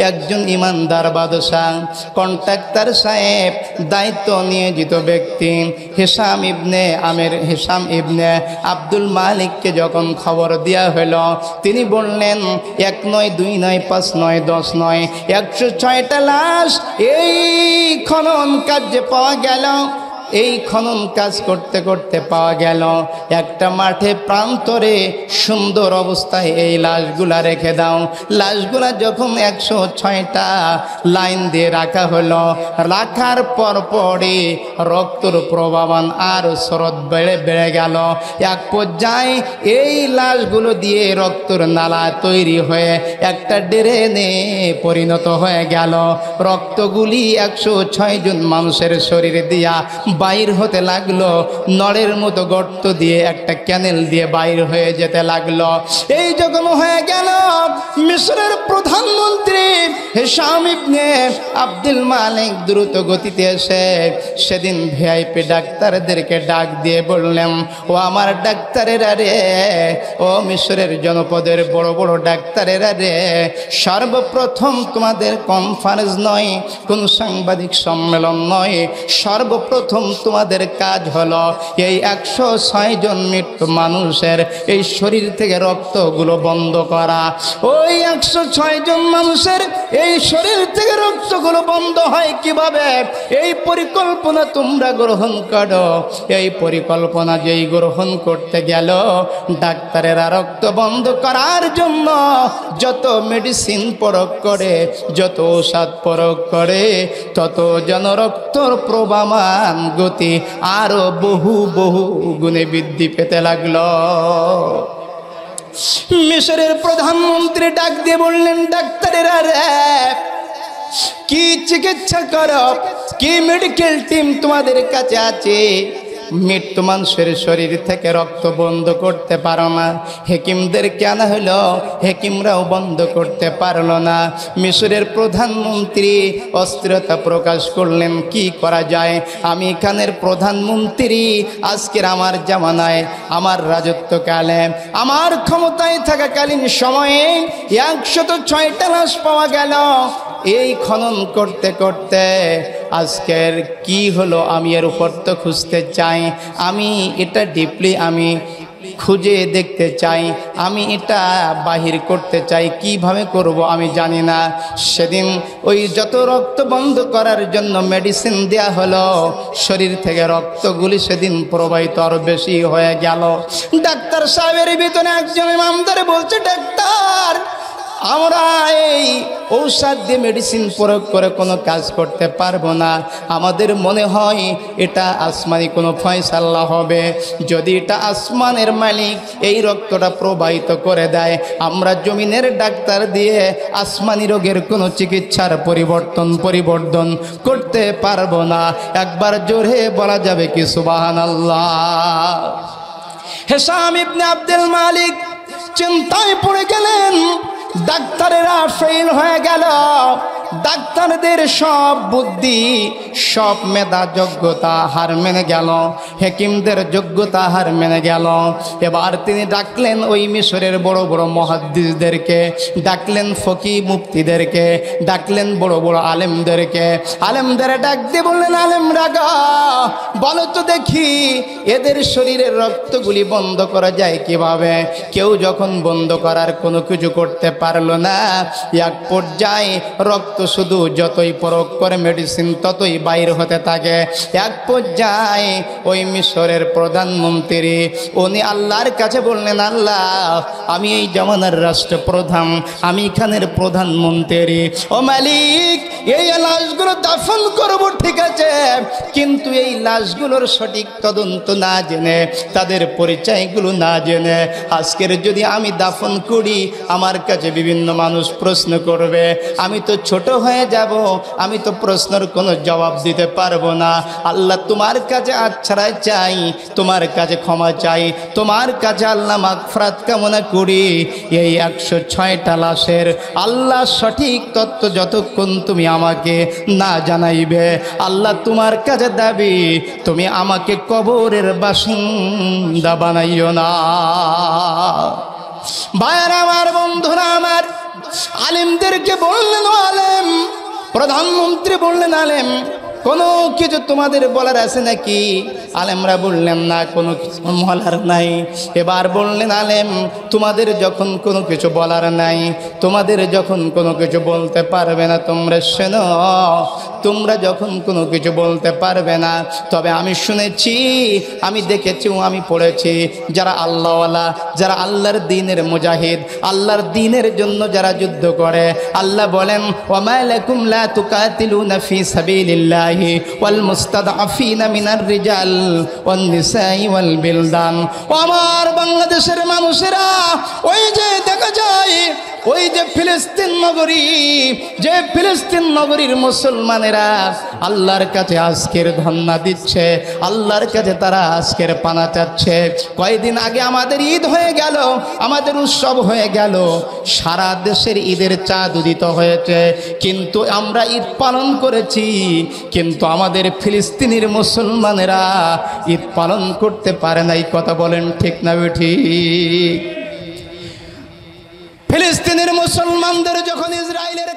একজন ইমানদার বাদশাহ, কন্ট্রাক্টর সাহেব, দায়িত্ব নিয়োজিত ব্যক্তি। হিশাম ইবনে আব্দুল মালিককে যখন খবর দেওয়া হলো, তিনি বললেন 1 নয় 2 নয় 5 নয় 10 নয় 106টা লাশ এই খনন কার্যে পাওয়া গেল। এই খনন কাজ করতে করতে পাওয়া গেল একটা মাঠে প্রান্তরে সুন্দর অবস্থায় এই লাশগুলা রেখে দাও। লাশগুলা যখন 106টা লাইন দিয়ে রাখা হলো, রাখার পরপরই রক্তর প্রবাহমান আর স্রোত বেড়ে গেল। এক পর্যায়ে এই লাশগুলো দিয়ে রক্তর নালা তৈরি হয়ে একটা ড্রেনে পরিণত হয়ে গেল। রক্তগুলি 106 জন মানুষের শরীরে দিয়া বাইর হতে লাগলো, নড়ের মতো গর্ত দিয়ে একটা ক্যানেল দিয়ে বাইর হয়ে যেতে লাগলো। এই যখন হয়ে গেল, মিশরের প্রধানমন্ত্রী হিশাম ইবনে আব্দুল মালিক দ্রুত গতিতে এসে সেদিন ভিআইপি ডাক্তারদেরকে ডাক দিয়ে বললেন, ও আমার ডাক্তারেরা রে, ও মিশরের জনপদের বড় বড় ডাক্তারেরা রে, সর্বপ্রথম তোমাদের কনফারেন্স নয়, কোন সাংবাদিক সম্মেলন নয়, সর্বপ্রথম তোমাদের কাজ হলো এই 106 জন মৃত্যু মানুষের এই শরীর থেকে রক্তগুলো বন্ধ করা। ওই 106 জন মানুষের এই শরীর থেকে রক্তগুলো বন্ধ হয় কিভাবে, এই পরিকল্পনা তোমরা গ্রহণ করো। এই পরিকল্পনা যেই গ্রহণ করতে গেল, ডাক্তারেরা রক্ত বন্ধ করার জন্য যত মেডিসিন প্রয়োগ করে, যত ঔষধ প্রয়োগ করে, তত যেন রক্তর প্রবাহমান গতি আরো বহু বহু গুণে বৃদ্ধি পেতে লাগলো। মিশরের প্রধানমন্ত্রী ডাক দিয়ে বললেন, ডাক্তারেরা রে, কি চিকিৎসা করো, কি মেডিকেল টিম তোমাদের কাছে আছে? মৃত্যু মানুষের শরীর থেকে রক্ত বন্ধ করতে পারো না। হেকিমদের কেন হলো, হেকিমরাও বন্ধ করতে পারলো না। মিশরের প্রধানমন্ত্রী অস্থিরতা প্রকাশ করলেন, কি করা যায়? আমি এখানের প্রধানমন্ত্রী, আজকের আমার জামানায়, আমার রাজত্বকালে, আমার ক্ষমতায় থাকাকালীন সময়ে 106টা লাশ পাওয়া গেল। এই খনন করতে করতে আজকের কি হলো আমি এর উপর তো খুঁজতে চাই, আমি এটা ডিপলি আমি খুঁজে দেখতে চাই, আমি এটা বাহির করতে চাই। কিভাবে করব আমি জানি না। সেদিন ওই যত রক্ত বন্ধ করার জন্য মেডিসিন দেয়া হলো, শরীর থেকে রক্তগুলি সেদিন প্রবাহিত আরো বেশি হয়ে গেল। ডাক্তার সাহেবের ভিতরে একজন ইমামদার বলছে, ডাক্তার, আমরা এই ঔষধ দিয়ে মেডিসিন প্রয়োগ করে কোনো কাজ করতে পারবো না। আমাদের মনে হয় এটা আসমানি কোনো ফয়সালা হবে। যদি এটা আসমানের মালিক এই রক্তটা প্রবাহিত করে দেয়, আমরা জমিনের ডাক্তার দিয়ে আসমানি রোগের কোনো চিকিৎসার পরিবর্তন করতে পারবো না। একবার জোরে বলা যাবে কি সুবহানাল্লাহ? হিশাম ইবনে আব্দুল মালিক চিন্তায় পড়ে গেলেন। ডাক্তারেরা ফেল হয়ে গেল, ডাক্তারদের সব বুদ্ধি সব মেধা যোগ্যতা হার মেনে গেল, হেকিমদের যোগ্যতা হার মেনে গেল। এবার তিনি ডাকলেন ওই মিশরের বড় বড় মুহাদ্দিসদেরকে, ডাকলেন ফকি মুফতিদেরকে, ডাকলেন বড় বড় আলেমদেরকে। আলেমদের ডাক দিয়ে বললেন, আলেমরা গো, বলো তো দেখি এদের শরীরের রক্তগুলি বন্ধ করা যায় কিভাবে? কেউ যখন বন্ধ করার কোনো কিছু করতে পারলো না, এক পর্যায়ে রক্ত শুধু যতই প্রয়োগ করে মেডিসিন ততই বাইর হতে থাকে। এক পর্যায়ে ওই মিশরের প্রধানমন্ত্রী উনি আল্লাহর কাছে বললেন, আল্লাহ আমি এই জামানার রাষ্ট্রপ্রধান, আমি এখানের প্রধানমন্ত্রী, ও মালিক এই লাশগুলো দাফন করব ঠিক আছে, কিন্তু এই লাশগুলোর সঠিক তদন্ত না জেনে, তাদের পরিচয়গুলো না জেনে আজকের যদি আমি দাফন করি আমার কাছে বিভিন্ন মানুষ প্রশ্ন করবে, আমি তো ছোট হয়ে যাব, আমি তো প্রশ্নের কোনো জবাব দিতে পারবো না। আল্লাহ তোমার কাছে আচ্ছাড়া চাই, তোমার কাছে ক্ষমা চাই, তোমার কাছে আল্লাহ মাগফিরাত কামনা করি। এই 106টা লাশের আল্লাহ সঠিক তত্ত্ব যতক্ষণ তুমি আমাকে না জানাইবে, আল্লাহ তোমার কাছে দাবি তুমি আমাকে কবরের বাসিন্দা বানাইও না। ভাইরা আমার, বন্ধুরা আমার, আলেমদেরকে বললেন, আলেম প্রধানমন্ত্রী বললেন, আলেম কোনো কিছু তোমাদের বলার আছে নাকি? আলেমরা বললেন, না কোনো কিছু বলার নাই। এবার বললেন, আলেম তোমাদের যখন কোনো কিছু বলার নাই, তোমাদের যখন কোনো কিছু বলতে পারবে না, তোমরা শোনো, তোমরা যখন কোনো কিছু বলতে পারবে না, তবে আমি শুনেছি, আমি দেখেছি, আমি পড়েছি, যারা আল্লাহওয়ালা, যারা আল্লাহর দ্বীনের মুজাহিদ, আল্লাহর দ্বীনের জন্য যারা যুদ্ধ করে, আল্লাহ বলেন, ওয়ামা লাকুম লা তুকাতিলুনা ফি সাবিলিল্লাহি ওয়াল মুস্তাদআফিনা মিনার রিজাল ওয়ান নিসাই ওয়াল বিলদান। আমার বাংলাদেশের মানুষেরা, ওই যে দেখা যায় ওই যে ফিলিস্তিন নগরী, যে ফিলিস্তিন নগরীর মুসলমানেরা আল্লাহর কাছে আজকের ধন্না দিচ্ছে, আল্লাহর কাছে তারা আজকের পানা চাচ্ছে। কয়েকদিন আগে আমাদের ঈদ হয়ে গেল, আমাদের উৎসব হয়ে গেল, সারা দেশের ঈদের চাঁদ উদিত হয়েছে, কিন্তু আমরা ঈদ পালন করেছি, কিন্তু আমাদের ফিলিস্তিনের মুসলমানেরা ঈদ পালন করতে পারে নাই। কথা বলেন ঠিক না ঠিক? ফিলিস্তিনের মুসলমানদের যখন ইসরায়েলের